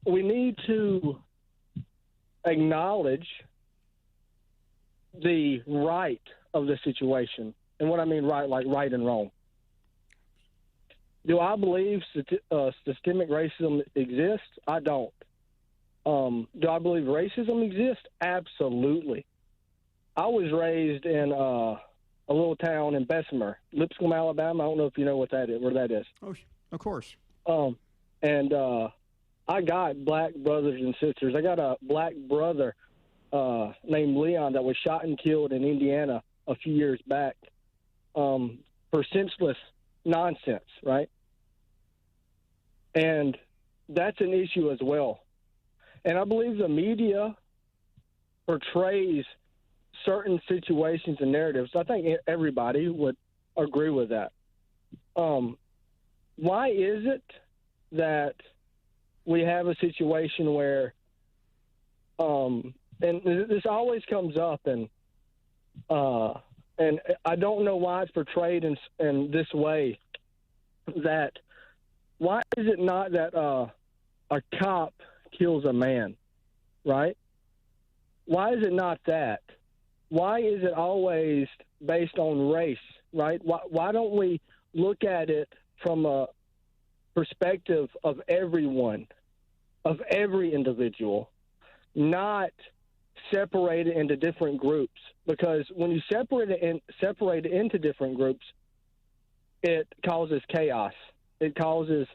we need to acknowledge the right of the situation. And what I mean right, like right and wrong. Do I believe systemic racism exists? I don't. Do I believe racism exists? Absolutely. I was raised in a little town in Bessemer, Lipscomb, Alabama. I don't know if you know what that is, where that is. Oh, of course. And I got black brothers and sisters. I got a black brother named Leon that was shot and killed in Indiana a few years back for senseless nonsense, right? And that's an issue as well. And I believe the media portrays certain situations and narratives. I think everybody would agree with that. Why is it that we have a situation where, and this always comes up, and I don't know why it's portrayed in this way, that why is it not that a cop kills a man, right? Why is it not that? Why is it always based on race, right? Why don't we look at it from a perspective of everyone, of every individual, not separate it into different groups? Because when you separate it into different groups, it causes chaos. It causes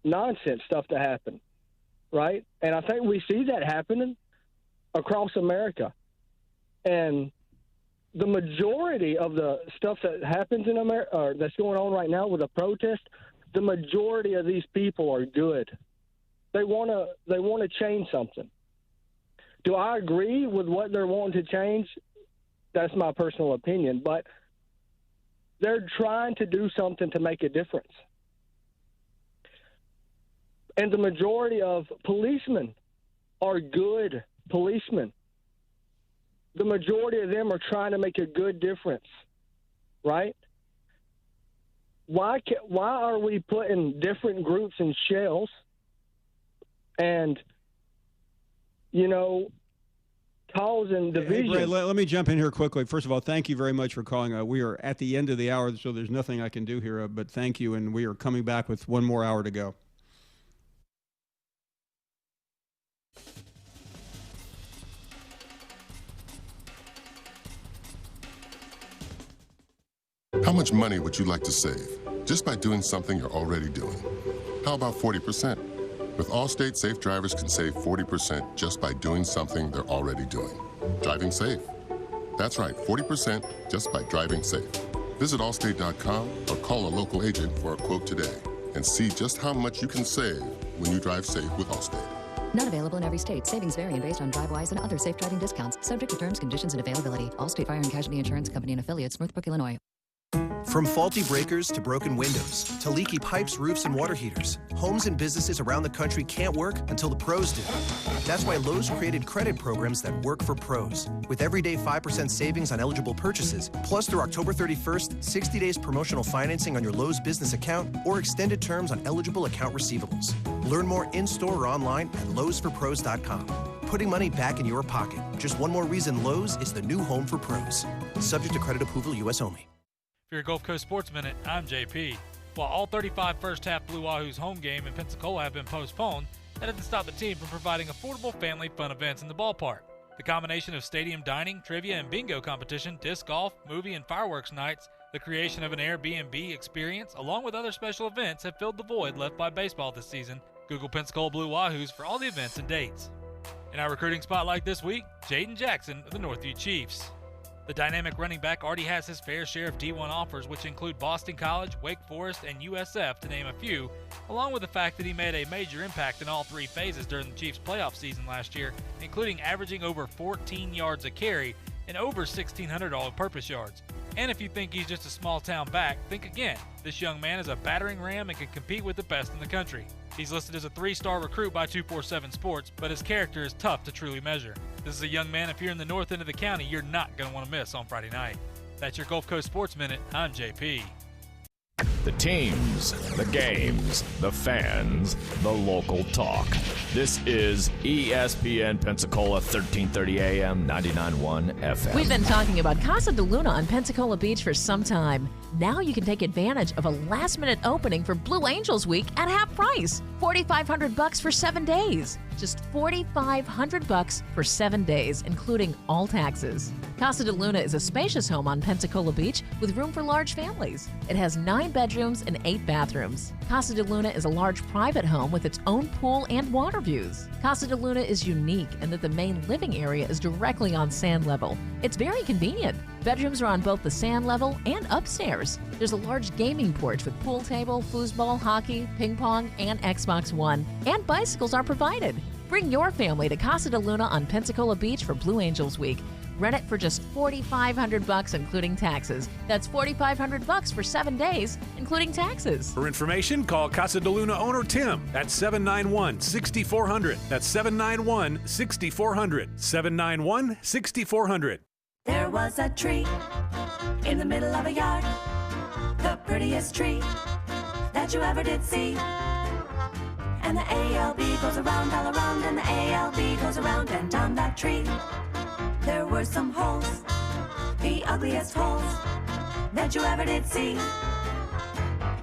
nonsense stuff to happen, right? And I think we see that happening across America. And the majority of the stuff that happens in America, or that's going on right now with the protest, the majority of these people are good. They want to change something. Do I agree with what they're wanting to change? That's my personal opinion. But they're trying to do something to make a difference. And the majority of policemen are good policemen. The majority of them are trying to make a good difference, right? Why are we putting different groups in shells and, causing division? Hey, Bray, let me jump in here quickly. First of all, thank you very much for calling. We are at the end of the hour, so there's nothing I can do here, but thank you, and we are coming back with one more hour to go. How much money would you like to save just by doing something you're already doing? How about 40%? With Allstate, safe drivers can save 40% just by doing something they're already doing. Driving safe. That's right, 40% just by driving safe. Visit Allstate.com or call a local agent for a quote today and see just how much you can save when you drive safe with Allstate. Not available in every state. Savings vary based on DriveWise and other safe driving discounts. Subject to terms, conditions, and availability. Allstate Fire and Casualty Insurance Company and Affiliates, Northbrook, Illinois. From faulty breakers to broken windows to leaky pipes, roofs, and water heaters, homes and businesses around the country can't work until the pros do. That's why Lowe's created credit programs that work for pros. With everyday 5% savings on eligible purchases, plus through October 31st, 60 days promotional financing on your Lowe's business account or extended terms on eligible account receivables. Learn more in-store or online at lowesforpros.com. Putting money back in your pocket. Just one more reason Lowe's is the new home for pros. Subject to credit approval, U.S. only. For your Gulf Coast Sports Minute, I'm JP. While all 35 first-half Blue Wahoo's home game in Pensacola have been postponed, that doesn't stop the team from providing affordable family fun events in the ballpark. The combination of stadium dining, trivia and bingo competition, disc golf, movie and fireworks nights, the creation of an Airbnb experience, along with other special events have filled the void left by baseball this season. Google Pensacola Blue Wahoos for all the events and dates. In our recruiting spotlight this week, Jaden Jackson of the Northview Chiefs. The dynamic running back already has his fair share of D1 offers, which include Boston College, Wake Forest, and USF, to name a few, along with the fact that he made a major impact in all three phases during the Chiefs' playoff season last year, including averaging over 14 yards a carry and over 1,600 all-purpose yards. And if you think he's just a small-town back, think again. This young man is a battering ram and can compete with the best in the country. He's listed as a 3-star recruit by 247 Sports, but his character is tough to truly measure. This is a young man, if you're in the north end of the county, you're not going to want to miss on Friday night. That's your Gulf Coast Sports Minute. I'm JP. The teams, the games, the fans, the local talk. This is ESPN Pensacola 1330 AM 99.1 FM. We've been talking about Casa de Luna on Pensacola Beach for some time. Now you can take advantage of a last-minute opening for Blue Angels Week at half price. $4,500 for 7 days. Just $4,500 for 7 days, including all taxes. Casa de Luna is a spacious home on Pensacola Beach with room for large families. It has 9 bedrooms and 8 bathrooms. Casa de Luna is a large private home with its own pool and water views. Casa de Luna is unique in that the main living area is directly on sand level. It's very convenient. Bedrooms are on both the sand level and upstairs. There's a large gaming porch with pool table, foosball, hockey, ping pong, and Xbox One. And bicycles are provided. Bring your family to Casa de Luna on Pensacola Beach for Blue Angels Week. Rent it for just $4,500, including taxes. That's $4,500 for 7 days, including taxes. For information, call Casa de Luna owner Tim at 791-6400. That's 791-6400. 791-6400. There was a tree in the middle of a yard, the prettiest tree that you ever did see. And the ALB goes around, all around, and the ALB goes around, and on that tree there were some holes, the ugliest holes that you ever did see.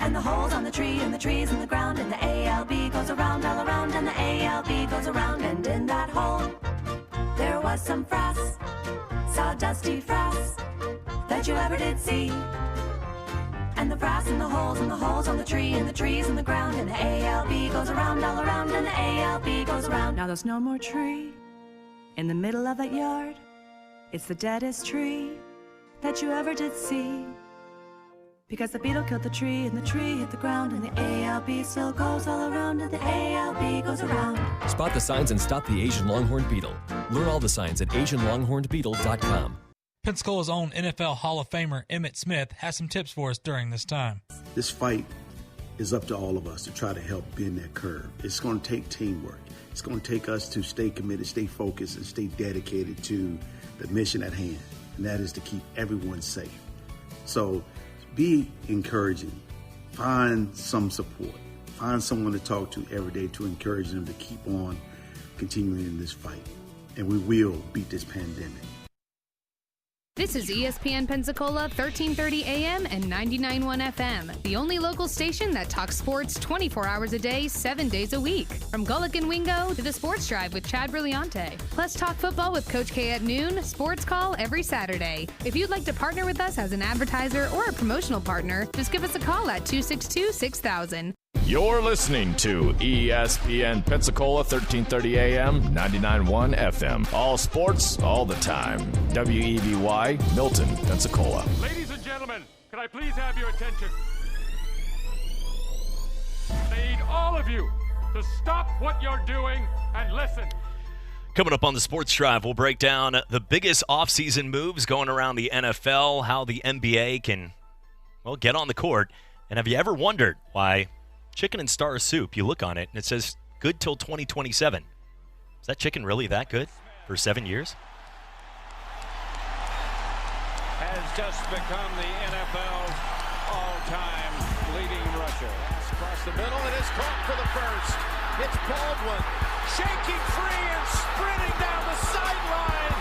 And the holes on the tree, and the trees in the ground, and the ALB goes around, all around, and the ALB goes around, and in that hole there was some frass, sawdusty frass that you ever did see. And the frass in the holes on the tree, and the trees in the ground, and the ALB goes around, all around, and the ALB goes around. Now there's no more tree in the middle of that yard. It's the deadest tree that you ever did see. Because the beetle killed the tree, and the tree hit the ground, and the ALB still goes all around, and the ALB goes around. Spot the signs and stop the Asian longhorned beetle. Learn all the signs at AsianLonghornedBeetle.com. Pensacola's own NFL Hall of Famer Emmitt Smith has some tips for us during this time. This fight is up to all of us to try to help bend that curve. It's going to take teamwork. It's going to take us to stay committed, stay focused, and stay dedicated to the mission at hand, and that is to keep everyone safe. So be encouraging. Find some support. Find someone to talk to every day to encourage them to keep on continuing in this fight. And we will beat this pandemic. This is ESPN Pensacola 1330 AM and 99.1 FM, the only local station that talks sports 24 hours a day, 7 days a week. From Gulick and Wingo to the Sports Drive with Chad Brillante. Plus talk football with Coach K at noon, sports call every Saturday. If you'd like to partner with us as an advertiser or a promotional partner, just give us a call at 262-6000. You're listening to ESPN Pensacola 1330 AM 99.1 FM. All sports, all the time. WEBY, Milton, Pensacola. Ladies and gentlemen, can I please have your attention? I need all of you to stop what you're doing and listen. Coming up on the Sports Drive, we'll break down the biggest offseason moves going around the NFL, how the NBA can, well, get on the court. And have you ever wondered why chicken and star soup, you look on it and it says good till 2027. Is that chicken really that good for 7 years? Has just become the NFL's all-time leading rusher. Across the middle, it is caught for the first. It's Baldwin shaking free and sprinting down the sideline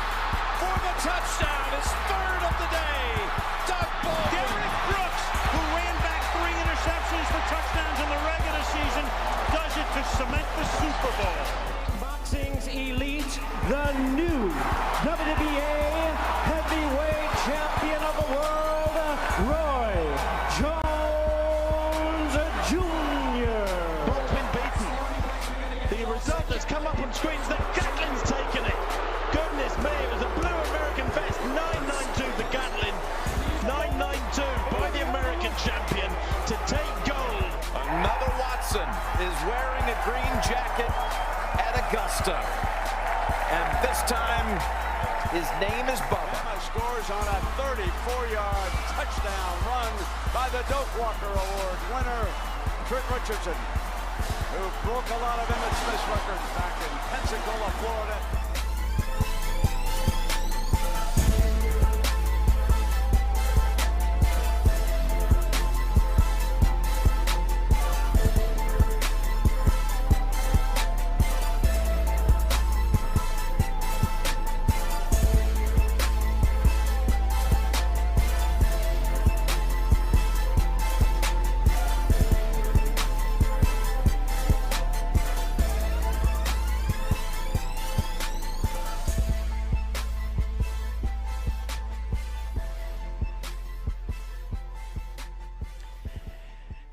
for the touchdown. His third of the day. Doug Baldwin. Derek Brooks, who ran back 3 interceptions for touchdowns in the regular season, does it to cement the Super Bowl. Boxing's elite, the new WBA heavyweight champion of the world, Roy Jones Jr. Both been beaten. The result has come up on screens that Gatlin's taken it. Goodness me, it was a blue American vest, 992 for Gatlin. 992 by the American champion to take gold. Another Watson is wearing a green jacket at Augusta. And this time, his name is Bubba. Scores on a 34-yard touchdown run by the Doak Walker Award winner, Trent Richardson, who broke a lot of Emmitt Smith's records back in Pensacola, Florida.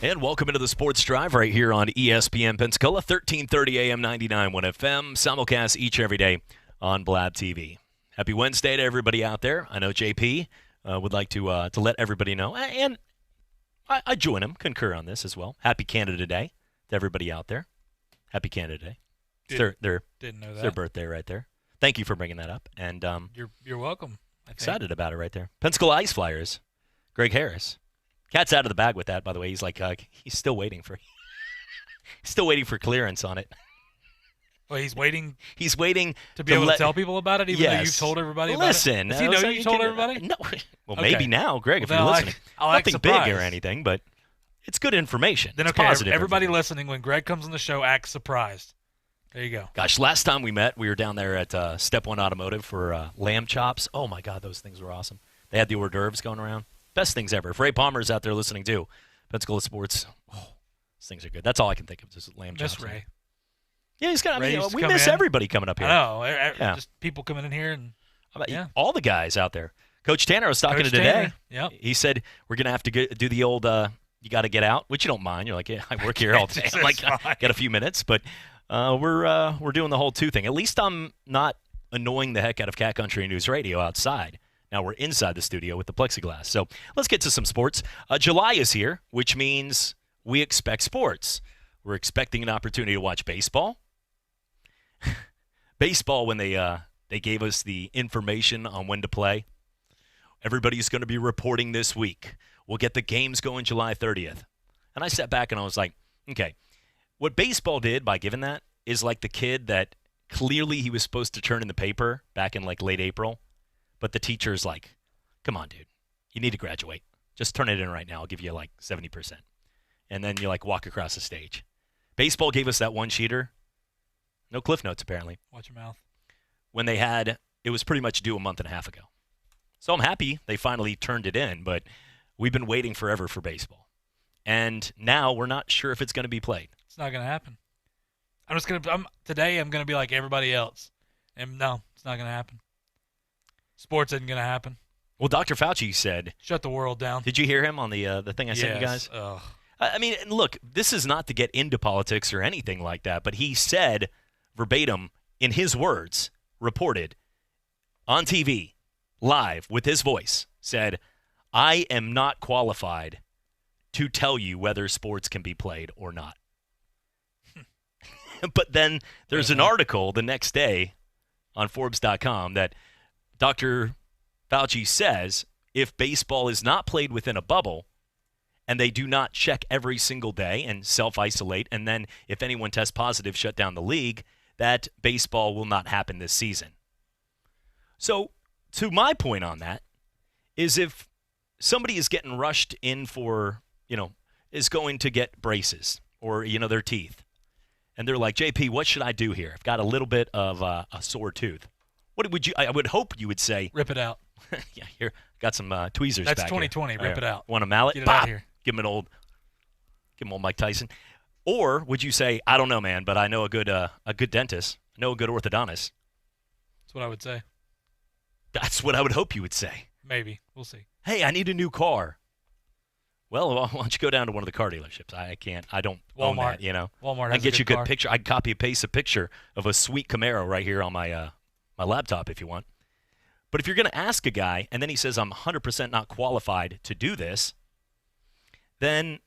And welcome into the Sports Drive right here on ESPN Pensacola, 1330 AM, 99.1 FM, simulcast each and every day on Blab TV. Happy Wednesday to everybody out there. I know JP would like to let everybody know, and I join him, concur on this as well. Happy Canada Day to everybody out there. Happy Canada Day. Didn't know that. It's their birthday right there. Thank you for bringing that up. And you're welcome. Excited about it right there. Pensacola Ice Flyers, Greg Harris. Cat's out of the bag with that, by the way. He's like, he's still waiting for clearance on it. Well, he's waiting. He's waiting to be able to tell people about it, even though you've told everybody about it. Listen, does he know you told everybody? No. Well, Okay. maybe now, Greg, if you're listening. Nothing big or anything, but it's good information. Then it's okay, positive everybody information. listening, when Greg comes on the show, act surprised. There you go. Gosh, last time we met, we were down there at Step One Automotive for lamb chops. Oh my God, those things were awesome. They had the hors d'oeuvres going around. Best things ever. If Ray Palmer's out there listening too, Pensacola Sports, these things are good. That's all I can think of, just lamb chops. Miss Ray. Yeah, he's got. We miss everybody coming up here. I know. Just people coming in here and all the guys out there. Coach Tanner, I was talking to today. Yep. He said we're gonna have to do the old. You got to get out, which you don't mind. You're like, yeah, I work here all day. I'm like, I got a few minutes, but we're doing the whole 2 thing. At least I'm not annoying the heck out of Cat Country News Radio outside. Now we're inside the studio with the plexiglass. So let's get to some sports. July is here, which means we expect sports. We're expecting an opportunity to watch baseball. Baseball, when they gave us the information on when to play, everybody's going to be reporting this week. We'll get the games going July 30th. And I sat back and I was like, okay, what baseball did by giving that is like the kid that clearly he was supposed to turn in the paper back in like late April. But the teacher's like, come on, dude, you need to graduate. Just turn it in right now. I'll give you like 70%. And then you like walk across the stage. Baseball gave us that one-sheeter. No cliff notes, apparently. Watch your mouth. When they had, it was pretty much due a month and a half ago. So I'm happy they finally turned it in, but we've been waiting forever for baseball. And now we're not sure if it's going to be played. It's not going to happen. Today I'm going to be like everybody else. And no, it's not going to happen. Sports isn't going to happen. Well, Dr. Fauci said, shut the world down. Did you hear him on the thing I sent you guys? Ugh. I mean, look, this is not to get into politics or anything like that, but he said verbatim, in his words, reported on TV, live, with his voice, said, I am not qualified to tell you whether sports can be played or not. But then there's an article the next day on Forbes.com that Dr. Fauci says if baseball is not played within a bubble and they do not check every single day and self-isolate, and then if anyone tests positive, shut down the league, that baseball will not happen this season. So, to my point on that is if somebody is getting rushed in for, is going to get braces or, their teeth, and they're like, JP, what should I do here? I've got a little bit of a sore tooth. What would you? I would hope you would say, rip it out. Yeah, here, got some tweezers. That's back 2020. Here. Rip it out. Want a mallet? Get it out here. Give him old Mike Tyson. Or would you say, I don't know, man, but I know a good dentist. I know a good orthodontist. That's what I would say. That's what I would hope you would say. Maybe. We'll see. Hey, I need a new car. Well, why don't you go down to one of the car dealerships? I don't own that, Walmart I has get a you a good good car. picture. I'd copy and paste a picture of a sweet Camaro right here on my laptop if you want. But if you're going to ask a guy and then he says, I'm 100% not qualified to do this, then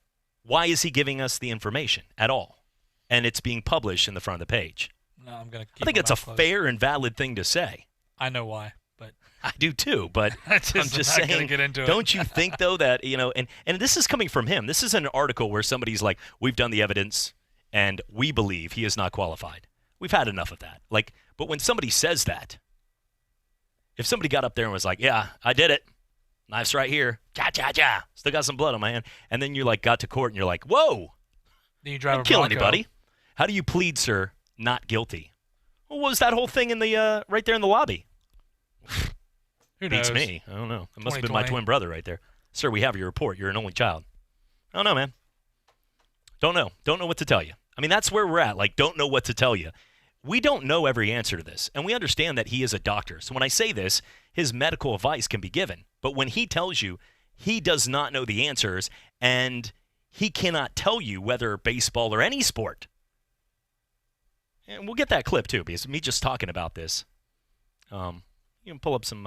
why is he giving us the information at all? And it's being published in the front of the page. No, I'm going to keep I think it's a fair and valid thing to say. I know why, but I do too, but I'm just not gonna saying, get into it. Don't you think, though, that, and this is coming from him. This is an article where somebody's like, we've done the evidence, and we believe he is not qualified. We've had enough of that. But when somebody says that, if somebody got up there and was like, yeah, I did it. Knife's right here. Cha-cha-cha. Still got some blood on my hand. And then you, got to court, and you're like, whoa. Then you drive Didn't kill anybody. How do you plead, sir, not guilty? What was that whole thing in the right there in the lobby? Who Beats knows? me. I don't know. It must have been my twin brother right there. Sir, we have your report. You're an only child. I don't know, man. Don't know. Don't know what to tell you. I mean, that's where we're at. Don't know what to tell you. We don't know every answer to this, and we understand that he is a doctor. So when I say this, his medical advice can be given. But when he tells you he does not know the answers, and he cannot tell you whether baseball or any sport. And we'll get that clip, too, because me just talking about this. You can pull up some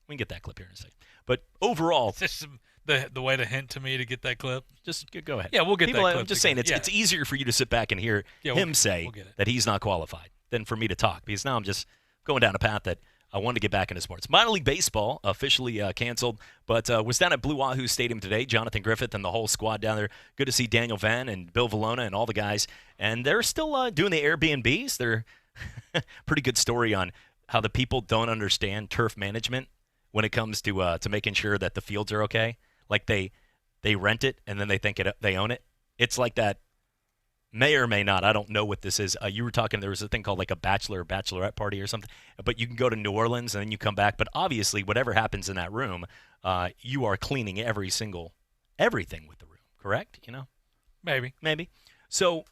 we can get that clip here in a second. But overall, Is this the way to hint to me to get that clip? Just go ahead. Yeah, we'll get that clip. I'm just saying it's easier for you to sit back and hear him say that he's not qualified than for me to talk, because now I'm just going down a path that I wanted to get back into sports. Minor League Baseball officially canceled, but was down at Blue Wahoo Stadium today. Jonathan Griffith and the whole squad down there. Good to see Daniel Vann and Bill Valona and all the guys. And they're still doing the Airbnbs. They're pretty good story on how the people don't understand turf management when it comes to making sure that the fields are okay. Like they rent it and then they think they own it. It's like that. May or may not. I don't know what this is. You were talking, there was a thing called like a bachelor or bachelorette party or something. But you can go to New Orleans and then you come back. But obviously, whatever happens in that room, you are cleaning everything with the room. Correct? Maybe. So,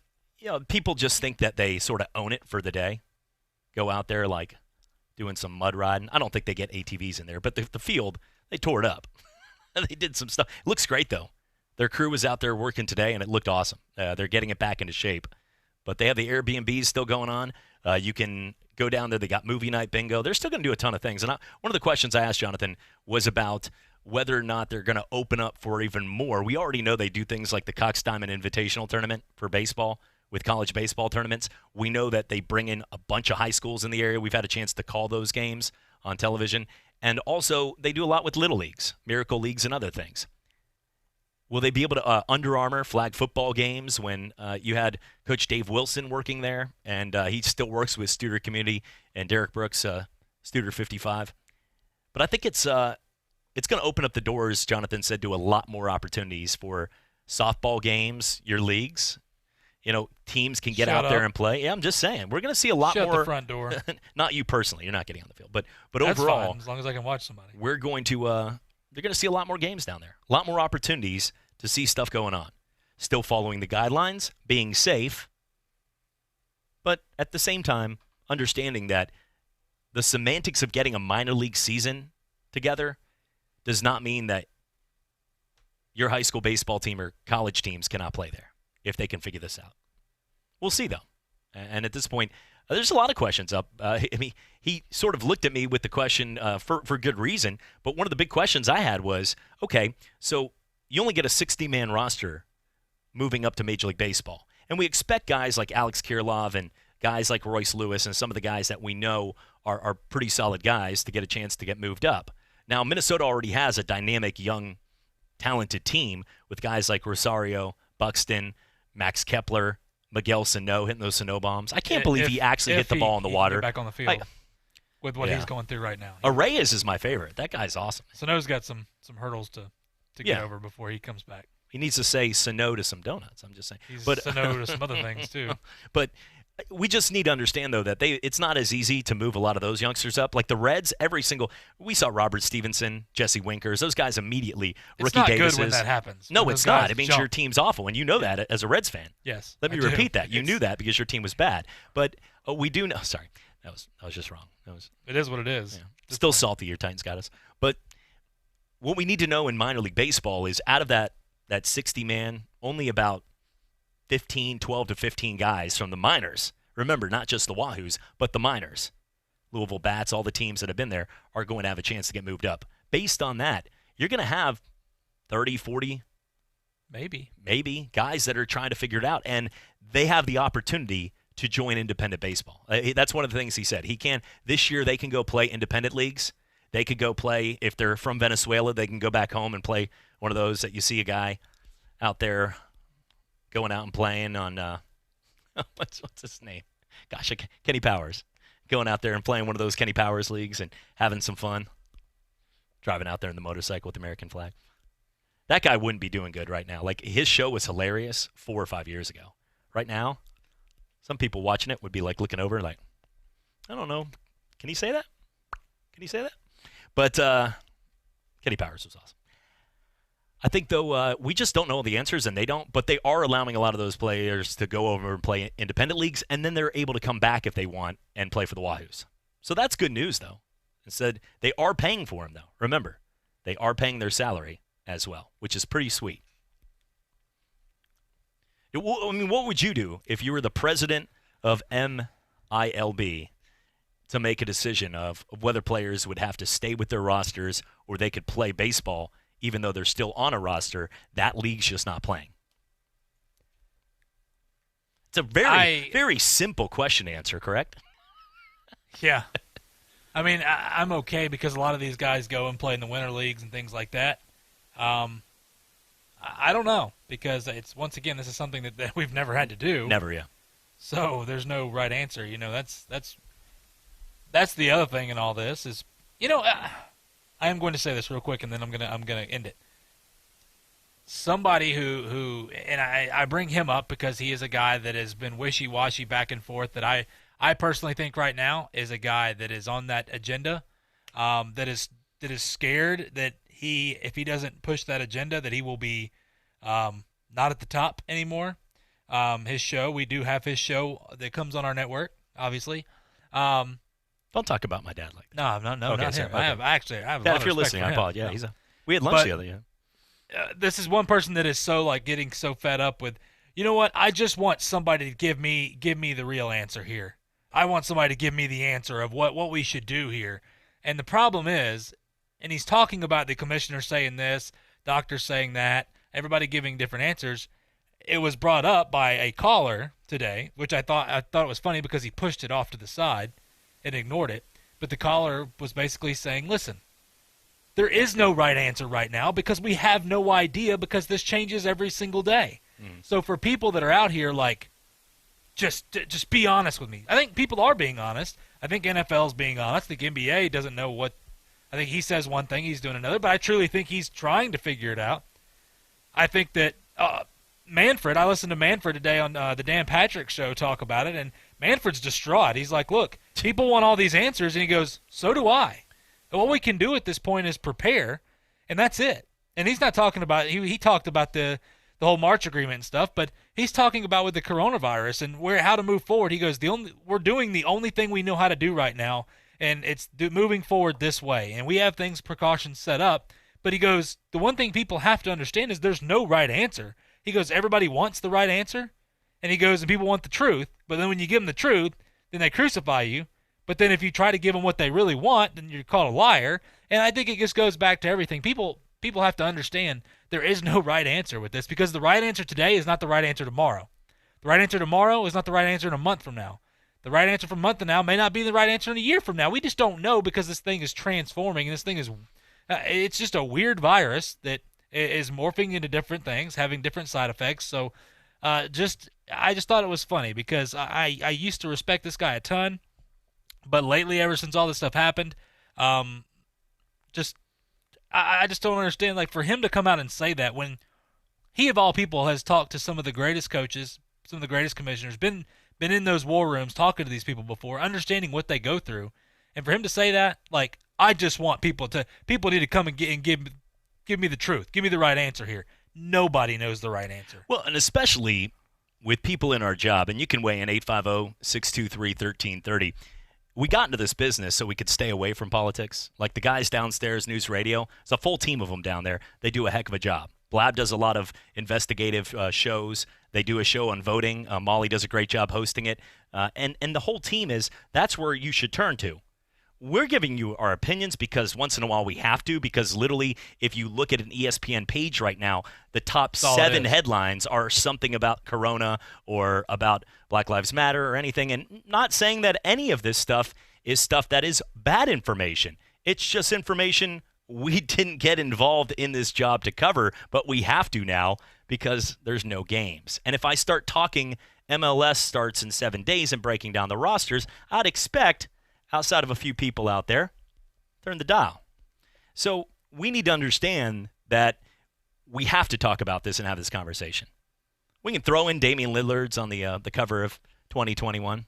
people just think that they sort of own it for the day. Go out there like doing some mud riding. I don't think they get ATVs in there. But the field, they tore it up. They did some stuff. It looks great, though. Their crew was out there working today, and it looked awesome. They're getting it back into shape. But they have the Airbnbs still going on. You can go down there. They got movie night bingo. They're still going to do a ton of things. And one of the questions I asked Jonathan was about whether or not they're going to open up for even more. We already know they do things like the Cox Diamond Invitational Tournament for baseball with college baseball tournaments. We know that they bring in a bunch of high schools in the area. We've had a chance to call those games on television. And also, they do a lot with little leagues, miracle leagues, and other things. Will they be able to Under Armour flag football games when you had Coach Dave Wilson working there, and he still works with Studer Community and Derek Brooks, Studer 55? But I think it's going to open up the doors, Jonathan said, to a lot more opportunities for softball games, your leagues. Teams can get out there and play. Yeah, I'm just saying. We're going to see a lot more. Shut the front door. Not you personally. You're not getting on the field. But That's overall, fine, as long as I can watch somebody. We're going to they're going to see a lot more games down there. A lot more opportunities to see stuff going on. Still following the guidelines, being safe, but at the same time, understanding that the semantics of getting a minor league season together does not mean that your high school baseball team or college teams cannot play there if they can figure this out. We'll see, though. And at this point, there's a lot of questions up. He sort of looked at me with the question for good reason, but one of the big questions I had was, okay, so you only get a 60-man roster moving up to Major League Baseball. And we expect guys like Alex Kirilov and guys like Royce Lewis and some of the guys that we know are pretty solid guys to get a chance to get moved up. Now, Minnesota already has a dynamic, young, talented team with guys like Rosario, Buxton, Max Kepler, Miguel Sano hitting those Sano bombs. I can't believe he actually hit the ball in the water. Back on the field with what he's going through right now. Reyes is my favorite. That guy's awesome. Sano's got some hurdles to get over before he comes back. He needs to say Sano to some donuts. I'm just saying. He's Sano to some other things too. But we just need to understand, though, that it's not as easy to move a lot of those youngsters up. Like the Reds, we saw Robert Stevenson, Jesse Winkers, those guys immediately. It's not good when that happens. No, it's not. It means your team's awful, and you know that as a Reds fan. Yes. Let me repeat that. You knew that because your team was bad. But we do know. Sorry, that was just wrong. It is what it is. Yeah. Still salty. Your Titans got us. But what we need to know in minor league baseball is out of that 60-man, only about 12 to 15 guys from the minors. Remember, not just the Wahoos, but the minors. Louisville Bats, all the teams that have been there are going to have a chance to get moved up. Based on that, you're going to have 30, 40, maybe guys that are trying to figure it out, and they have the opportunity to join independent baseball. That's one of the things he said. This year they can go play independent leagues. They could go play, if they're from Venezuela, they can go back home and play one of those that you see a guy out there going out and playing on what's his name? Gosh, Kenny Powers. Going out there and playing one of those Kenny Powers leagues and having some fun. Driving out there in the motorcycle with the American flag. That guy wouldn't be doing good right now. Like, his show was hilarious 4 or 5 years ago. Right now, some people watching it would be like looking over like, I don't know. Can he say that? But Kenny Powers was awesome. I think, though, we just don't know the answers, and they don't. But they are allowing a lot of those players to go over and play independent leagues, and then they're able to come back if they want and play for the Wahoos. So that's good news, though. Instead, they are paying for them, though. Remember, they are paying their salary as well, which is pretty sweet. What would you do if you were the president of MILB to make a decision of whether players would have to stay with their rosters or they could play baseball even though they're still on a roster? That league's just not playing. It's a very simple question to answer, correct? Yeah. I mean, I'm okay because a lot of these guys go and play in the winter leagues and things like that. I don't know because it's, once again, this is something that we've never had to do. Never, yeah. So there's no right answer. That's the other thing in all this is, I am going to say this real quick and then I'm gonna end it. Somebody who and I bring him up because he is a guy that has been wishy-washy back and forth that I personally think right now is a guy that is on that agenda, that is scared that if he doesn't push that agenda that he will be not at the top anymore. His show, we do have his show that comes on our network, obviously. Don't talk about my dad like that. No, okay, not him. Okay. I have Dad, a lot if you're of respect listening, for I him. apologize. Yeah, we had lunch the other day. This is one person that is so getting so fed up with, you know what? I just want somebody to give me the real answer here. I want somebody to give me the answer of what we should do here. And the problem is, and he's talking about the commissioner saying this, doctors saying that, everybody giving different answers. It was brought up by a caller today, which I thought it was funny because he pushed it off to the side and ignored it. But the caller was basically saying, listen, there is no right answer right now because we have no idea because this changes every single day. So for people that are out here just be honest with me. I think people are being honest. I think NFL's being honest. I think NBA doesn't know what – I think he says one thing, he's doing another. But I truly think he's trying to figure it out. I think that Manfred – I listened to Manfred today on the Dan Patrick show talk about it, and Manfred's distraught. He's like, look, people want all these answers, and he goes, so do I. And what we can do at this point is prepare, and that's it. And he's not talking about – he talked about the whole March agreement and stuff, but he's talking about with the coronavirus and how to move forward. He goes, we're doing the only thing we know how to do right now, and it's moving forward this way. And we have precautions set up. But he goes, the one thing people have to understand is there's no right answer. He goes, everybody wants the right answer. And he goes, and people want the truth. But then when you give them the truth, then they crucify you. But then if you try to give them what they really want, then you're called a liar. And I think it just goes back to everything. People have to understand there is no right answer with this because the right answer today is not the right answer tomorrow. The right answer tomorrow is not the right answer in a month from now. The right answer from a month from now may not be the right answer in a year from now. We just don't know because this thing is transforming. And this thing is it's just a weird virus that is morphing into different things, having different side effects. So I just thought it was funny because I used to respect this guy a ton. But lately, ever since all this stuff happened, I just don't understand. Like, for him to come out and say that when he, of all people, has talked to some of the greatest coaches, some of the greatest commissioners, been in those war rooms talking to these people before, understanding what they go through, and for him to say that, like, I just want people need to come and give me the truth, give me the right answer here. Nobody knows the right answer. Well, and especially with people in our job, and you can weigh in 850-623-1330. We got into this business so we could stay away from politics. Like the guys downstairs, News Radio, it's a full team of them down there. They do a heck of a job. Blab does a lot of investigative shows. They do a show on voting. Molly does a great job hosting it. And the whole team that's where you should turn to. We're giving you our opinions because once in a while we have to, because literally if you look at an ESPN page right now, the top 7 headlines are something about Corona or about Black Lives Matter or anything. And not saying that any of this stuff is stuff that is bad information. It's just information we didn't get involved in this job to cover, but we have to now because there's no games. And if I start talking MLS starts in 7 days and breaking down the rosters, I'd expect, outside of a few people out there, turn the dial. So we need to understand that we have to talk about this and have this conversation. We can throw in Damian Lillard's on the cover of 2021.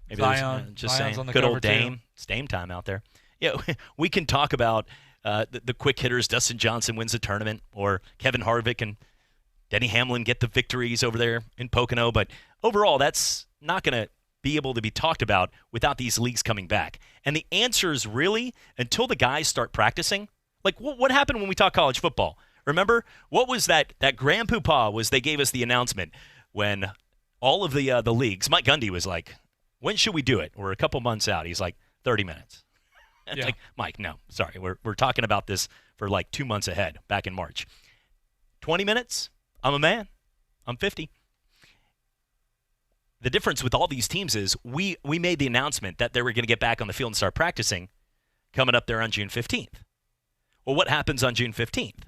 Maybe Zion's saying, on the good cover old Dame. too. It's Dame time out there. Yeah, we can talk about the quick hitters. Dustin Johnson wins the tournament, or Kevin Harvick and Denny Hamlin get the victories over there in Pocono. But overall, that's not going to be able to be talked about without these leagues coming back. And the answer is really, until the guys start practicing, like what happened when we talk college football? Remember? What was that grand poopah was they gave us the announcement when all of the leagues, Mike Gundy was like, when should we do it? We're a couple months out. He's like, 30 minutes. It's like, Mike, no, sorry. We're talking about this for like 2 months ahead, back in March. 20 minutes? I'm a man. I'm 50. The difference with all these teams is we made the announcement that they were going to get back on the field and start practicing coming up there on June 15th. Well, what happens on June 15th?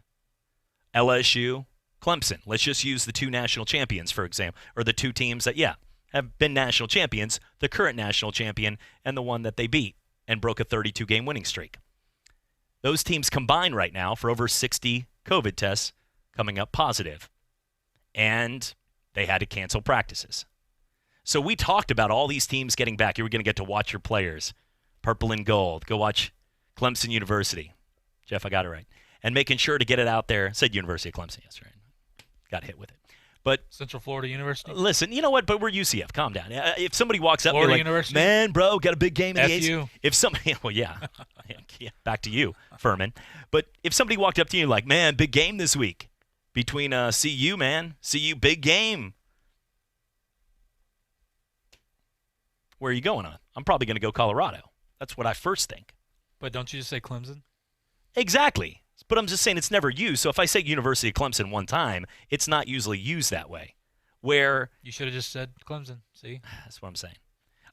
LSU, Clemson. Let's just use the two national champions, for example, or the two teams that, have been national champions, the current national champion and the one that they beat and broke a 32-game winning streak. Those teams combine right now for over 60 COVID tests coming up positive, and they had to cancel practices. So we talked about all these teams getting back. You were going to get to watch your players, purple and gold. Go watch Clemson University. Jeff, I got it right. And making sure to get it out there. Said University of Clemson yesterday. Got hit with it. But Central Florida University. Listen, you know what? But we're UCF. Calm down. If somebody walks up, Florida like, University? man, bro, got a big game in the FU. A's. If somebody, well, yeah, back to you, Furman. But if somebody walked up to you like, man, big game this week between CU, man, CU, big game. Where are you going on? I'm probably going to go Colorado. That's what I first think. But don't you just say Clemson? Exactly. But I'm just saying it's never used. So if I say University of Clemson one time, it's not usually used that way. Where you should have just said Clemson. See? That's what I'm saying.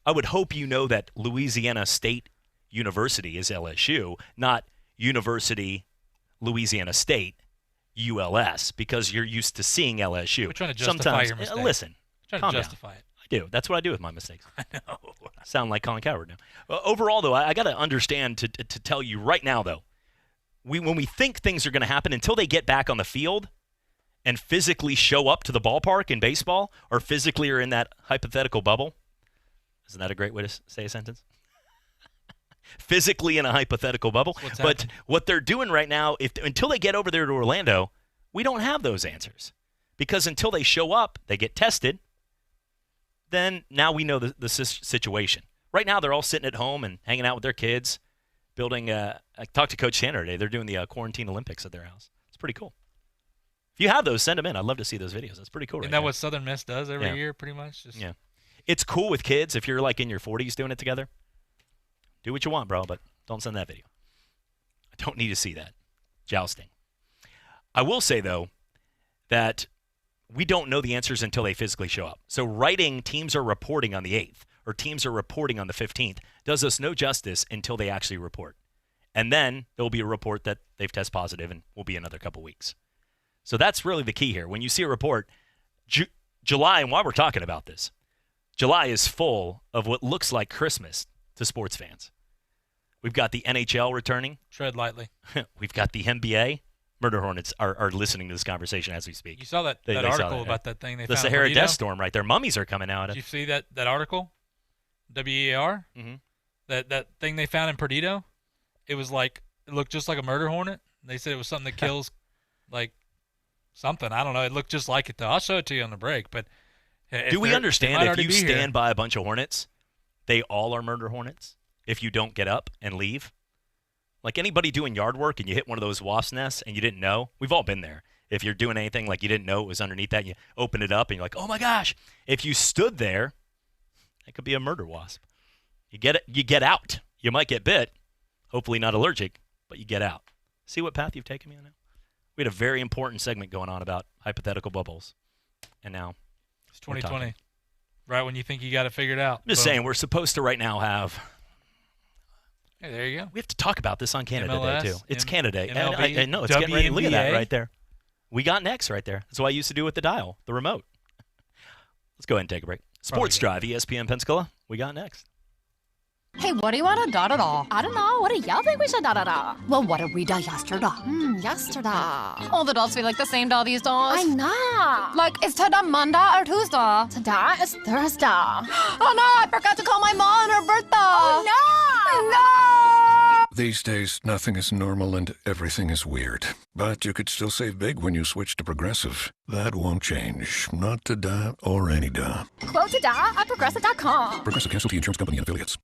I would hope you know that Louisiana State University is LSU, not University Louisiana State, ULS, because you're used to seeing LSU. We're trying to justify your mistake. Listen, trying to justify it. I do. That's what I do with my mistakes. I know. I sound like Colin Cowherd now. Overall, though, I got to understand to tell you right now, though, when we think things are going to happen, until they get back on the field and physically show up to the ballpark in baseball, or physically are in that hypothetical bubble. Isn't that a great way to say a sentence? Physically in a hypothetical bubble. But what they're doing right now, until they get over there to Orlando, we don't have those answers. Because until they show up, they get tested, then now we know the situation. Right now, they're all sitting at home and hanging out with their kids, building I talked to Coach Sanders today. They're doing the quarantine Olympics at their house. It's pretty cool. If you have those, send them in. I'd love to see those videos. That's pretty cool. Isn't that what Southern Miss does every year, pretty much? Yeah. It's cool with kids if you're like in your 40s doing it together. Do what you want, bro, but don't send that video. I don't need to see that. Jousting. I will say, though, that we don't know the answers until they physically show up. So writing teams are reporting on the 8th or teams are reporting on the 15th does us no justice until they actually report. And then there will be a report that they've tested positive and will be another couple weeks. So that's really the key here. When you see a report, July, and while we're talking about this, July is full of what looks like Christmas to sports fans. We've got the NHL returning. Tread lightly. We've got the NBA. Murder Hornets are listening to this conversation as we speak. You saw that article about that thing they found. The Sahara Death Storm right there. Mummies are coming out. Did you see that article? WEAR? Mm-hmm. That thing they found in Perdido? It looked just like a murder hornet. They said it was something that kills like something. I don't know. It looked just like it though. I'll show it to you on the break. But do we understand if you stand by a bunch of hornets, they all are murder hornets if you don't get up and leave? Like anybody doing yard work and you hit one of those wasp nests and you didn't know, we've all been there. If you're doing anything like you didn't know it was underneath that, and you open it up and you're like, oh my gosh. If you stood there, it could be a murder wasp. You get out. You might get bit, hopefully not allergic, but you get out. See what path you've taken me on now? We had a very important segment going on about hypothetical bubbles, and now it's 2020. Right when you think you got it figured out. I'm just saying, we're supposed to right now have. Hey, there you go. We have to talk about this on Canada MLS, Day, too. It's Canada Day. MLB, I know. It's getting ready. Look at that WNBA. right there. We got next right there. That's what I used to do with the dial, the remote. Let's go ahead and take a break. Sports Drive, ESPN Pensacola. We got next. Hey, what do you want to da-da-da? I don't know. What do y'all think we should da-da-da? Well, what did we da yesterday? Yesterday. All the dolls feel like the same doll these days. I know. Like, is today Monday or Tuesday? Today is Thursday. Oh, no, I forgot to call my mom on her birthday. Oh, no. No. These days, nothing is normal and everything is weird. But you could still save big when you switch to Progressive. That won't change. Not today or any day. Quote today at Progressive.com. Progressive Casualty Insurance Company and Affiliates.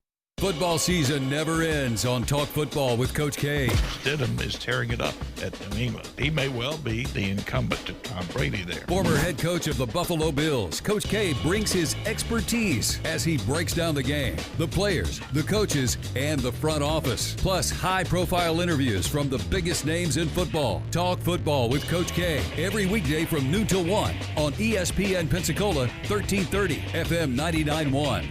Football season never ends on Talk Football with Coach K. Stidham is tearing it up at New England. He may well be the incumbent to Tom Brady there. Former head coach of the Buffalo Bills, Coach K brings his expertise as he breaks down the game, the players, the coaches, and the front office. Plus, high-profile interviews from the biggest names in football. Talk Football with Coach K every weekday from noon till 1 on ESPN Pensacola 1330 FM 99.1.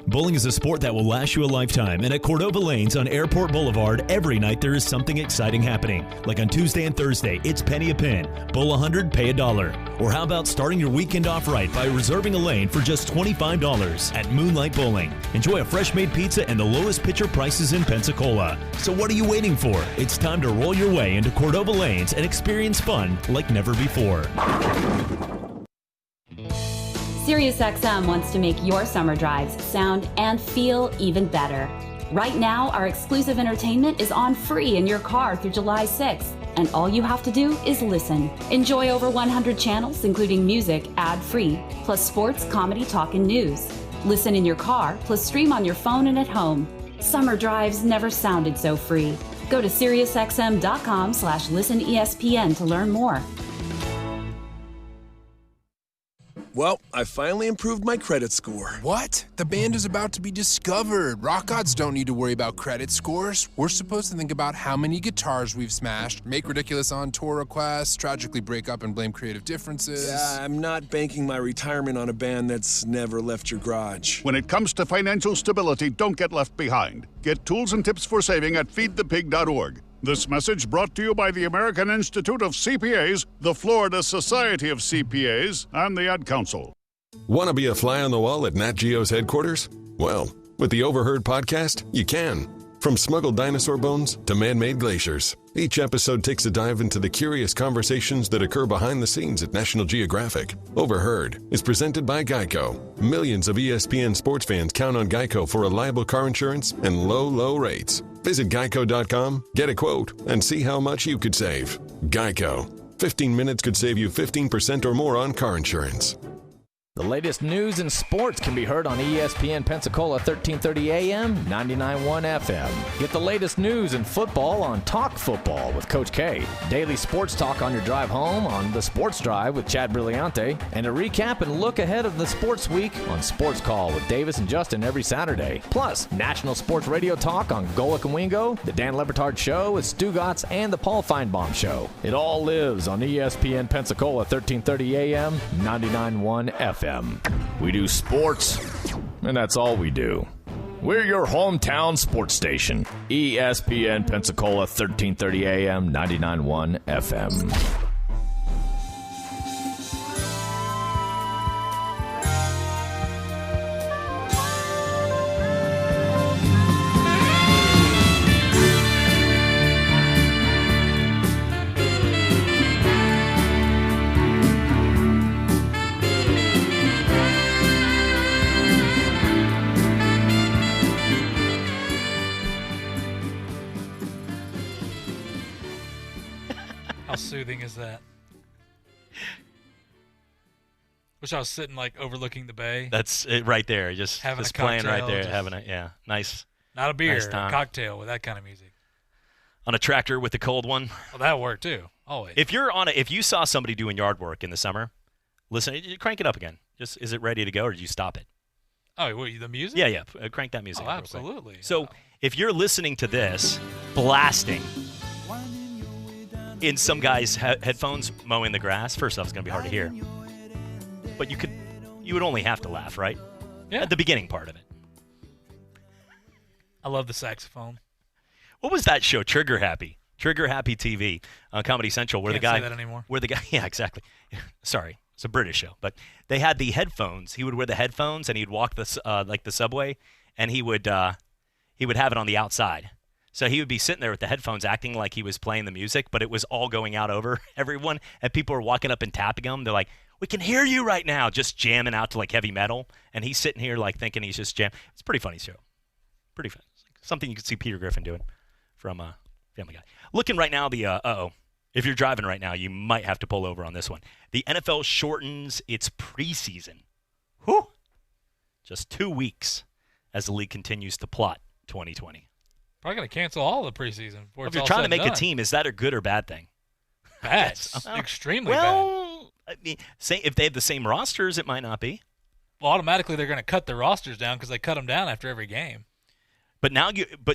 Bowling is a sport that will last you a lifetime, and at Cordova Lanes on Airport Boulevard, every night there is something exciting happening. Like on Tuesday and Thursday, it's penny a pin. Bowl 100, pay $1. Or how about starting your weekend off right by reserving a lane for just $25 at Moonlight Bowling. Enjoy a fresh-made pizza and the lowest pitcher prices in Pensacola. So what are you waiting for? It's time to roll your way into Cordova Lanes and experience fun like never before. SiriusXM wants to make your summer drives sound and feel even better. Right now, our exclusive entertainment is on free in your car through July 6th, and all you have to do is listen. Enjoy over 100 channels, including music, ad-free, plus sports, comedy, talk, and news. Listen in your car, plus stream on your phone and at home. Summer drives never sounded so free. Go to SiriusXM.com/listenespn to learn more. Well, I finally improved my credit score. What? The band is about to be discovered. Rock gods don't need to worry about credit scores. We're supposed to think about how many guitars we've smashed, make ridiculous on-tour requests, tragically break up and blame creative differences. Yeah, I'm not banking my retirement on a band that's never left your garage. When it comes to financial stability, don't get left behind. Get tools and tips for saving at feedthepig.org. This message brought to you by the American Institute of CPAs, the Florida Society of CPAs, and the Ad Council. Want to be a fly on the wall at Nat Geo's headquarters? Well, with the Overheard podcast, you can. From smuggled dinosaur bones to man-made glaciers, each episode takes a dive into the curious conversations that occur behind the scenes at National Geographic. Overheard is presented by Geico. Millions of ESPN sports fans count on Geico for reliable car insurance and low, low rates. Visit geico.com, get a quote, and see how much you could save. Geico. 15 minutes could save you 15% or more on car insurance. The latest news and sports can be heard on ESPN Pensacola 1330 AM, 99.1 FM. Get the latest news and football on Talk Football with Coach K. Daily sports talk on your drive home on The Sports Drive with Chad Brilliante. And a recap and look ahead of the sports week on Sports Call with Davis and Justin every Saturday. Plus, national sports radio talk on Golic and Wingo, The Dan Lebertard Show with Stu Gotts, and The Paul Feinbaum Show. It all lives on ESPN Pensacola 1330 AM, 99.1 FM. We do sports, and that's all we do. We're your hometown sports station, ESPN Pensacola 1330 AM, 99.1 FM. How soothing is that? Wish I was sitting like overlooking the bay. That's it right there. Just playing right there, having a nice. Not a beer, nice a time. cocktail with that kind of music. On a tractor with the cold one. Well, that worked too. Always. If you saw somebody doing yard work in the summer, listen, crank it up again. Just is it ready to go, or did you stop it? Oh, what, the music? Yeah. Crank that music. Oh, absolutely. So if you're listening to this blasting in some guy's headphones mowing the grass, first off, it's going to be hard to hear. But you would only have to laugh, right? Yeah. At the beginning part of it. I love the saxophone. What was that show? Trigger Happy TV on Comedy Central, where Can't the guy say that anymore. Yeah, exactly. Sorry, it's a British show, but they had the headphones. He would wear the headphones and he'd walk like the subway, and he would have it on the outside. So he would be sitting there with the headphones acting like he was playing the music, but it was all going out over everyone, and people were walking up and tapping him. They're like, "We can hear you right now," just jamming out to like heavy metal, and he's sitting here like thinking he's just jamming. It's a pretty funny show. Pretty fun. Something you could see Peter Griffin doing from Family Guy. Looking right now, If you're driving right now, you might have to pull over on this one. The NFL shortens its preseason. Whew. Just 2 weeks as the league continues to plot 2020. Probably going to cancel all the preseason. If you're trying to make a team, is that a good or bad thing? Bad. Extremely bad. Well, I mean, if they have the same rosters, it might not be. Well, automatically they're going to cut their rosters down because they cut them down after every game. But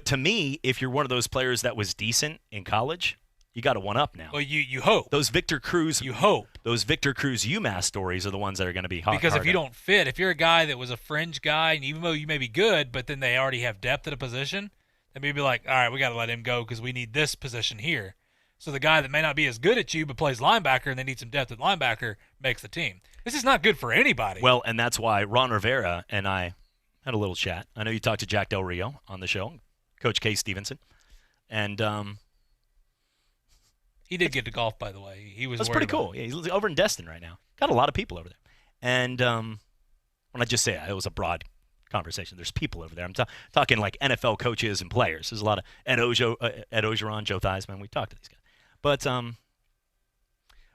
to me, if you're one of those players that was decent in college, you got to one up now. Well, you hope. Those Victor Cruz. You hope. Those Victor Cruz UMass stories are the ones that are going to be hot. Because if you don't fit, if you're a guy that was a fringe guy, and even though you may be good, but then they already have depth at a position, then maybe like, all right, we got to let him go because we need this position here. So the guy that may not be as good at you but plays linebacker and they need some depth at linebacker makes the team. This is not good for anybody. Well, and that's why Ron Rivera and I had a little chat. I know you talked to Jack Del Rio on the show, Coach K. Stevenson, and he did get to golf, by the way. He was. That's pretty cool. Yeah, he's over in Destin right now. Got a lot of people over there. And when I just say it was a broad conversation. There's people over there. I'm talking like NFL coaches and players. There's a lot of Ed Ogeron, Joe Theismann. We talked to these guys. But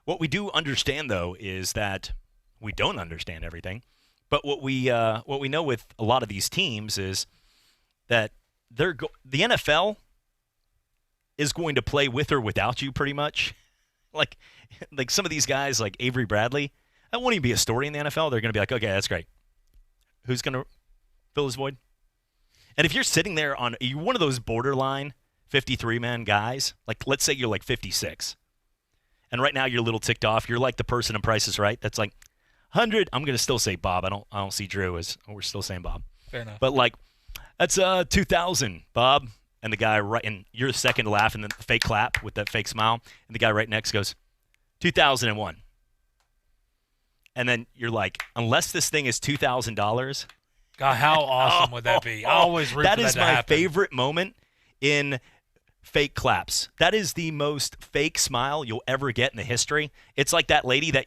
what we do understand, though, is that we don't understand everything. But what we know with a lot of these teams is that the NFL is going to play with or without you pretty much. Like some of these guys like Avery Bradley, that won't even be a story in the NFL. They're going to be like, okay, that's great. Who's going to fill his void? And if you're sitting there you're one of those borderline 53-man guys, like let's say you're like 56, and right now you're a little ticked off. You're like the person in Price is Right that's like 100. I'm going to still say Bob. I don't see Drew as we're still saying Bob. Fair enough. But like that's 2,000, Bob. And the guy and you're the second to laugh and then the fake clap with that fake smile. And the guy right next goes, 2001. And then you're like, unless this thing is $2,000. God, how awesome would that be? I always root for that to happen. That is my favorite moment in fake claps. That is the most fake smile you'll ever get in the history. It's like that lady that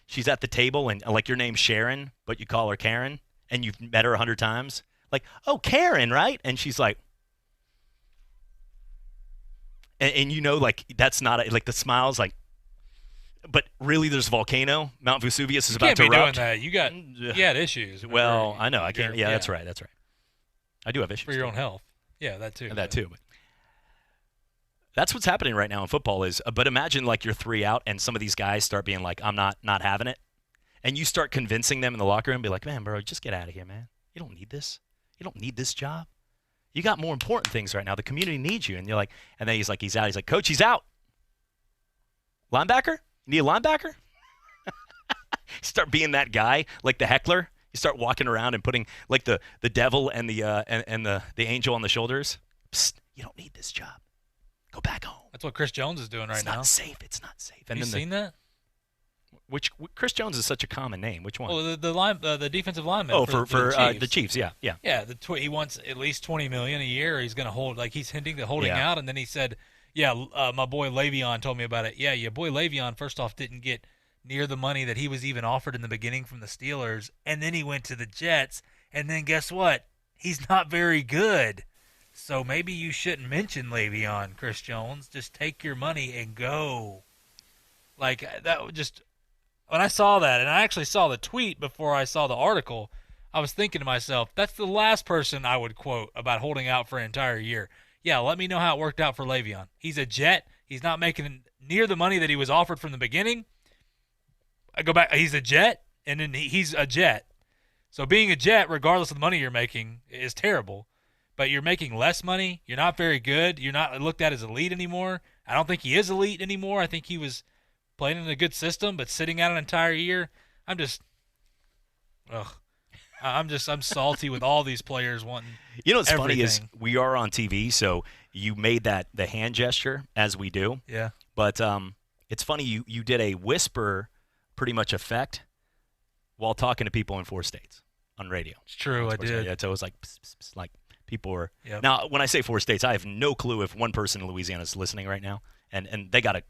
she's at the table and like your name's Sharon, but you call her Karen, and you've met her 100 times. Like, oh, Karen, right? And she's like, and like that's not like the smile's like, but really there's a volcano. Mount Vesuvius is about to erupt. You can't be doing that. You had issues. Well, I know. I can't. Yeah, that's right. I do have issues. For your own health. Yeah, that too. That too. But that's what's happening right now in football but imagine like you're 3 out and some of these guys start being like, I'm not having it. And you start convincing them in the locker room and be like, man, bro, just get out of here, man. You don't need this. You don't need this job. You got more important things right now. The community needs you. And you're like, and then he's out. He's like, Coach, he's out. Linebacker? You need a linebacker? Start being that guy, like the heckler. You start walking around and putting like the devil and the angel on the shoulders. Psst, you don't need this job. Go back home. That's what Chris Jones is doing right now. It's not safe. Have you seen that? Which Chris Jones is such a common name. Which one? Oh, the defensive lineman. Oh, for the Chiefs. Yeah. Yeah, he wants at least $20 million a year. He's going to hold, like he's hinting to holding out, and then he said, "Yeah, my boy Le'Veon told me about it. Yeah, your boy Le'Veon first off didn't get near the money that he was even offered in the beginning from the Steelers, and then he went to the Jets, and then guess what? He's not very good. So maybe you shouldn't mention Le'Veon, Chris Jones. Just take your money and go." Like that would just. When I saw that, and I actually saw the tweet before I saw the article, I was thinking to myself, that's the last person I would quote about holding out for an entire year. Yeah, let me know how it worked out for Le'Veon. He's a Jet. He's not making near the money that he was offered from the beginning. I go back, he's a Jet, and then he's a Jet. So being a Jet, regardless of the money you're making, is terrible. But you're making less money. You're not very good. You're not looked at as elite anymore. I don't think he is elite anymore. I think he was playing in a good system, but sitting out an entire year, I'm salty with all these players wanting. You know what's everything. Funny is we are on TV, so you made the hand gesture as we do. Yeah. But it's funny you did a whisper, pretty much effect, while talking to people in 4 states on radio. It's true, I did. Yeah, so it was like pss, pss, pss, like people were. Yep. Now, when I say 4 states, I have no clue if one person in Louisiana is listening right now, and they got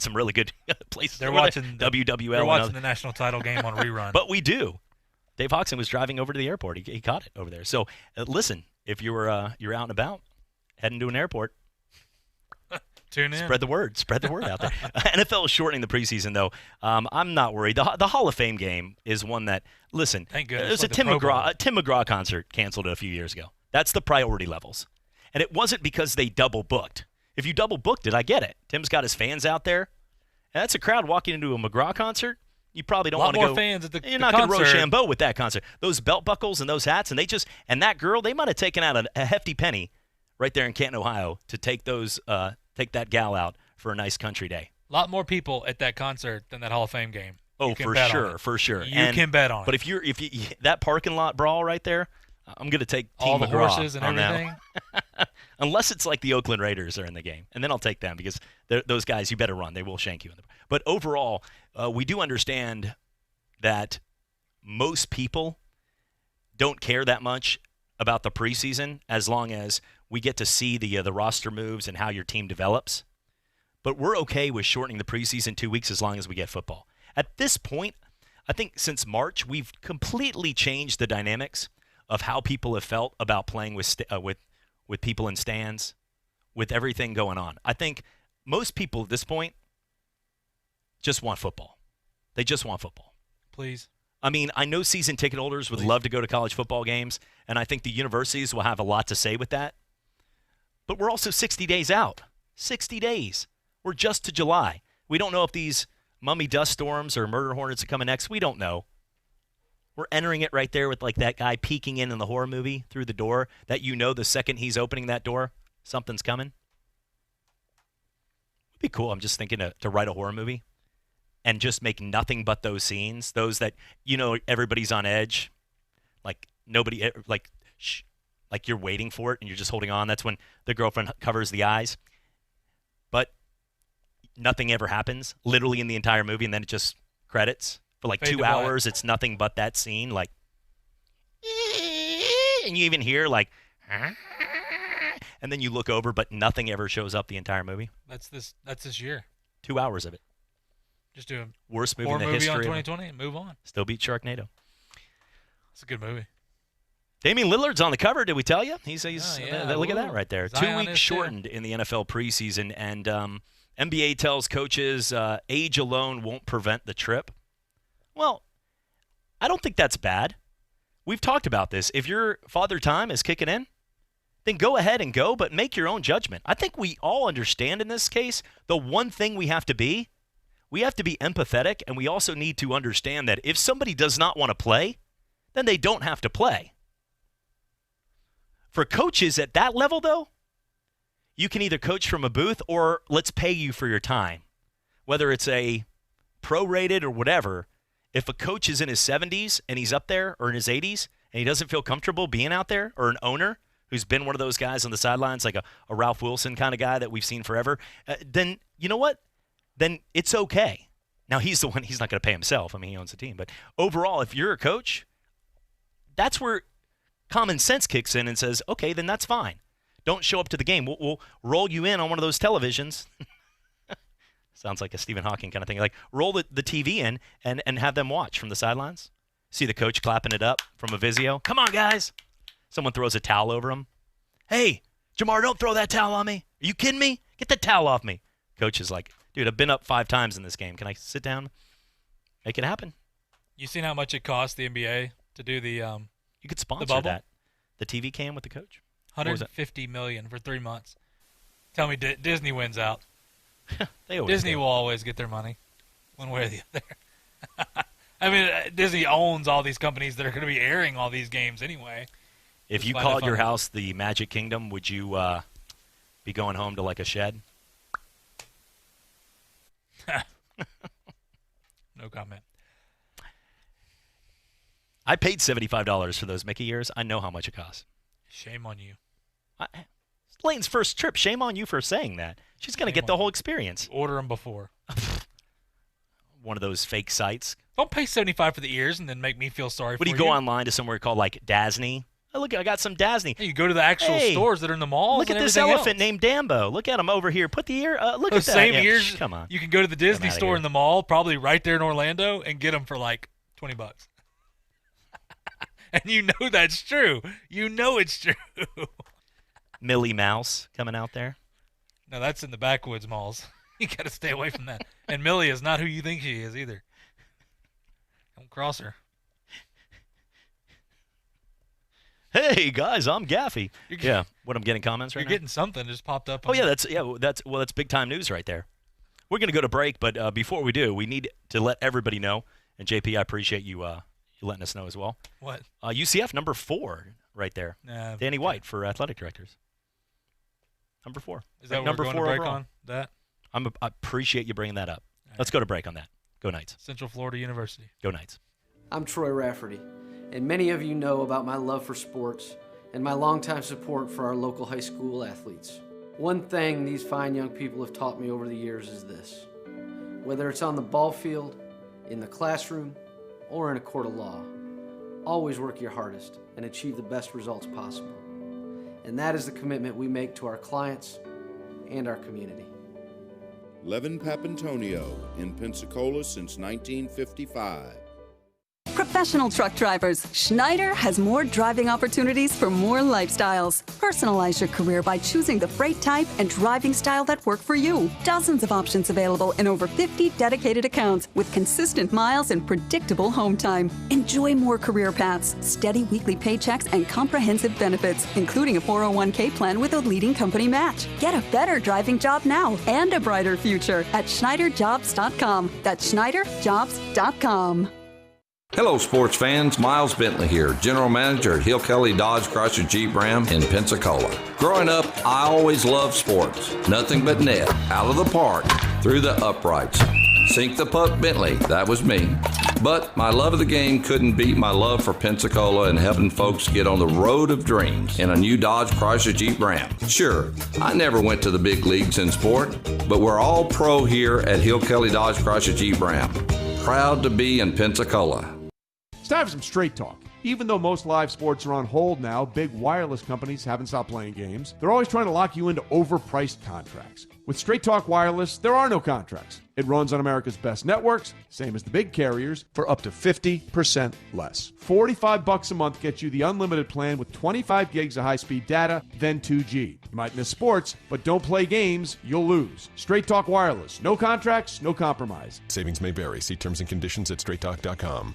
some really good places. They're watching WWL. They're watching the national title game on rerun. But we do. Dave Hawkson was driving over to the airport. He caught it over there. So listen, if you're out and about, heading to an airport, Tune in. Spread the word. Spread the word out there. NFL is shortening the preseason, though. I'm not worried. The Hall of Fame game is one that, listen, Thank goodness. there's a Tim McGraw concert canceled a few years ago. That's the priority levels. And it wasn't because they double booked. If you double booked it, I get it. Tim's got his fans out there. And that's a crowd walking into a McGraw concert. You probably don't want to go. A lot more fans at the You're not going to Rochambeau with that concert. Those belt buckles and those hats, and that girl, they might have taken out a hefty penny right there in Canton, Ohio, to take that gal out for a nice country day. A lot more people at that concert than that Hall of Fame game. Oh, for sure. You can bet on it. But if you that parking lot brawl right there, I'm going to take all Team the McGraw horses and on everything. Unless it's like the Oakland Raiders are in the game, and then I'll take them because those guys, you better run. They will shank you. But overall, we do understand that most people don't care that much about the preseason as long as we get to see the roster moves and how your team develops. But we're okay with shortening the preseason 2 weeks as long as we get football. At this point, I think since March, we've completely changed the dynamics of how people have felt about playing with people in stands, with everything going on. I think most people at this point just want football. They just want football. Please. I mean, I know season ticket holders would love to go to college football games, and I think the universities will have a lot to say with that. But we're also 60 days out. 60 days. We're just to July. We don't know if these mummy dust storms or murder hornets are coming next. We don't know. We're entering it right there with like that guy peeking in the horror movie through the door that you know the second he's opening that door, something's coming. It'd be cool. I'm just thinking to write a horror movie and just make nothing but those scenes, those that, you know, everybody's on edge, like nobody, like you're waiting for it and you're just holding on. That's when the girlfriend covers the eyes. But nothing ever happens, literally in the entire movie, and then it just credits. For like 2 hours, it's nothing but that scene, like, and you even hear like, and then you look over, but nothing ever shows up the entire movie. That's this year. 2 hours of it. Just do a worst movie in the history on 2020 and move on. Still beat Sharknado. It's a good movie. Damian Lillard's on the cover. Did we tell you? He's look at that right there. Zion 2 weeks shortened in the NFL preseason, and NBA tells coaches age alone won't prevent the trip. Well, I don't think that's bad. We've talked about this. If your father time is kicking in, then go ahead and go, but make your own judgment. I think we all understand in this case the one thing we have to be empathetic, and we also need to understand that if somebody does not want to play, then they don't have to play. For coaches at that level, though, you can either coach from a booth or let's pay you for your time. Whether it's a prorated or whatever, if a coach is in his 70s and he's up there, or in his 80s, and he doesn't feel comfortable being out there, or an owner who's been one of those guys on the sidelines, like a Ralph Wilson kind of guy that we've seen forever, then you know what? Then it's okay. Now, he's the one, he's not going to pay himself. I mean, he owns the team. But overall, if you're a coach, that's where common sense kicks in and says, okay, then that's fine. Don't show up to the game. We'll roll you in on one of those televisions. Sounds like a Stephen Hawking kind of thing. Like, roll the TV in and have them watch from the sidelines. See the coach clapping it up from a Vizio. Come on, guys. Someone throws a towel over him. Hey, Jamar, don't throw that towel on me. Are you kidding me? Get the towel off me. Coach is like, dude, I've been up 5 times in this game. Can I sit down? Make it happen. You seen how much it costs the NBA to do the you could sponsor that. The TV cam with the coach. $150 million for 3 months. Tell me Disney wins out. Disney will always get their money, one way or the other. I mean, Disney owns all these companies that are going to be airing all these games anyway. If you called your house the Magic Kingdom, would you be going home to like a shed? No comment. I paid $75 for those Mickey ears. I know how much it costs. Shame on you. Lane's first trip. Shame on you for saying that. She's going to get the whole experience. Order them before. One of those fake sites. Don't pay $75 for the ears and then make me feel sorry for you. Would you go online to somewhere called like Dasney? Oh, look, I got some Dasney. Hey, you go to the actual stores that are in the malls. Look at this elephant named Dambo. Look at him over here. Put the ear. Look Those at that. Same ears. Come on. You can go to the Disney store in the mall, probably right there in Orlando, and get them for like $20. And you know that's true. You know it's true. Millie Mouse coming out there. No, that's in the backwoods malls. You got to stay away from that. And Millie is not who you think she is either. Don't cross her. Hey guys, I'm Gaffy. Yeah, what I'm getting comments right now. You're getting something just popped up. Oh yeah, that's big time news right there. We're gonna go to break, but before we do, we need to let everybody know. And JP, I appreciate you letting us know as well. What? UCF number 4 right there. Danny White for athletic directors. Number 4. Is that what number we're going 4 to break overall. on? That? I appreciate you bringing that up. Let's go to break on that. Go Knights. Central Florida University. Go Knights. I'm Troy Rafferty, and many of you know about my love for sports and my longtime support for our local high school athletes. One thing these fine young people have taught me over the years is this. Whether it's on the ball field, in the classroom, or in a court of law, always work your hardest and achieve the best results possible. And that is the commitment we make to our clients and our community. Levin Papantonio in Pensacola since 1955. Professional truck drivers, Schneider has more driving opportunities for more lifestyles. Personalize your career by choosing the freight type and driving style that work for you. Dozens of options available in over 50 dedicated accounts with consistent miles and predictable home time. Enjoy more career paths, steady weekly paychecks, and comprehensive benefits, including a 401k plan with a leading company match. Get a better driving job now and a brighter future at SchneiderJobs.com. That's SchneiderJobs.com. Hello, sports fans. Miles Bentley here, General Manager at Hill Kelly Dodge Chrysler Jeep Ram in Pensacola. Growing up, I always loved sports. Nothing but net, out of the park, through the uprights. Sink the puck Bentley, that was me. But my love of the game couldn't beat my love for Pensacola and helping folks get on the road of dreams in a new Dodge Chrysler Jeep Ram. Sure, I never went to the big leagues in sport, but we're all pro here at Hill Kelly Dodge Chrysler Jeep Ram. Proud to be in Pensacola. It's time for some straight talk. Even though most live sports are on hold now, big wireless companies haven't stopped playing games. They're always trying to lock you into overpriced contracts. With Straight Talk Wireless, there are no contracts. It runs on America's best networks, same as the big carriers, for up to 50% less. $45 a month gets you the unlimited plan with 25 gigs of high-speed data, then 2G. You might miss sports, but don't play games, you'll lose. Straight Talk Wireless. No contracts, no compromise. Savings may vary. See terms and conditions at straighttalk.com.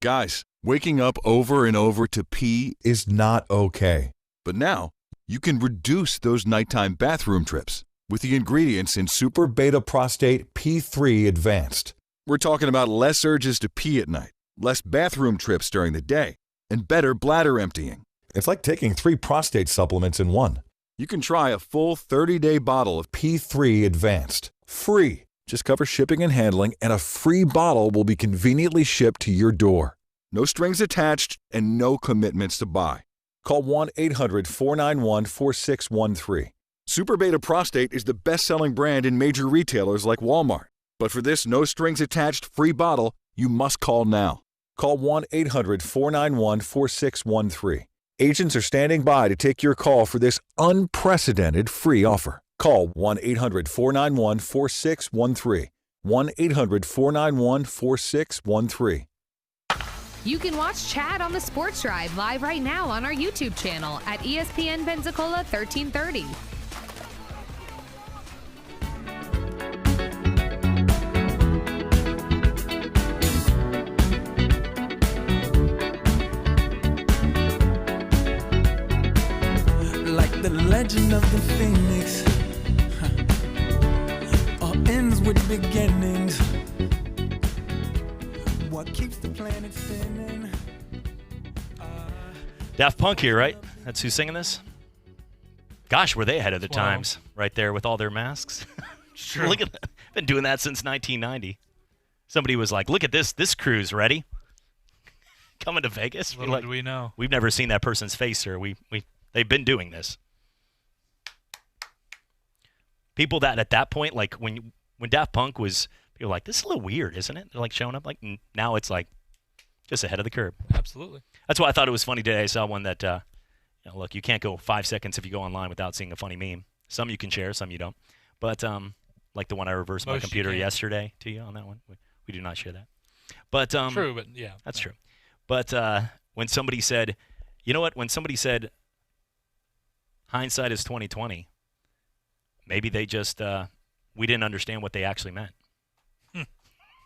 Guys, waking up over and over to pee is not okay. But now, you can reduce those nighttime bathroom trips with the ingredients in Super Beta Prostate P3 Advanced. We're talking about less urges to pee at night, less bathroom trips during the day, and better bladder emptying. It's like taking 3 prostate supplements in one. You can try a full 30-day bottle of P3 Advanced. Free. Just cover shipping and handling, and a free bottle will be conveniently shipped to your door. No strings attached and no commitments to buy. Call 1-800-491-4613. Super Beta Prostate is the best-selling brand in major retailers like Walmart. But for this no-strings-attached free bottle, you must call now. Call 1-800-491-4613. Agents are standing by to take your call for this unprecedented free offer. Call 1-800-491-4613. 1-800-491-4613. You can watch Chad on the Sports Drive live right now on our YouTube channel at ESPN Pensacola 1330. Like the legend of the Phoenix, all ends with beginnings. What keeps the planet spinning? Daft Punk here, right? That's who's singing this? Gosh, were they ahead of the times right there with all their masks? True. Look at that. Been doing that since 1990. Somebody was like, look at this cruise ready. Coming to Vegas. Little do we know. We've never seen that person's face, sir. They've been doing this. People that at that point, like when Daft Punk was, people were like, this is a little weird, isn't it? They're like showing up like, now it's like just ahead of the curve. Absolutely. That's why I thought it was funny today. I saw one that, look, you can't go 5 seconds if you go online without seeing a funny meme. Some you can share, some you don't. But like the one I reversed my computer yesterday to you on that one. We do not share that. But true, but yeah. That's true. But when somebody said, you know what? When somebody said hindsight is 20/20, Maybe they just we didn't understand what they actually meant.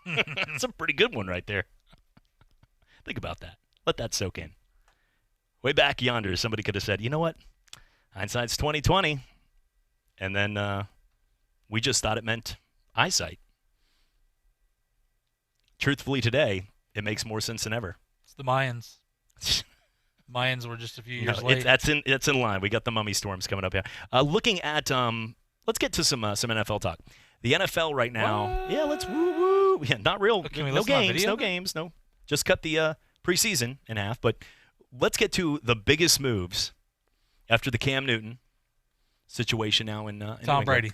That's a pretty good one right there. Think about that. Let that soak in. Way back yonder, somebody could have said, you know what? Hindsight's 20/20. And then we just thought it meant eyesight. Truthfully, today, it makes more sense than ever. It's the Mayans. Mayans were just a few years late. That's in line. We got the mummy storms coming up here. Looking at, let's get to some NFL talk. The NFL right now. What? Yeah, let's woo. Yeah, not real. No games. No. Just cut the preseason in half. But let's get to the biggest moves after the Cam Newton situation now in Tom Brady.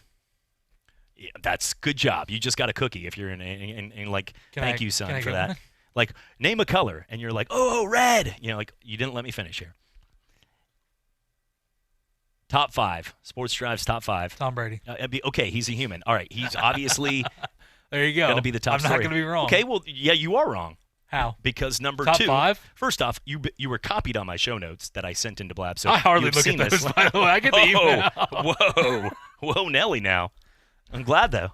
Yeah, that's good job. You just got a cookie if you're in like, thank you, son, for that. Like, name a color, and you're like, oh, red. You know, like, you didn't let me finish here. Top 5. Sports Drive's top 5. Tom Brady. Okay, he's a human. All right, he's obviously there you go. Going to be the top story. I'm not going to be wrong. Okay, well, yeah, you are wrong. How? Because number top 2. 5? First off, you were copied on my show notes that I sent into Blab. So I hardly look at those, by the way. I get the email. Whoa, Nelly now. I'm glad, though.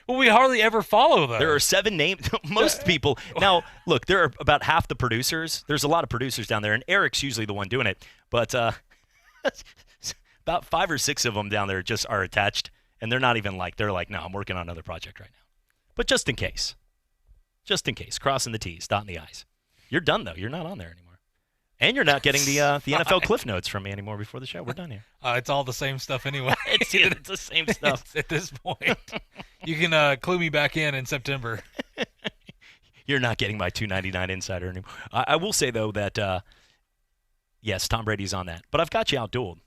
Well, we hardly ever follow them. There are 7 names. Most people. Now, look, there are about half the producers. There's a lot of producers down there, and Eric's usually the one doing it. But about 5 or 6 of them down there just are attached, and they're not even they're like, no, I'm working on another project right now. But just in case, crossing the T's, dotting the I's. You're done, though. You're not on there anymore. And you're not getting the NFL Cliff Notes from me anymore before the show. We're done here. It's all the same stuff anyway. It's the same stuff. At this point. You can clue me back in September. You're not getting my $2.99 insider anymore. I will say, though, that, yes, Tom Brady's on that. But I've got you outdueled.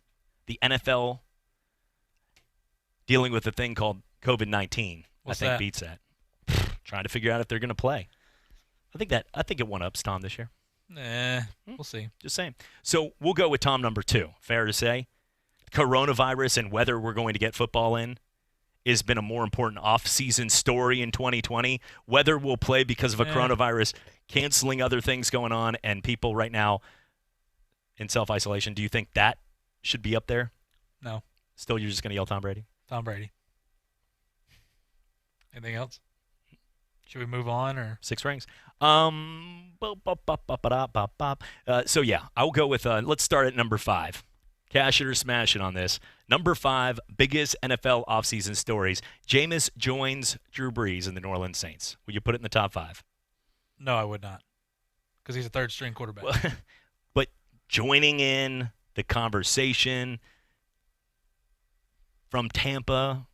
The NFL dealing with a thing called COVID-19, beats that. Trying to figure out if they're going to play. I think it one-ups Tom this year. Nah, we'll see. Just saying. So we'll go with Tom number 2. Fair to say? Coronavirus and whether we're going to get football in has been a more important off-season story in 2020. Whether we'll play because of a coronavirus, canceling other things going on, and people right now in self-isolation. Do you think that should be up there? No. Still, you're just going to yell Tom Brady? Tom Brady. Anything else? Should we move on or 6 rings? So yeah, I'll go with. Let's start at number 5. Cash it or smash it on this. Number 5, biggest NFL offseason stories. Jameis joins Drew Brees in the New Orleans Saints. Will you put it in the top 5? No, I would not, because he's a third-string quarterback. But joining in the conversation from Tampa.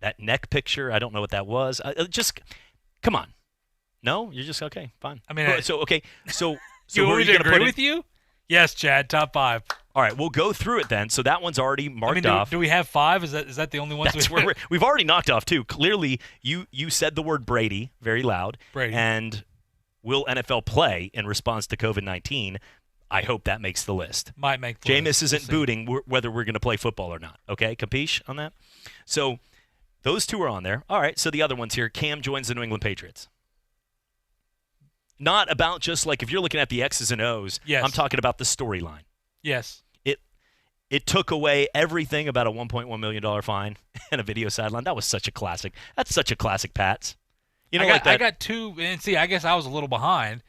That neck picture, I don't know what that was. Just, come on. No? You're just, okay, fine. I mean, so you want me to agree with you? Yes, Chad, top 5. All right, we'll go through it then. So that one's already marked off. Do we have 5? Is that the only one? We've already knocked off 2. Clearly, you said the word Brady very loud. Brady. And will NFL play in response to COVID-19? I hope that makes the list. Might make the list. Jameis isn't booting whether we're going to play football or not. Okay, capiche on that? So those 2 are on there. All right, so the other ones here. Cam joins the New England Patriots. Not about just if you're looking at the X's and O's. Yes. I'm talking about the storyline. Yes. It took away everything about a $1.1 million fine and a video sideline. That was such a classic. That's such a classic, Pats. You know, I got 2, and see, I guess I was a little behind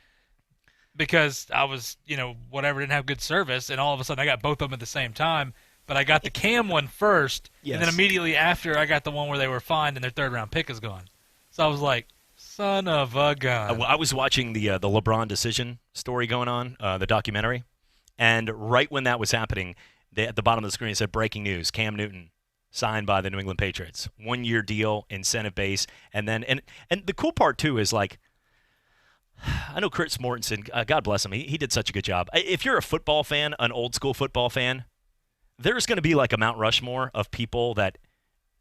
because I was, didn't have good service, and all of a sudden I got both of them at the same time. But I got the Cam one first, yes. And then immediately after I got the one where they were fined and their third-round pick is gone. So I was like, son of a gun. I was watching the LeBron decision story going on, the documentary, and right when that was happening, at the bottom of the screen it said, breaking news, Cam Newton signed by the New England Patriots. 1-year deal, incentive base, and then and the cool part, too, is I know Chris Mortensen, God bless him, he did such a good job. If you're a football fan, an old-school football fan, there's going to be a Mount Rushmore of people that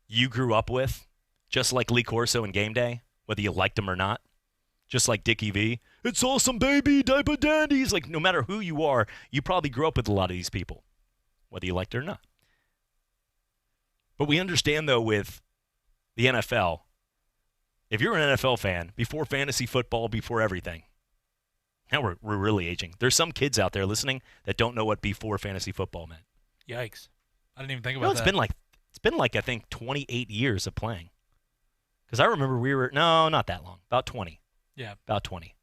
you grew up with, just like Lee Corso and Game Day, whether you liked him or not. Just like Dickie V. It's awesome, baby, diaper dandies. No matter who you are, you probably grew up with a lot of these people, whether you liked it or not. But we understand, though, with the NFL, if you're an NFL fan, before fantasy football, before everything, now we're really aging. There's some kids out there listening that don't know what before fantasy football meant. Yikes. I didn't even think about that. It's been like I think 28 years of playing. Because I remember not that long, about 20. Yeah. About 20.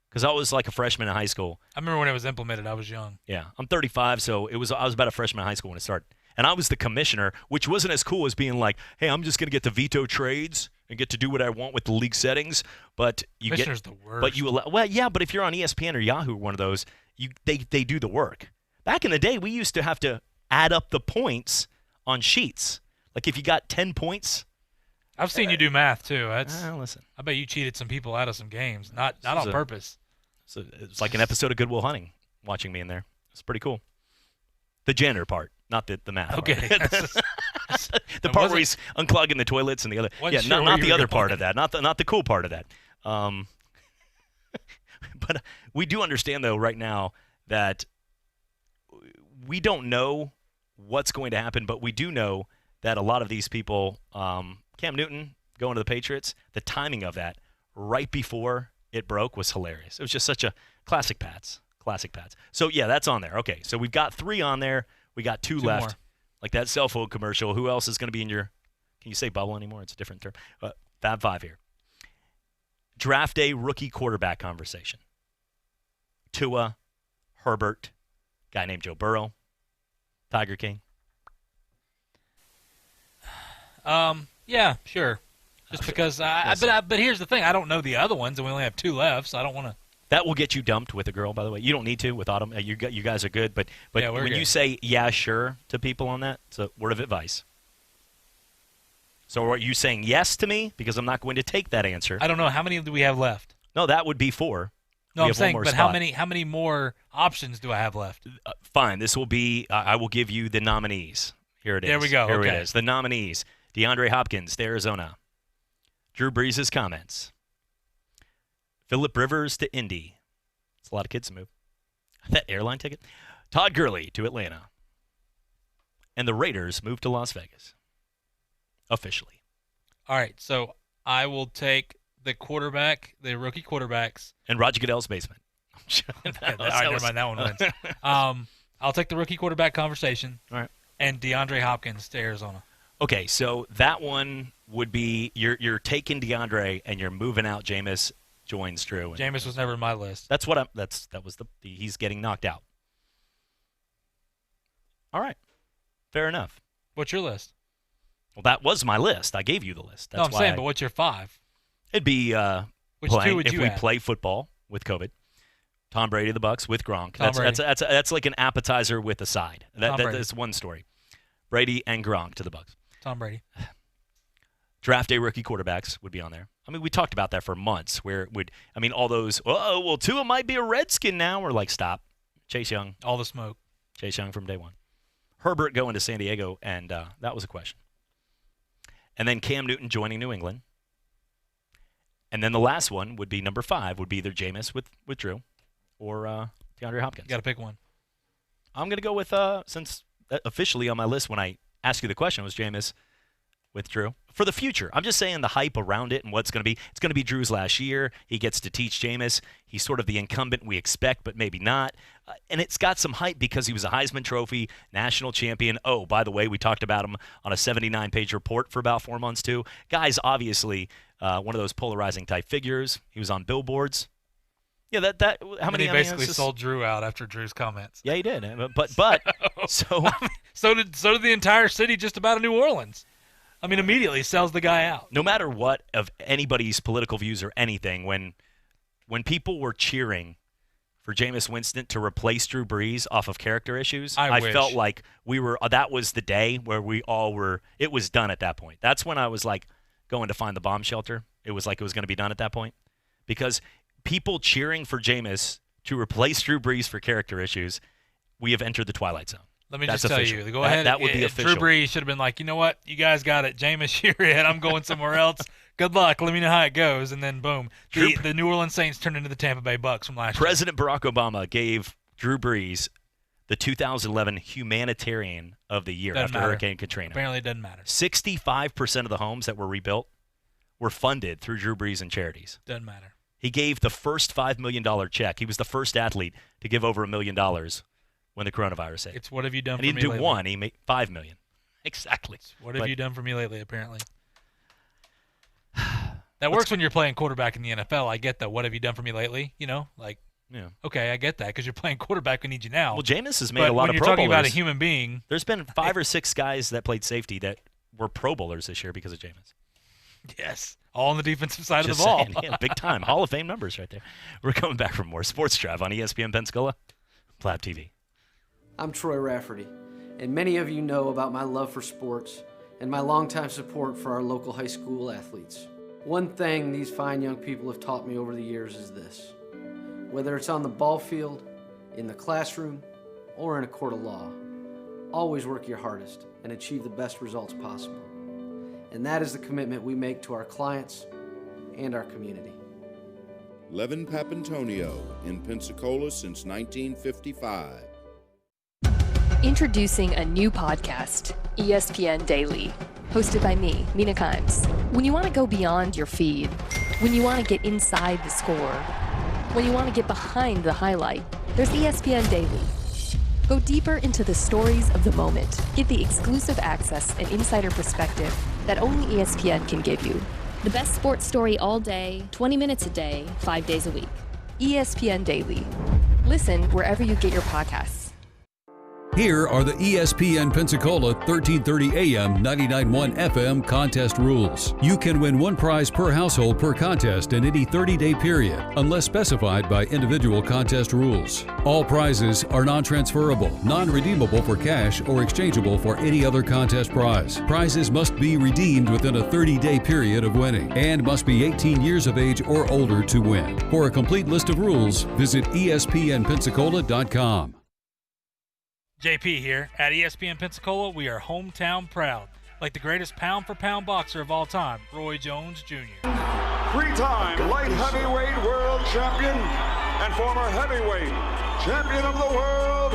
Because I was like a freshman in high school. I remember when it was implemented. I was young. Yeah, I'm 35, so I was about a freshman in high school when it started. And I was the commissioner, which wasn't as cool as being like, hey, I'm just going to get to veto trades and get to do what I want with the league settings. But you Commissioner's get, the worst. But but if you're on ESPN or Yahoo, one of those, they do the work. Back in the day, we used to have to add up the points on sheets. Like if you got 10 points. I've seen you do math too. Listen. I bet you cheated some people out of some games, not on purpose. So it's like an episode of Good Will Hunting, watching me in there. It's pretty cool. The janitor part, not the math. Okay. The part where he's unclogging the toilets and the other. Yeah, not the other part of that. Not the cool part of that. But we do understand though right now that we don't know what's going to happen, but we do know that a lot of these people, Cam Newton going to the Patriots, the timing of that right before it broke was hilarious. It was just such a classic Pats. So, yeah, that's on there. Okay, so we've got 3 on there. We got 2 left. More. Like that cell phone commercial. Who else is going to be in your – can you say bubble anymore? It's a different term. Fab 5 here. Draft day rookie quarterback conversation. Tua, Herbert, guy named Joe Burrow, Tiger King. Yeah, sure. Just because but here's the thing, I don't know the other ones, and we only have 2 left, so I don't want to. That will get you dumped with a girl, by the way. You don't need to with Autumn. You guys are good, but yeah, when you say yeah, sure to people on that, it's a word of advice. So are you saying yes to me? Because I'm not going to take that answer. I don't know. How many do we have left? No, that would be 4. No, I'm saying, but how many more options do I have left? Fine. This will be, I will give you the nominees. Here it is. There we go. Here okay. it is. The nominees. DeAndre Hopkins to Arizona. Drew Brees' comments. Phillip Rivers to Indy. It's a lot of kids to move. That airline ticket. Todd Gurley to Atlanta. And the Raiders move to Las Vegas. Officially. All right, so I will take the rookie quarterbacks. And Roger Goodell's basement. All right, never mind. That one wins. I'll take the rookie quarterback conversation. All right. And DeAndre Hopkins to Arizona. Okay, so that one would be you're taking DeAndre and you're moving out Jameis, joins Drew. Jameis was never in my list. That was he's getting knocked out. All right. Fair enough. What's your list? Well, that was my list. I gave you the list. That's saying, but what's your 5? It'd be which 2 would you if we add? play football with COVID. Tom Brady, the Bucs with Gronk. That's like an appetizer with a side. That's one story. Brady and Gronk to the Bucs. Tom Brady. Draft day rookie quarterbacks would be on there. I mean, we talked about that for months. All those. Oh, well, Tua might be a Redskin now. We're like, stop. Chase Young. All the smoke. Chase Young from day one. Herbert going to San Diego, and that was a question. And then Cam Newton joining New England. And then the last one would be number 5, would be either Jameis with Drew or DeAndre Hopkins. You got to pick one. I'm going to go with, since officially on my list when I asked you the question was Jameis with Drew. For the future, I'm just saying the hype around it and what's going to be. It's going to be Drew's last year. He gets to teach Jameis. He's sort of the incumbent we expect, but maybe not. And it's got some hype because he was a Heisman Trophy national champion. Oh, by the way, we talked about him on a 79-page report for about 4 months, too. Guy's obviously one of those polarizing type figures. He was on billboards. Yeah, how many? He basically sold Drew out after Drew's comments. Yeah, he did. But so did the entire city just about in New Orleans. I mean, immediately sells the guy out. No matter what of anybody's political views or anything, when people were cheering for Jameis Winston to replace Drew Brees off of character issues, I felt like we were. That was the day where we all were. It was done at that point. That's when I was like going to find the bomb shelter. It was like it was going to be done at that point because people cheering for Jameis to replace Drew Brees for character issues, we have entered the twilight zone. Let me just tell you, go ahead. That would be official. Drew Brees should have been like, you know what? You guys got it. Jameis, you're it. I'm going somewhere else. Good luck. Let me know how it goes. And then, boom. The New Orleans Saints turned into the Tampa Bay Bucks from last year. President Barack Obama gave Drew Brees the 2011 Humanitarian of the Year after Hurricane Katrina. Apparently it doesn't matter. 65% of the homes that were rebuilt were funded through Drew Brees and charities. Doesn't matter. He gave the first $5 million check. He was the first athlete to give over $1 million when the coronavirus hit. It's what have you done and for he me didn't do lately? one. He made $5 million. Exactly. What have you done for me lately, apparently? That works when you're playing quarterback in the NFL. I get that. What have you done for me lately? Yeah. Okay, I get that because you're playing quarterback. We need you now. Well, Jameis has made a lot of Pro Bowlers. But when you're talking about a human being. There's been 5 or 6 guys that played safety that were Pro Bowlers this year because of Jameis. Yes. All on the defensive side Just of the ball. saying, yeah, big time. Hall of Fame numbers right there. We're coming back for more Sports Drive on ESPN Pensacola, Plab TV. I'm Troy Rafferty, and many of you know about my love for sports and my longtime support for our local high school athletes. One thing these fine young people have taught me over the years is this. Whether it's on the ball field, in the classroom, or in a court of law, always work your hardest and achieve the best results possible. And that is the commitment we make to our clients and our community. Levin Papantonio in Pensacola since 1955. Introducing a new podcast, ESPN Daily, hosted by me, Mina Kimes. When you want to go beyond your feed, when you want to get inside the score, when you want to get behind the highlight, there's ESPN Daily. Go deeper into the stories of the moment. Get the exclusive access and insider perspective that only ESPN can give you. The best sports story all day, 20 minutes a day, 5 days a week. ESPN Daily. Listen wherever you get your podcasts. Here are the ESPN Pensacola 1330 AM 99.1 FM contest rules. You can win one prize per household per contest in any 30-day period, unless specified by individual contest rules. All prizes are non-transferable, non-redeemable for cash, or exchangeable for any other contest prize. Prizes must be redeemed within a 30-day period of winning and must be 18 years of age or older to win. For a complete list of rules, visit ESPNpensacola.com. JP here. At ESPN Pensacola, we are hometown proud. Like the greatest pound-for-pound boxer of all time, Roy Jones Jr. 3-time light heavyweight world champion and former heavyweight champion of the world,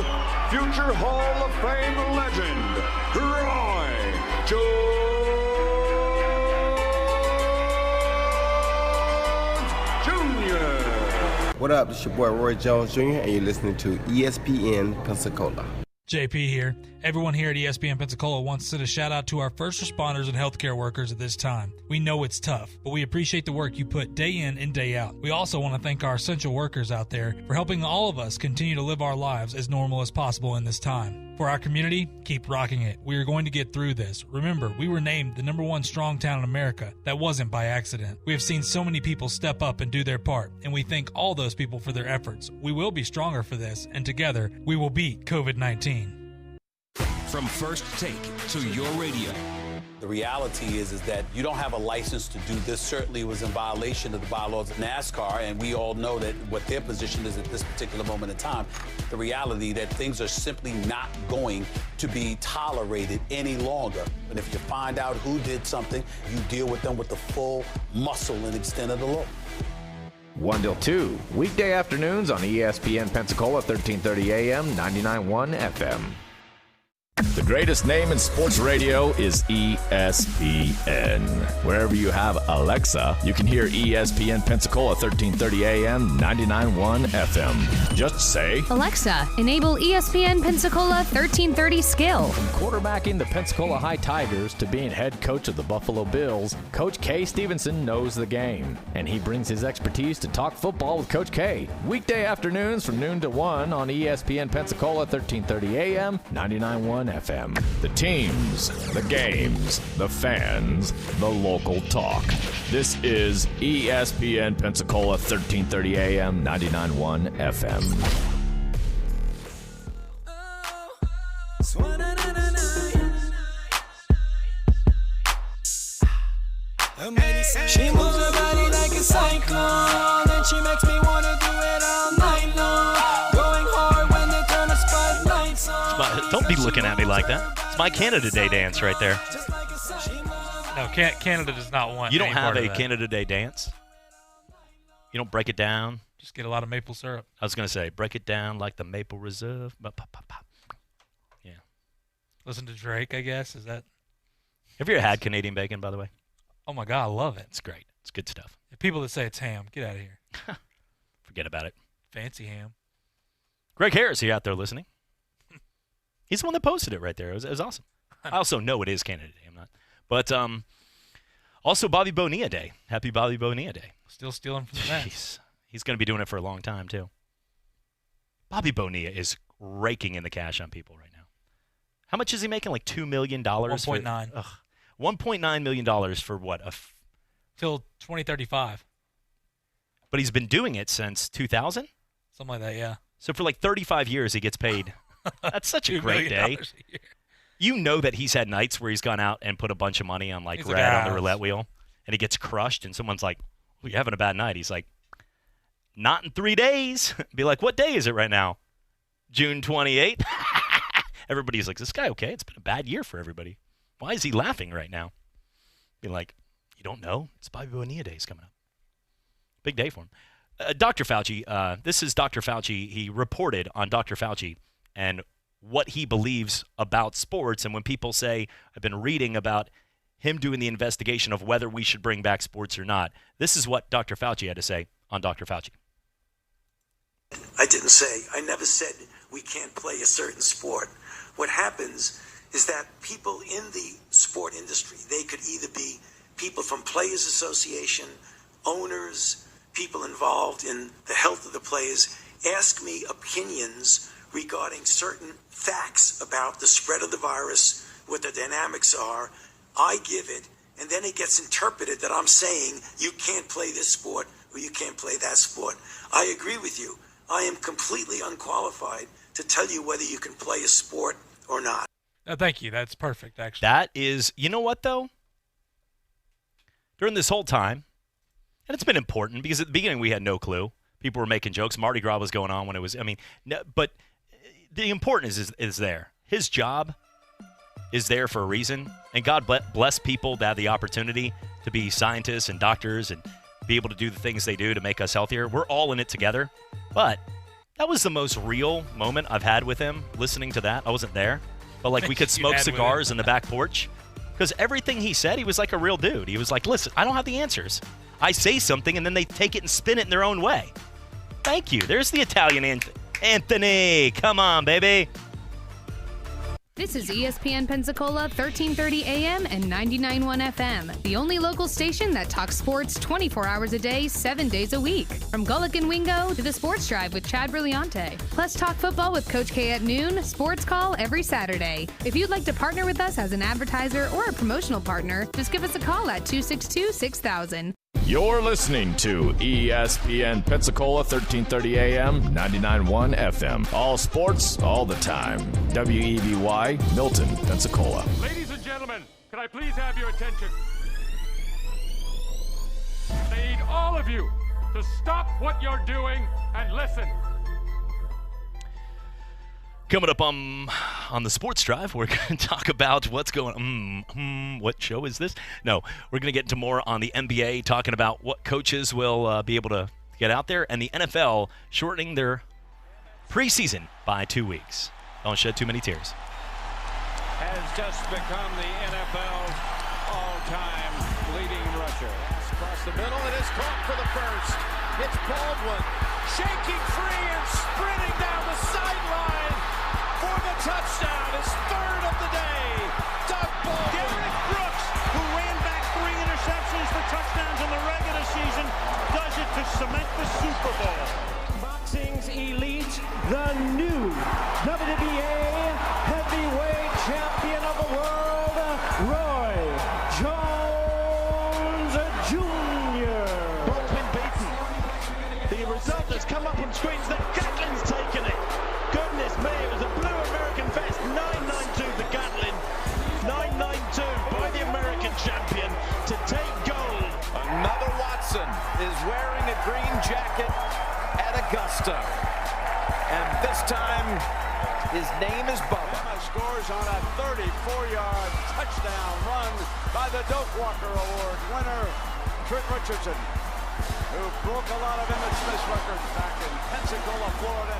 future Hall of Fame legend, Roy Jones Jr. What up? It's your boy Roy Jones Jr. and you're listening to ESPN Pensacola. JP here. Everyone here at ESPN Pensacola wants to send a shout out to our first responders and healthcare workers at this time. We know it's tough, but we appreciate the work you put day in and day out. We also want to thank our essential workers out there for helping all of us continue to live our lives as normal as possible in this time. For our community, keep rocking it. We are going to get through this. Remember, we were named the #1 strong town in America. That wasn't by accident. We have seen so many people step up and do their part, and we thank all those people for their efforts. We will be stronger for this, and together, we will beat COVID-19. From First Take to your radio. The reality is that you don't have a license to do this. Certainly was in violation of the bylaws of NASCAR, and we all know that what their position is at this particular moment in time. The reality that things are simply not going to be tolerated any longer. And if you find out who did something, you deal with them with the full muscle and extent of the law. 1 till 2, weekday afternoons on ESPN Pensacola, 1330 AM, 99.1 FM. The greatest name in sports radio is ESPN. Wherever you have Alexa, you can hear ESPN Pensacola 1330 AM, 99.1 FM. Just say, Alexa, enable ESPN Pensacola 1330 skill. From quarterbacking the Pensacola High Tigers to being head coach of the Buffalo Bills, Coach K. Stevenson knows the game. And he brings his expertise to talk football with Coach K. Weekday afternoons from noon to 1 on ESPN Pensacola 1330 AM, 99.1 FM. The teams, the games, the fans, the local talk. This is ESPN Pensacola 1330 AM, 99.1 FM. She moves her body like a cyclone, and she makes me wanna do it all night long. Going hard when they turn the spotlights on. Don't be looking at me like that. It's my Canada Day dance right there. No, Canada does not want. You don't any have part of a that. Canada Day dance? You don't break it down? Just get a lot of maple syrup. I was going to say, break it down like the Maple Reserve. Yeah. Listen to Drake, I guess. Is that? Have you ever had Canadian bacon, by the way? Oh my God, I love it. It's great. It's good stuff. People that say it's ham, get out of here. Forget about it. Fancy ham. Greg Harris, are you out there listening? He's the one that posted it right there. It was awesome. I also know it is Canada Day. I'm not. But also Bobby Bonilla Day. Happy Bobby Bonilla Day. Still stealing from the Mets. He's going to be doing it for a long time, too. Bobby Bonilla is raking in the cash on people right now. How much is he making? Like $2 million? 1.9. $1.9 million for what? Till 2035. But he's been doing it since 2000? Something like that, yeah. So for like 35 years he gets paid. That's such a great day. You know that he's had nights where he's gone out and put a bunch of money on like red on the roulette wheel, and he gets crushed, and someone's like, well, you're having a bad night. He's like, not in 3 days. Be like, what day is it right now? June 28th? Everybody's like, is this guy okay? It's been a bad year for everybody. Why is he laughing right now? Be like, you don't know? It's Bobby Bonilla Day's coming up. Big day for him. Dr. Fauci, this is Dr. Fauci. He reported on Dr. Fauci and what he believes about sports. And when people say, I've been reading about him doing the investigation of whether we should bring back sports or not, this is what Dr. Fauci had to say on Dr. Fauci. I never said we can't play a certain sport. What happens is that people in the sport industry, they could either be people from Players Association, owners, people involved in the health of the players, ask me opinions regarding certain facts about the spread of the virus, what the dynamics are. I give it, and then it gets interpreted that I'm saying you can't play this sport or you can't play that sport. I agree with you. I am completely unqualified to tell you whether you can play a sport or not. Thank you. That's perfect, actually. That is, you know what, though? During this whole time, and it's been important because at the beginning we had no clue. People were making jokes. Mardi Gras was going on when it was, but the importance is there. His job is there for a reason, and God bless people that have the opportunity to be scientists and doctors and be able to do the things they do to make us healthier. We're all in it together, but that was the most real moment I've had with him, listening to that. I wasn't there, but like we could smoke cigars in the back porch because everything he said, he was like a real dude. He was like, listen, I don't have the answers. I say something, and then they take it and spin it in their own way. Thank you. There's the Italian Anthony. Come on, baby. This is ESPN Pensacola, 1330 AM and 99.1 FM, the only local station that talks sports 24 hours a day, 7 days a week. From Gullick and Wingo to the Sports Drive with Chad Brillante. Plus talk football with Coach K at noon, sports call every Saturday. If you'd like to partner with us as an advertiser or a promotional partner, just give us a call at 262-6000. You're listening to ESPN Pensacola, 1330 AM, 99.1 FM. All sports, all the time. WEBY, Milton, Pensacola. Ladies and gentlemen, can I please have your attention? I need all of you to stop what you're doing and listen. Coming up on the Sports Drive, we're going to talk about what's going on. What show is this? No, we're going to get into more on the NBA, talking about what coaches will be able to get out there, and the NFL shortening their preseason by 2 weeks. Don't shed too many tears. Has just become the NFL's all-time leading rusher. Across the middle, it is caught for the first. It's Baldwin shaking free and sprinting down the sideline for the touchdown. His third of the day. Doug Baldwin. Derek Brooks, who ran back 3 interceptions for touchdowns in the regular season, does it to cement the Super Bowl. Boxing's elite, the new WBA heavyweight champion of the world, Roy Jones Jr. Both been beaten. The result has come up on screens that Gatlin's taken it. Goodness me, it was a blue American vest, 992 for Gatlin. 992 by the American champion to take gold. Another Watson is wearing a green jacket at Augusta. And this time, his name is Bubba. Emma scores on a 34-yard touchdown run by the Doak Walker Award winner, Trent Richardson, who broke a lot of Emmett Smith's records back in Pensacola, Florida.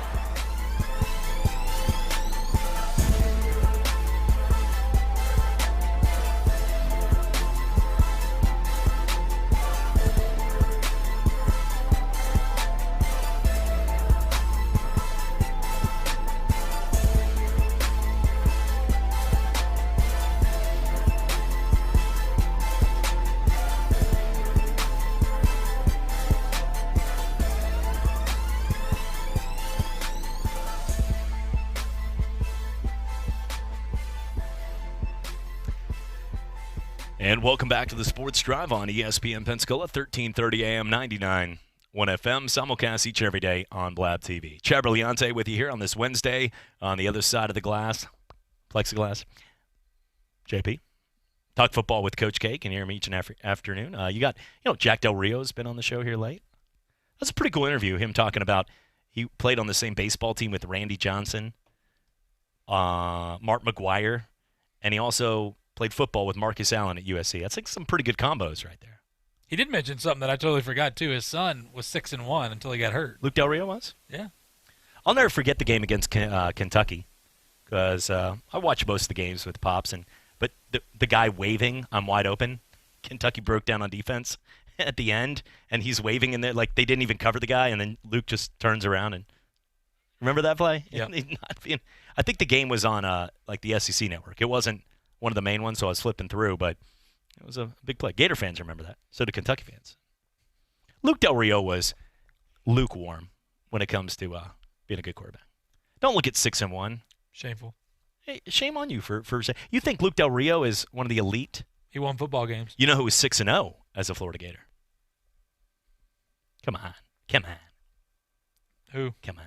And welcome back to the Sports Drive on ESPN Pensacola, 1330 AM, 99.1 FM, simulcast each and every day on Blab TV. Chad Brillante with you here on this Wednesday on the other side of the glass, plexiglass. JP, talk football with Coach K. Can hear me each and every afternoon. Jack Del Rio's been on the show here late. That's a pretty cool interview, him talking about he played on the same baseball team with Randy Johnson, Mark McGuire, and he also played football with Marcus Allen at USC. That's like some pretty good combos right there. He did mention something that I totally forgot, too. His son was 6-1 until he got hurt. Luke Del Rio was? Yeah. I'll never forget the game against Kentucky because I watched most of the games with Pops, but the guy waving, I'm wide open, Kentucky broke down on defense at the end, and he's waving in there like they didn't even cover the guy, and then Luke just turns around and remember that play? Yeah. I think the game was on like the SEC network. It wasn't one of the main ones, so I was flipping through, but it was a big play. Gator fans remember that. So do Kentucky fans. Luke Del Rio was lukewarm when it comes to being a good quarterback. Don't look at 6-1. Shameful. Hey, shame on you for you think Luke Del Rio is one of the elite? He won football games. You know who was 6-0 as a Florida Gator? Come on. Who? Come on.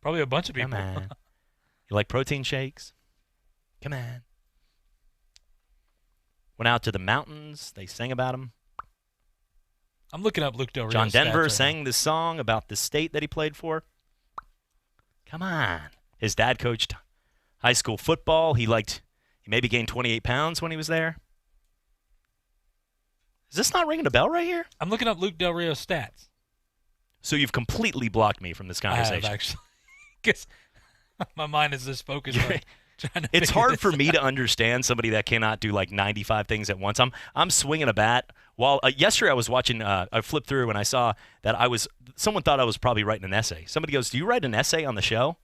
Probably a bunch of people. Come on. You like protein shakes? Come on. Went out to the mountains. They sang about him. I'm looking up Luke Del Rio. John Denver right sang this song about the state that he played for. Come on. His dad coached high school football. He maybe gained 28 pounds when he was there. Is this not ringing a bell right here? I'm looking up Luke Del Rio's stats. So you've completely blocked me from this conversation. I have, actually. Because my mind is just focused on trying to It's figure hard this for me out. to understand somebody that cannot do like 95 things at once. I'm swinging a bat. While yesterday I was watching, I flipped through and I saw that someone thought I was probably writing an essay. Somebody goes, "Do you write an essay on the show?"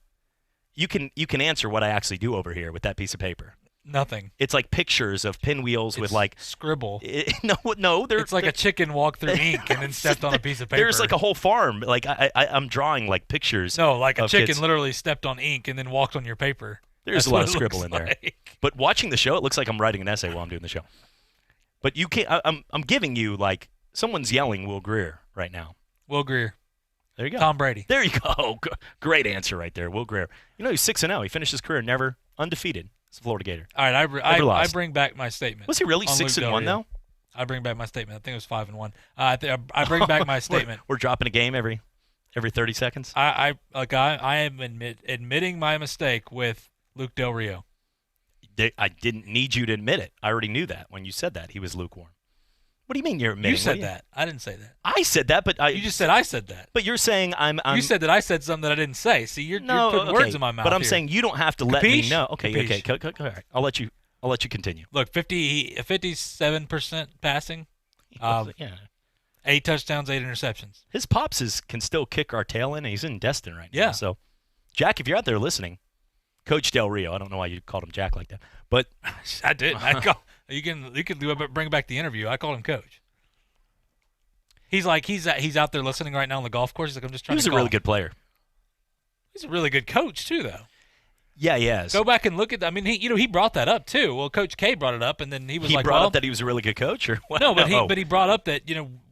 You can answer what I actually do over here with that piece of paper. Nothing. It's like pictures of pinwheels with like scribble. No, It's like a chicken walked through ink and then stepped on a piece of paper. There's like a whole farm. Like I'm drawing like pictures. No, like a chicken kids. literally stepped on ink and then walked on your paper. There's That's a lot what of it scribble looks in there. like. But watching the show, it looks like I'm writing an essay while I'm doing the show. But you can't. I'm giving you like someone's yelling Will Greer right now. Will Greer. There you go. Tom Brady. There you go. Great answer right there, Will Greer. You know he's 6-0. He finished his career never undefeated as a Florida Gator. All right, I bring back my statement. Was he really on Luke Del 6-1 Rio. though? I bring back my statement. I think it was 5-1. I bring back my statement. We're dropping a game every 30 seconds. I am admitting my mistake with Luke Del Rio. I didn't need you to admit it. I already knew that when you said that he was lukewarm. What do you mean you're admitting? You said that. I didn't say that. I said that, but you just said I said that. But you're saying I'm. You said that I said something that I didn't say. See, you're putting words in my mouth. But I'm here. saying you don't have to let me know. Okay. Capiche? All right. I'll let you continue. Look, 57% passing. Yeah. 8 touchdowns, 8 interceptions. His pops can still kick our tail in. And he's in Destin right now. Yeah. So, Jack, if you're out there listening, Coach Del Rio. I don't know why you called him Jack like that, but I did. You can bring back the interview. I called him Coach. He's out there listening right now on the golf course. He's like, I'm just trying. He was a really good player. He's a really good coach too, though. Yeah, he is. Go back and look at that. I mean, he brought that up too. Well, Coach K brought it up, and then he brought up that he was a really good coach, or what? No, but he brought up that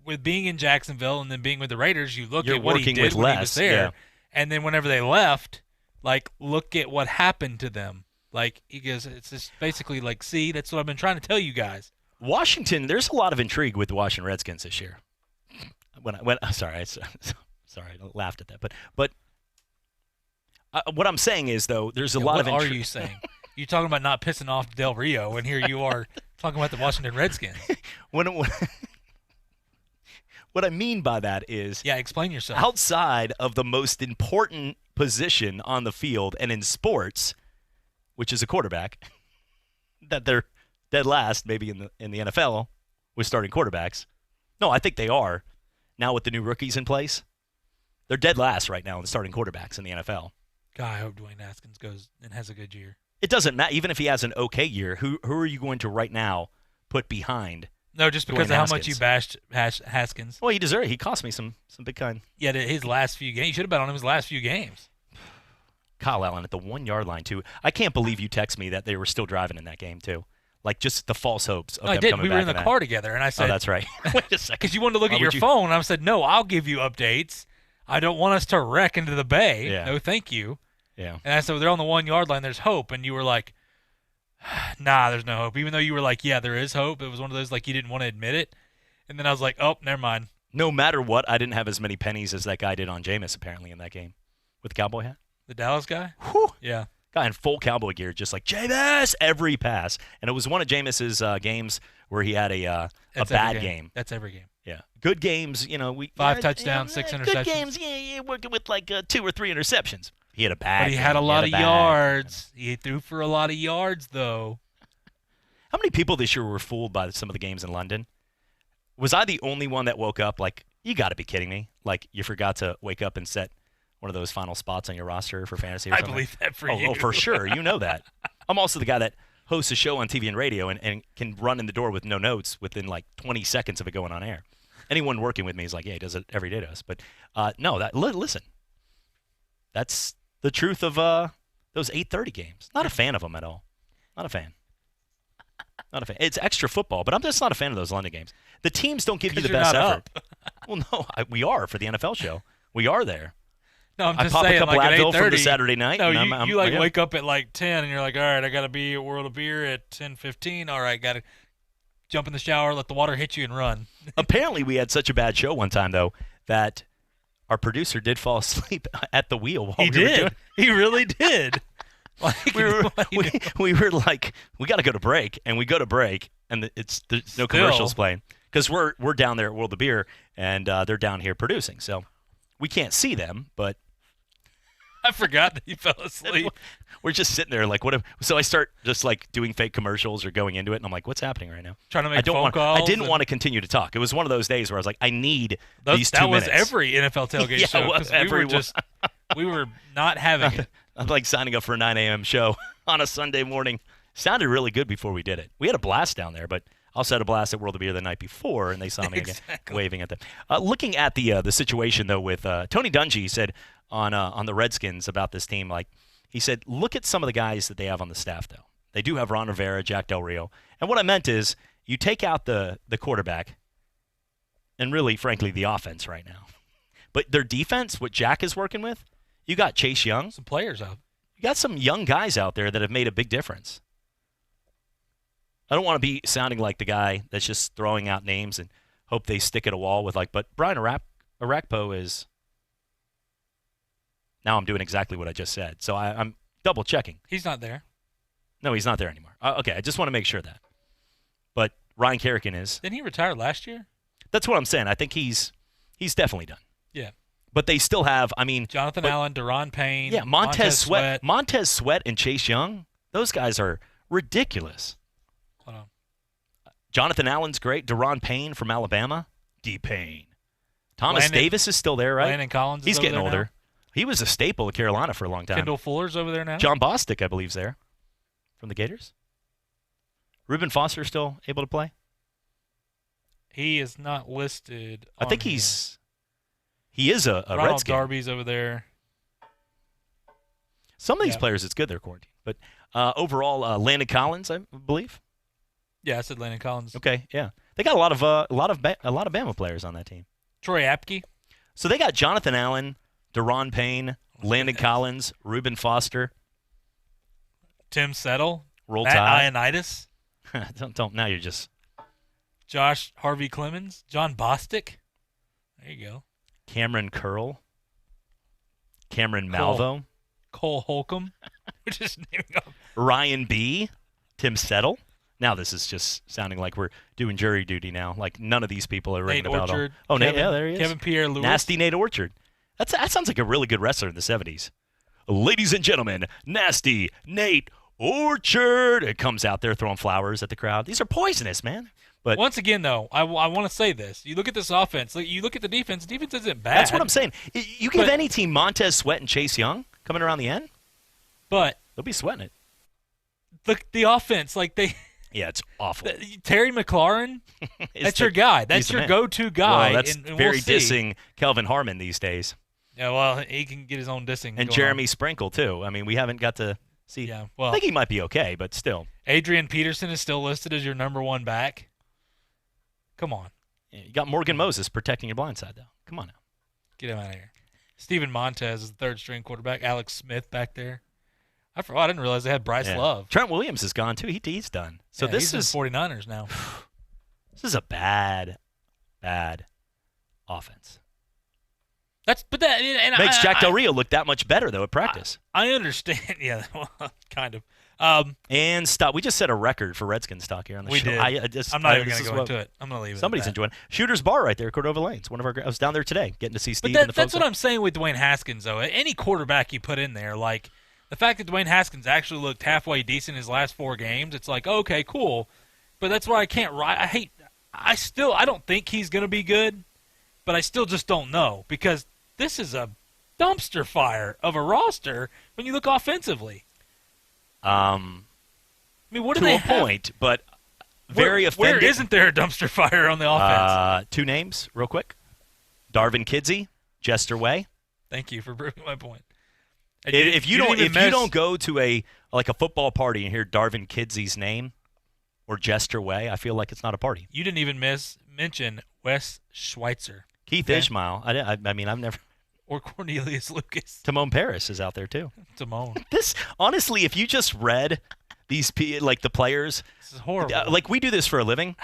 with being in Jacksonville and then being with the Raiders, you look You're at what he working did with when he less, was there, yeah. and then whenever they left, like look at what happened to them. Like he goes, it's just basically like, see, that's what I've been trying to tell you guys. Washington, there's a lot of intrigue with the Washington Redskins this year. Sorry, I laughed at that, but what I'm saying is though, there's a lot of intrigue. What are you saying? You're talking about not pissing off Del Rio, and here you are talking about the Washington Redskins. What I mean by that is, explain yourself. Outside of the most important position on the field and in sports, which is a quarterback, that they're dead last maybe in the NFL with starting quarterbacks. No, I think they are. Now with the new rookies in place, they're dead last right now in starting quarterbacks in the NFL. God, I hope Dwayne Haskins goes and has a good year. It doesn't matter. Even if he has an okay year, who are you going to right now put behind? No, just because Dwayne of how Haskins? much you bashed Haskins. Well, he deserved it. He cost me some big kind. Yeah, his last few games. You should have bet on him his last few games. Kyle Allen at the 1 yard line too. I can't believe you text me that they were still driving in that game too. Like just the false hopes of No, I them didn't. coming We back. were in the car together, and I said, "Oh, that's right." Wait a second. Because you wanted to look Why at your would you- phone, and I said, no, I'll give you updates. I don't want us to wreck into the bay. Yeah. No, thank you. Yeah. And I said, they're on the 1 yard line. There's hope. And you were like, nah, there's no hope. Even though you were like, yeah, there is hope. It was one of those like you didn't want to admit it. And then I was like, oh, never mind. No matter what, I didn't have as many pennies as that guy did on Jameis apparently in that game with the cowboy hat. The Dallas guy? Whew. Yeah. Guy in full cowboy gear, just like Jameis every pass. And it was one of Jameis's games where he had a bad game. That's every game. Yeah. Good games, we 5 touchdowns, 6 interceptions. Good games, working with like 2 or 3 interceptions. He had a bad But he game. had a lot He of had a bad yards. He threw for a lot of yards, though. How many people this year were fooled by some of the games in London? Was I the only one that woke up like, you got to be kidding me? Like you forgot to wake up and set one of those final spots on your roster for fantasy or I something? believe that for you. you. Oh, for sure. You know that. I'm also the guy that hosts a show on TV and radio and can run in the door with no notes within like 20 seconds of it going on air. Anyone working with me is like, yeah, he does it every day to us. But no, listen, that's the truth of those 8:30 games. Not a fan of them at all. Not a fan. Not a fan. It's extra football, but I'm just not a fan of those London games. The teams don't give you the best effort. Well, no, we are for the NFL show. We are there. No, I'm I just pop saying, a couple like, at Advil from the 8:30, Saturday night. No, and you wake up at like 10, and you're like, all right, I got to be at World of Beer at 10:15. All right, got to jump in the shower, let the water hit you, and run. Apparently, we had such a bad show one time, though, that our producer did fall asleep at the wheel while we were doing it. He really did. Like, we were like, we got to go to break, and we go to break, and there's no commercials playing because we're down there at World of Beer, and they're down here producing, so we can't see them, but I forgot that he fell asleep. We're just sitting there like, what? So I start just like doing fake commercials or going into it, and I'm like, what's happening right now? Trying to make phone calls. I didn't want to continue to talk. It was one of those days where I was like, I need these 2 that was minutes. every NFL tailgate Yeah, show. well, We were not having it. I'm like signing up for a 9 a.m. show on a Sunday morning. Sounded really good before we did it. We had a blast down there, but I also had a blast at World of Beer the night before, and they saw me again waving at them. Looking at the situation, though, with Tony Dungy said on the Redskins about this team, like he said, look at some of the guys that they have on the staff, though. They do have Ron Rivera, Jack Del Rio. And what I meant is you take out the quarterback and really, frankly, the offense right now. But their defense, what Jack is working with, you got Chase Young. Some players out. You got some young guys out there that have made a big difference. I don't want to be sounding like the guy that's just throwing out names and hope they stick at a wall with like, but Brian Arakpo is. Now I'm doing exactly what I just said. So I'm double checking. He's not there. No, he's not there anymore. Okay, I just want to make sure of that. But Ryan Kerrigan is. Didn't he retire last year? That's what I'm saying. I think he's definitely done. Yeah. But they still have, Jonathan Allen, Deron Payne. Yeah, Montez Sweat. Montez Sweat and Chase Young, those guys are ridiculous. Hold on. Jonathan Allen's great. Deron Payne from Alabama. D-Payne. Thomas Davis is still there, right? Landon Collins is He's over getting there older. now. He was a staple of Carolina for a long time. Kendall Fuller's over there now. John Bostic, I believe, is there from the Gators. Reuben Foster still able to play? He is not listed. I think he is a Ronald Redskin. Darby's over there. Some of these players, it's good they're quarantined. But overall, Landon Collins, I believe. Yeah, I said Landon Collins. Okay, yeah, they got a lot of Bama players on that team. Troy Apke. So they got Jonathan Allen, Deron Payne, Landon Collins, Reuben Foster, Tim Settle, Roll Matt Tide. Ioannidis. don't. Now you're just. Josh Harvey Clemens, John Bostic. There you go. Cameron Curl. Cameron Malvo. Cole Holcomb. We're just naming off. Ryan B. Tim Settle. Now this is just sounding like we're doing jury duty now. Like none of these people are ringing Nate about. Orchard. Oh, Nate, yeah, there he is. Kevin Pierre-Louis. Nasty Nate Orchard. That sounds like a really good wrestler in the 70s. Ladies and gentlemen, Nasty Nate Orchard. It comes out there throwing flowers at the crowd. These are poisonous, man. But once again, though, I want to say this. You look at this offense. You look at the defense. The defense isn't bad. That's what I'm saying. You give any team Montez Sweat and Chase Young coming around the end, but they'll be sweating it. The offense, like they. Yeah, it's awful. Terry McLaurin, that's your guy. That's your go-to guy. Well, that's and very we'll dissing Kelvin Harmon these days. Yeah, well, he can get his own dissing. And Jeremy Sprinkle, too. I mean, we haven't got to See, Yeah, well, I think he might be okay, but still. Adrian Peterson is still listed as your number 1 back. Come on. Yeah, you got Morgan Moses protecting your blind side, though. Come on now. Get him out of here. Steven Montez is the 3rd-string quarterback. Alex Smith back there. I didn't realize they had Bryce Love. Trent Williams is gone, too. He's done. So Yeah, this he's is in 49ers now. This is a bad offense. Makes Jack Del Rio look that much better, though, at practice. I understand. Yeah, well, kind of. And stock. We just set a record for Redskins stock here on the show. Did. I'm not even going to go into it. I'm going to leave it. Somebody's at that. enjoying it. Shooter's Bar right there, Cordova Lanes. I was down there today, getting to see Steve and the folks. That's what I'm saying with Dwayne Haskins, though. Any quarterback you put in there, like the fact that Dwayne Haskins actually looked halfway decent in his last 4 games, it's like, okay, cool. But that's why I can't write. I don't think he's going to be good, but I still just don't know because this is a dumpster fire of a roster when you look offensively. I mean, what do they have? To a point, but very offending. Where isn't there a dumpster fire on the offense? 2 names, real quick. Darvin Kidsey, Jester Way. Thank you for proving my point. If you don't go to a football party and hear Darvin Kidsey's name or Jester Way, I feel like it's not a party. You didn't even mention Wes Schweitzer. Keith Ishmael. I mean, I've never. Or Cornelius Lucas. Timon Paris is out there too. Timon. This honestly, if you just read these the players, this is horrible. Like we do this for a living,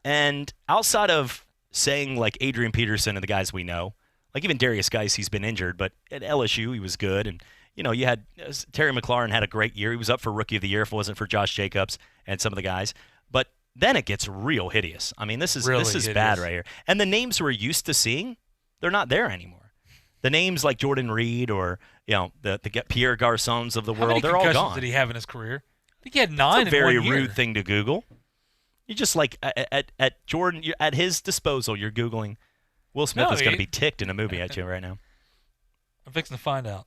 and outside of saying like Adrian Peterson and the guys we know, like even Darius Geis, he's been injured, but at LSU he was good, and you had Terry McLaurin had a great year. He was up for Rookie of the Year if it wasn't for Josh Jacobs and some of the guys, but then it gets real hideous. I mean, this is bad right here, and the names we're used to seeing, they're not there anymore. The names like Jordan Reed or the Pierre Garçons of the world, they're all gone. How many concussions did he have in his career? I think he had 9 in 1 year. It's a very rude thing to Google. You just like at Jordan at his disposal, you're Googling. Will Smith is going to be ticked in a movie at you right now. I'm fixing to find out.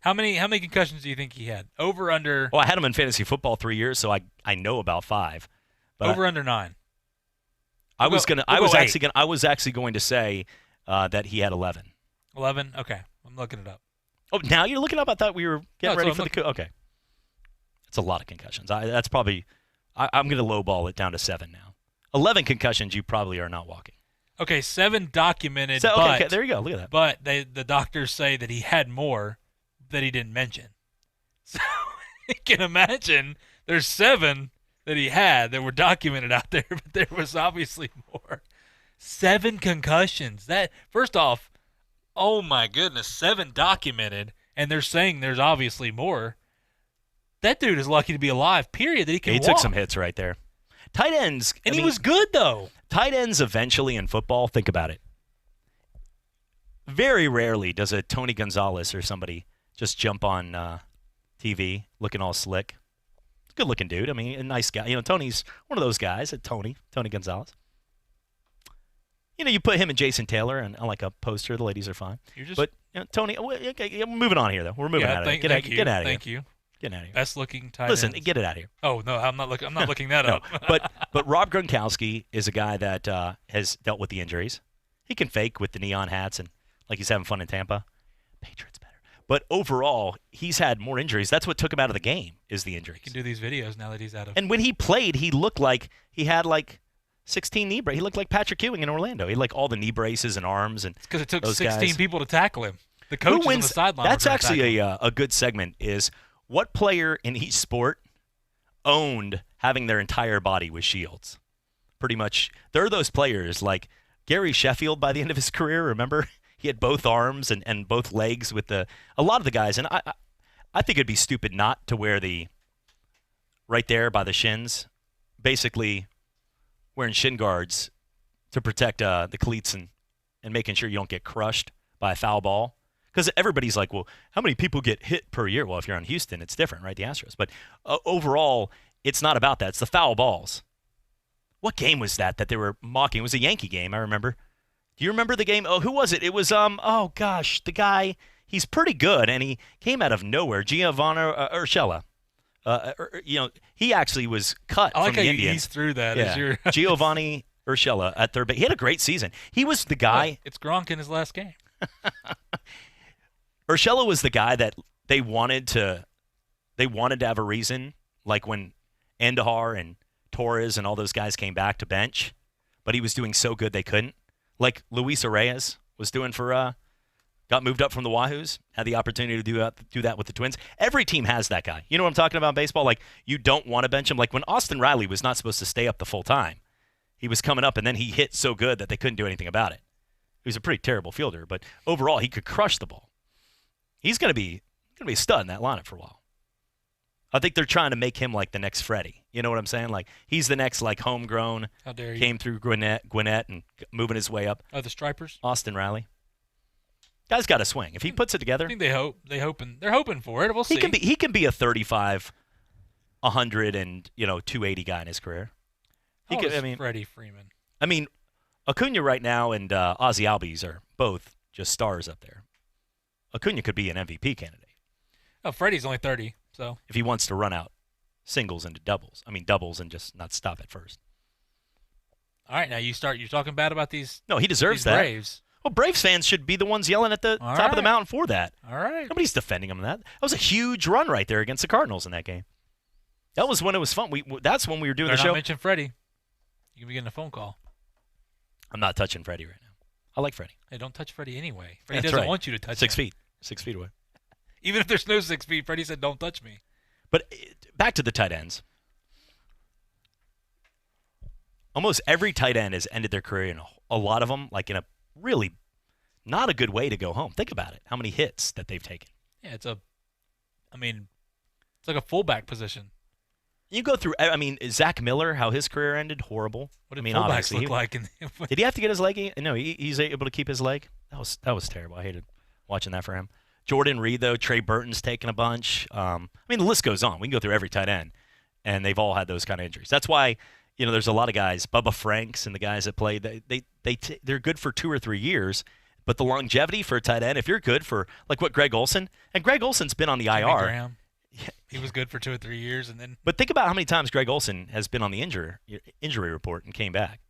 How many concussions do you think he had? Over, under? Well, I had him in fantasy football 3 years, so I know about 5. But over, under 9. I was actually going to say that he had 11. 11? Okay. I'm looking it up. Oh, now you're looking up? I thought we were getting ready for the okay. It's a lot of concussions. That's probably I'm going to lowball it down to 7 now. 11 concussions, you probably are not walking. Okay, 7 documented. Okay, there you go. Look at that. But the doctors say that he had more that he didn't mention. So you can imagine there's 7 that he had that were documented out there, but there was obviously more. 7 concussions. That first off, oh my goodness, 7 documented, and they're saying there's obviously more. That dude is lucky to be alive, period, that he can walk. He took some hits right there. Tight ends. And he was good, though. Tight ends eventually in football, think about it. Very rarely does a Tony Gonzalez or somebody just jump on TV looking all slick. Good-looking dude. I mean, a nice guy. Tony's one of those guys, Tony Gonzalez. You put him and Jason Taylor and like a poster. The ladies are fine. But Tony, okay, moving on here though. We're moving out of here. Get out of here. Thank you. Get out of here. Best looking tight Listen, ends. get it out of here. Oh no, I'm not looking that up. But Rob Gronkowski is a guy that has dealt with the injuries. He can fake with the neon hats and like he's having fun in Tampa. Patriots better. But overall, he's had more injuries. That's what took him out of the game is the injuries. He can do these videos now that he's out of. And when he played, he looked like he had like 16 knee braces. He looked like Patrick Ewing in Orlando. He had like all the knee braces and arms and because it took those 16 guys. People to tackle him. The coaches on the sideline. That's actually a good segment. Is what player in each sport owned having their entire body with shields? Pretty much, there are those players like Gary Sheffield. By the end of his career, remember he had both arms and both legs with a lot of the guys. And I think it'd be stupid not to wear the right there by the shins, basically. Wearing shin guards to protect the cleats and making sure you don't get crushed by a foul ball. Because everybody's like, well, how many people get hit per year? Well, if you're on Houston, it's different, right? The Astros. But overall, it's not about that. It's the foul balls. What game was that they were mocking? It was a Yankee game, I remember. Do you remember the game? Oh, who was it? It was, oh, gosh, the guy, he's pretty good, and he came out of nowhere. Giovanni Urshela. He actually was cut from the Indians. He threw that. Yeah. As your Giovanni Urshela at third base. He had a great season. He was the guy. Look, it's Gronk in his last game. Urshela was the guy that they wanted to they wanted to have a reason, like when Andahar and Torres and all those guys came back to bench, but he was doing so good they couldn't. Like Luis Reyes was doing for got moved up from the Wahoos, had the opportunity to do that with the Twins. Every team has that guy. You know what I'm talking about in baseball? Like, you don't want to bench him. Like when Austin Riley was not supposed to stay up the full time. He was coming up, and then he hit so good that they couldn't do anything about it. He was a pretty terrible fielder, but overall he could crush the ball. He's going to be a stud in that lineup for a while. I think they're trying to make him like the next Freddie. You know what I'm saying? Like he's the next like homegrown. How dare you? Came through Gwinnett and moving his way up. Oh, the Stripers? Austin Riley. Guy's got to swing. If he puts it together. I think they're hoping for it. We'll see. He can be a 35, 100 and 280 guy in his career. Freddie Freeman. I mean, Acuna right now and Ozzie Albies are both just stars up there. Acuna could be an MVP candidate. Oh, Freddie's only 30, so if he wants to run out singles into doubles. I mean doubles and just not stop at first. All right, now you're talking bad about these. No, he deserves that. Braves. Well, Braves fans should be the ones yelling at the top of the mountain for that. All right. Nobody's defending him in that. That was a huge run right there against the Cardinals in that game. That was when it was fun. That's when we were doing the show. Not mention Freddie. You can be getting a phone call. I'm not touching Freddie right now. I like Freddie. Hey, don't touch Freddie anyway. Freddie doesn't want you to touch him. 6 feet. 6 feet away. Even if there's no 6 feet, Freddie said, don't touch me. But back to the tight ends. Almost every tight end has ended their career, a lot of them, like in a really not a good way to go home. Think about it. How many hits that they've taken. Yeah, it's like a fullback position. You go through, Zach Miller, how his career ended, horrible. What did fullbacks look like? Did he have to get his leg? No, he's able to keep his leg. That was terrible. I hated watching that for him. Jordan Reed, though, Trey Burton's taken a bunch. The list goes on. We can go through every tight end, and they've all had those kind of injuries. That's why, there's a lot of guys, Bubba Franks and the guys that play, they're good for 2 or 3 years, but the longevity for a tight end, if you're good for, like what Greg Olson, and Greg Olson's been on the Jimmy IR. Graham. He was good for 2 or 3 years, and then. But think about how many times Greg Olson has been on the injury report and came back.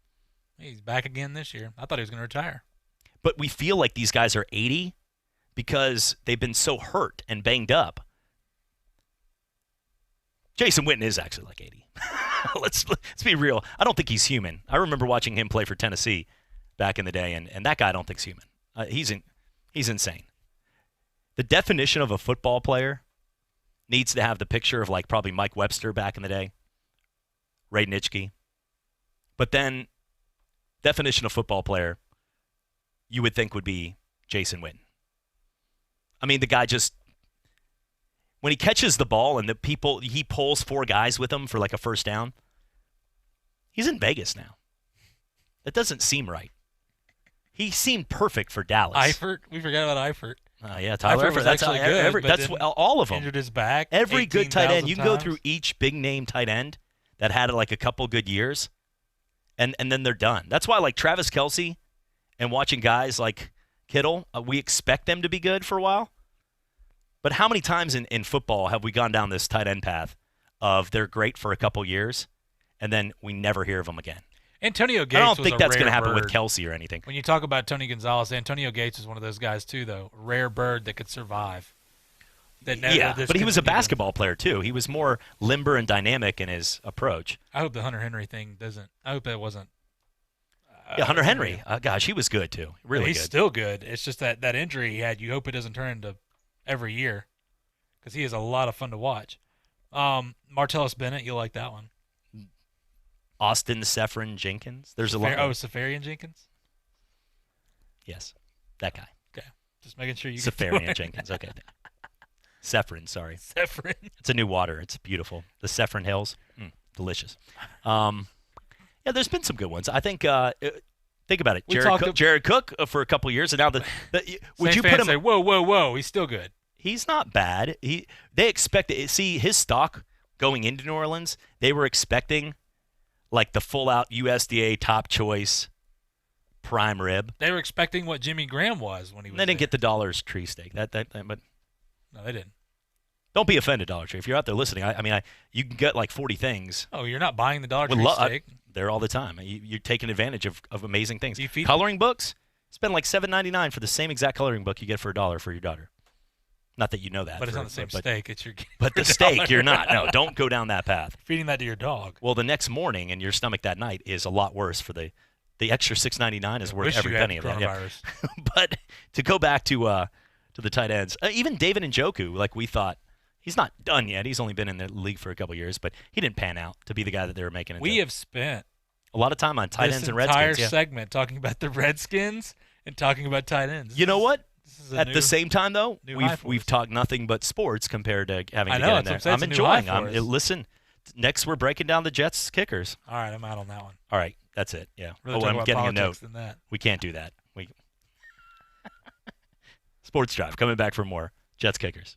He's back again this year. I thought he was going to retire. But we feel like these guys are 80 because they've been so hurt and banged up. Jason Witten is actually like 80. Let's be real. I don't think he's human. I remember watching him play for Tennessee back in the day, and that guy I don't think's human. He's insane. The definition of a football player needs to have the picture of like probably Mike Webster back in the day, Ray Nitschke. But then definition of football player you would think would be Jason Witten. The guy just, when he catches the ball and he pulls 4 guys with him for like a first down, he's in Vegas now. That doesn't seem right. He seemed perfect for Dallas. Eifert? We forgot about Eifert. Yeah, Tyler Eifert. That's actually good. That's all of them. Injured his back. Every good tight end. You can go through times. each big name tight end that had like a couple good years, and then they're done. That's why like Travis Kelce and watching guys like Kittle, we expect them to be good for a while. But how many times in football have we gone down this tight end path of they're great for a couple years, and then we never hear of them again? Antonio Gates. I don't think that's going to happen with Kelce or anything. When you talk about Tony Gonzalez, Antonio Gates is one of those guys too, though. A rare bird that could survive. But he was a basketball player too. He was more limber and dynamic in his approach. I hope the Hunter Henry thing doesn't. I hope that wasn't. Hunter Henry. Gosh, he was good too. Really he's good. Still good. It's just that injury he had. You hope it doesn't turn into every year, because he is a lot of fun to watch. Martellus Bennett, you'll like that one. Austin Seferian Jenkins. There's a lot. Seferian Jenkins? Yes, that guy. Okay. Just making sure you Seferian Jenkins. Okay. Seferian, sorry. Seferian. It's a new water. It's beautiful. The Seferian Hills. Delicious. Yeah, there's been some good ones. I think think about it. Jared Cook for a couple years, and now would you put him? Say, whoa, he's still good. He's not bad. They expected. See his stock going into New Orleans. They were expecting like the full-out USDA top choice prime rib. They were expecting what Jimmy Graham was when he was. They didn't get the Dollar's Tree steak. But no, they didn't. Don't be offended, Dollar Tree. If you're out there listening, you can get like 40 things. Oh, you're not buying the Dollar Tree steak. They're all the time. You're taking advantage of amazing things. Coloring books. Spend like $7.99 for the same exact coloring book you get for $1 for your daughter. Not that you know that. But it's not the same steak. It's your. But the steak, you're not. No, don't go down that path. Feeding that to your dog. Well, the next morning and your stomach that night is a lot worse for the extra $6.99 is worth every penny of that. Yeah. But to go back to the tight ends, even David Njoku, like we thought, he's not done yet. He's only been in the league for a couple years, but he didn't pan out to be the guy that they were making. We have spent a lot of time on tight ends and Redskins. Entire segment talking about the Redskins and talking about tight ends. You know what? At the same time, though, we've talked nothing but sports compared to having to get in there. I'm enjoying. Listen, next we're breaking down the Jets kickers. All right, I'm out on that one. All right, that's it. Yeah. I'm getting a note. We can't do that. Sports Drive coming back for more Jets kickers.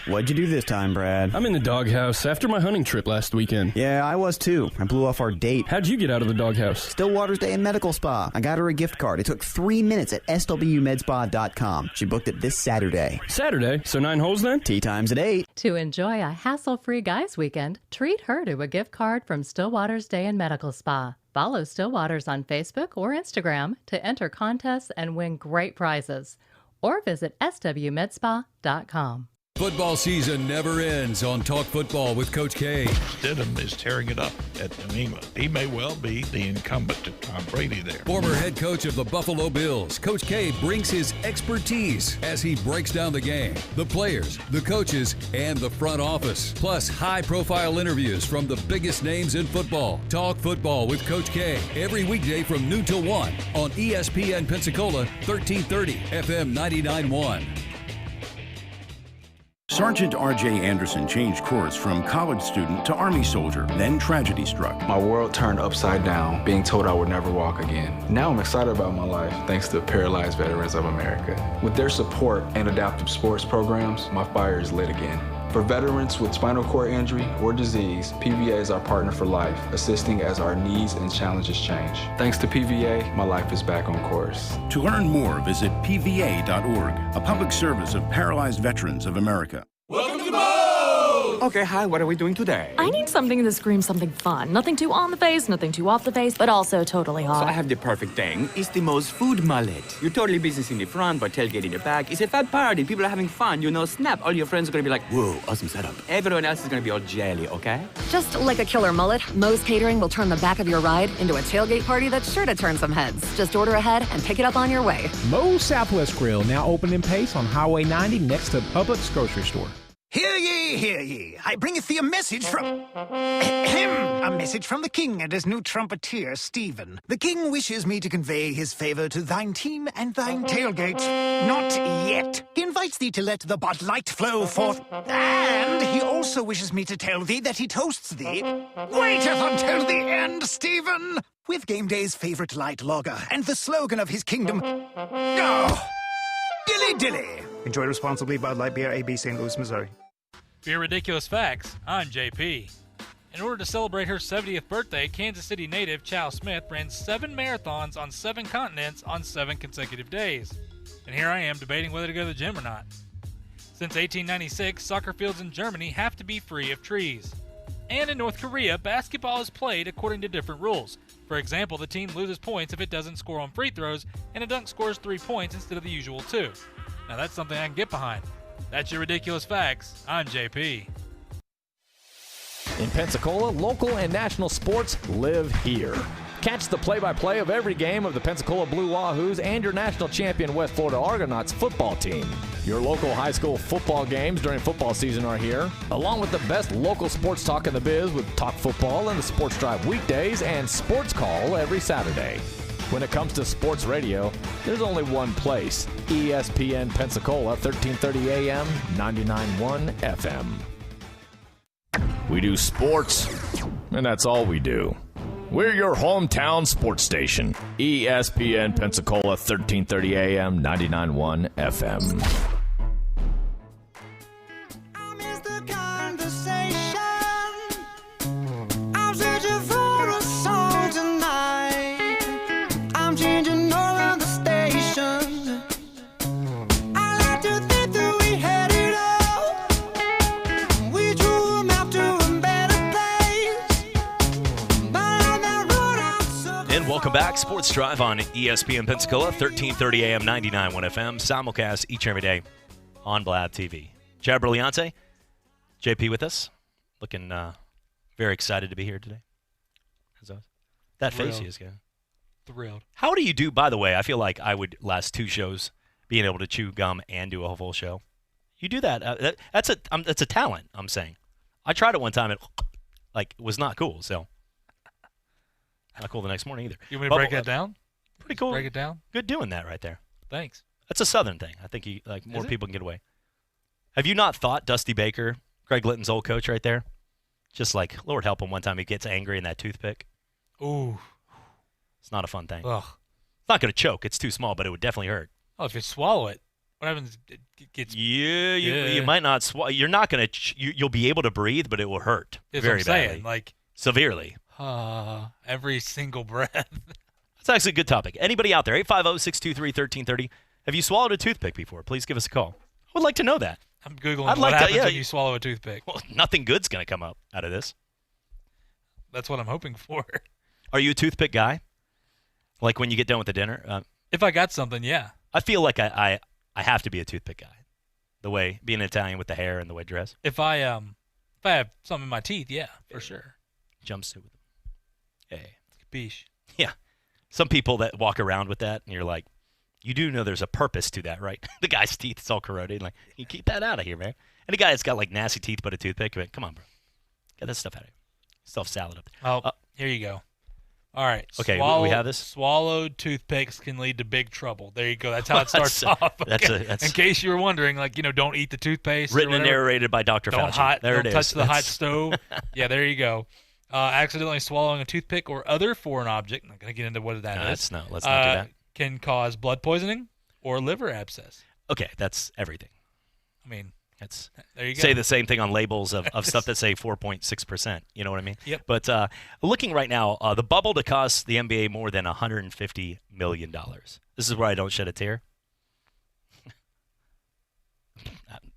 What'd you do this time, Brad? I'm in the doghouse after my hunting trip last weekend. Yeah, I was too. I blew off our date. How'd you get out of the doghouse? Stillwater's Day and Medical Spa. I got her a gift card. It took 3 minutes at swmedspa.com. She booked it this Saturday. Saturday? So 9 holes then? Tea time's at 8. To enjoy a hassle-free guys weekend, treat her to a gift card from Stillwater's Day and Medical Spa. Follow Stillwater's on Facebook or Instagram to enter contests and win great prizes. Or visit swmedspa.com. Football season never ends on Talk Football with Coach K. Stidham is tearing it up at New England. He may well be the incumbent to Tom Brady there. Former head coach of the Buffalo Bills, Coach K brings his expertise as he breaks down the game, the players, the coaches, and the front office. Plus high-profile interviews from the biggest names in football. Talk Football with Coach K every weekday from noon till 1 on ESPN Pensacola, 1330 FM 99.1. Sergeant R.J. Anderson changed course from college student to Army soldier. Then tragedy struck. My world turned upside down, being told I would never walk again. Now I'm excited about my life, thanks to Paralyzed Veterans of America. With their support and adaptive sports programs, my fire is lit again. For veterans with spinal cord injury or disease, PVA is our partner for life, assisting as our needs and challenges change. Thanks to PVA, my life is back on course. To learn more, visit pva.org, a public service of Paralyzed Veterans of America. Welcome to Bold! Okay, hi, what are we doing today? I need something that screams something fun. Nothing too on the face, nothing too off the face, but also totally hot. So I have the perfect thing. It's the most food mullet. You're totally business in the front, but tailgate in the back. It's a fat party. People are having fun. You know, snap. All your friends are going to be like, whoa, awesome setup. Everyone else is going to be all jelly, okay? Just like a killer mullet, Moe's Catering will turn the back of your ride into a tailgate party that's sure to turn some heads. Just order ahead and pick it up on your way. Moe's Southwest Grill, now open in Pace on Highway 90 next to Publix grocery store. Hear ye, hear ye. I bringeth thee a message from... a message from the king and his new trumpeter, Stephen. The king wishes me to convey his favor to thine team and thine tailgate. Not yet. He invites thee to let the Bud Light flow forth. And he also wishes me to tell thee that he toasts thee. Waiteth until the end, Stephen! With game day's favorite light lager and the slogan of his kingdom... Oh, dilly dilly. Enjoy responsibly. Bud Light Beer, AB, St. Louis, Missouri. For your ridiculous facts, I'm JP. In order to celebrate her 70th birthday, Kansas City native Chow Smith ran 7 marathons on 7 continents on 7 consecutive days. And here I am debating whether to go to the gym or not. Since 1896, soccer fields in Germany have to be free of trees. And in North Korea, basketball is played according to different rules. For example, the team loses points if it doesn't score on free throws, and a dunk scores 3 points instead of the usual 2. Now that's something I can get behind. That's your ridiculous facts. I'm JP. In Pensacola, local and national sports live here. Catch the play-by-play of every game of the Pensacola Blue Wahoos and your national champion West Florida Argonauts football team. Your local high school football games during football season are here, along with the best local sports talk in the biz with Talk Football and the Sports Drive weekdays and Sports Call every Saturday. When it comes to sports radio, there's only one place, ESPN Pensacola, 1330 AM, 99.1 FM. We do sports, and that's all we do. We're your hometown sports station, ESPN Pensacola, 1330 AM, 99.1 FM. Welcome back. Sports Drive on ESPN Pensacola, 1330 AM, 99.1 FM. Simulcast each and every day on Blab TV. Chad Brillante, JP with us. Looking very excited to be here today. That face he is, yeah. Thrilled. How do you do, by the way, I feel like I would last 2 shows being able to chew gum and do a full show. You do that. That's a talent, I'm saying. I tried it one time and it was not cool, so. Not cool the next morning either. You want me to break that down? Pretty cool. Break it down? Good doing that right there. Thanks. That's a Southern thing. I think more people can get away. Have you not thought Dusty Baker, Craig Litton's old coach right there? Just like, Lord help him, one time he gets angry in that toothpick. Ooh. It's not a fun thing. Ugh. It's not going to choke. It's too small, but it would definitely hurt. Oh, if you swallow it, what happens? It gets. Yeah, you might not swallow. You're not going to. You'll be able to breathe, but it will hurt very badly. Severely. Every single breath. That's actually a good topic. Anybody out there? 850-623-1330. Have you swallowed a toothpick before? Please give us a call. I would like to know that. I'm Googling what happens when you swallow a toothpick. Well, nothing good's going to come up out of this. That's what I'm hoping for. Are you a toothpick guy? Like when you get done with the dinner? If I got something, yeah. I feel like I have to be a toothpick guy. The way, being Italian with the hair and the way dress. If I have something in my teeth, yeah, for sure. Jumpsuit with them. Hey. Capiche. Yeah. Some people that walk around with that, and you're like, you do know there's a purpose to that, right? The guy's teeth is all corroded. Like, you keep that out of here, man. And a guy that's got like nasty teeth but a toothpick, come on, bro. Get that stuff out of here. Still have salad up there. Oh, here you go. All right. Okay, we have this? Swallowed toothpicks can lead to big trouble. There you go. That's how it starts off. Okay? That's in case you were wondering, don't eat the toothpaste. Written and narrated by Dr. Fauci. Don't touch the hot stove. Yeah, there you go. Accidentally swallowing a toothpick or other foreign object. I'm not going to get into what that is. Let's not do that. Can cause blood poisoning or liver abscess. Okay, that's everything. I mean, there you go. Say the same thing on labels of stuff that say 4.6%. You know what I mean? Yep. But looking right now, the bubble to cost the NBA more than $150 million. This is where I don't shed a tear.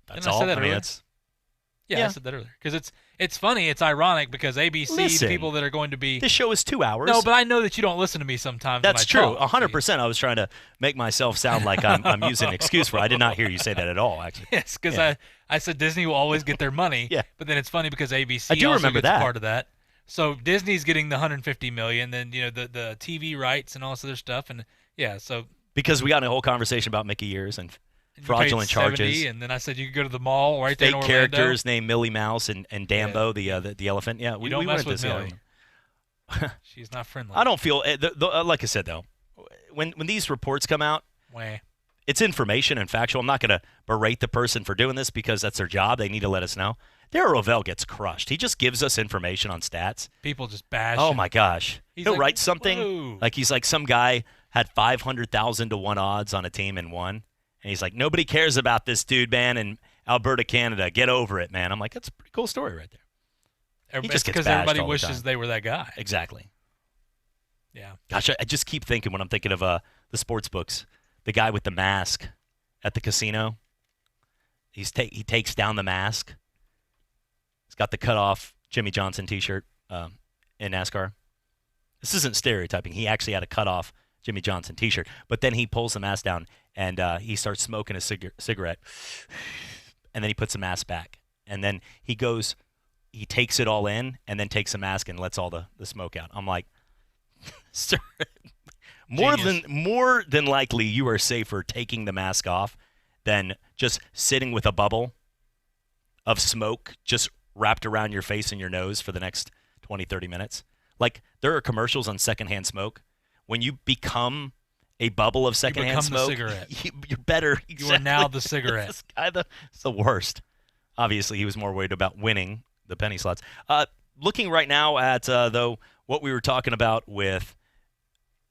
That's all. I mean, I said that earlier. Because it's funny. It's ironic because ABC, the people that are going to be... This show is 2 hours. No, but I know that you don't listen to me sometimes. That's true. 100%. I was trying to make myself sound like I'm using an excuse for it. I did not hear you say that at all, actually. Yes, because I said Disney will always get their money. Yeah. But then it's funny because ABC I do also remember gets that. part of that. So Disney's getting the $150 million, then the TV rights and all this other stuff, and so because we got in a whole conversation about Mickey ears and fraudulent charges, and then I said you could go to the mall right there in Fake Orlando. characters named Millie Mouse and Dambo, the elephant. Yeah, we don't mess with this. Millie. She's not friendly. I don't feel like I said though. When these reports come out, it's information and factual. I'm not going to berate the person for doing this because that's their job. They need to let us know. Darryl Rovell gets crushed. He just gives us information on stats. People just bash. Oh my gosh! He'll write something whoa. like he's like some guy had 500,000 to 1 odds on a team and won. And he's like, nobody cares about this dude, man, in Alberta, Canada. Get over it, man. I'm like, that's a pretty cool story right there. He just gets because bashed everybody all the wishes time. they were that guy. Exactly. Yeah. Gosh, I just keep thinking when I'm thinking of the sports books, the guy with the mask at the casino. He takes down the mask. He's got the cut-off Jimmy Johnson T-shirt in NASCAR. This isn't stereotyping. He actually had a cut-off Jimmy Johnson T-shirt. But then he pulls the mask down, and he starts smoking a cigarette. And then he puts the mask back. And then he takes it all in, and then takes the mask and lets all the smoke out. I'm like, sir, more than likely you are safer taking the mask off than just sitting with a bubble of smoke just wrapped around your face and your nose for the next 20, 30 minutes. Like, there are commercials on secondhand smoke. When you become a bubble of secondhand smoke, the cigarette. You're better. Exactly. You are now the cigarette. This guy, it's the worst. Obviously, he was more worried about winning the penny slots. Looking right now at, though, what we were talking about with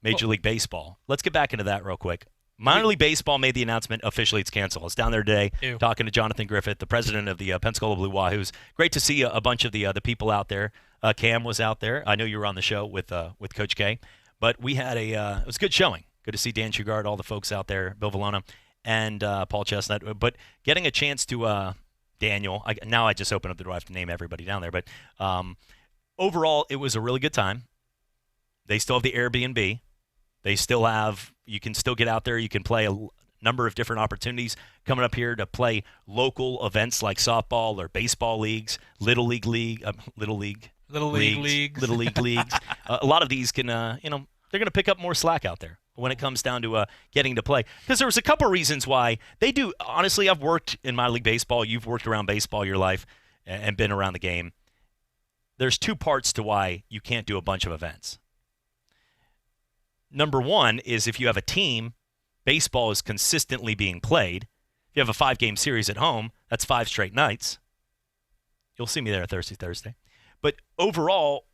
Major League Baseball. Let's get back into that real quick. Minor League Baseball made the announcement officially it's canceled. It's down there today talking to Jonathan Griffith, the president of the Pensacola Blue Wahoos. Great to see a bunch of the people out there. Cam was out there. I know you were on the show with Coach K. But we had it was a good showing. Good to see Dan Shugart, all the folks out there, Bill Vallona, and Paul Chestnut. But getting a chance to Daniel, now I just open up the door. I have to name everybody down there. But overall, it was a really good time. They still have the Airbnb. They still have, you can still get out there. You can play number of different opportunities coming up here to play local events like softball or baseball leagues, little league leagues. A lot of these can, they're going to pick up more slack out there when it comes down to getting to play. Because there was a couple reasons why they do. Honestly, I've worked in minor league baseball. You've worked around baseball your life and been around the game. There's two parts to why you can't do a bunch of events. Number one is if you have a team, baseball is consistently being played. If you have a 5-game series at home, that's 5 straight nights. You'll see me there Thursday. But overall,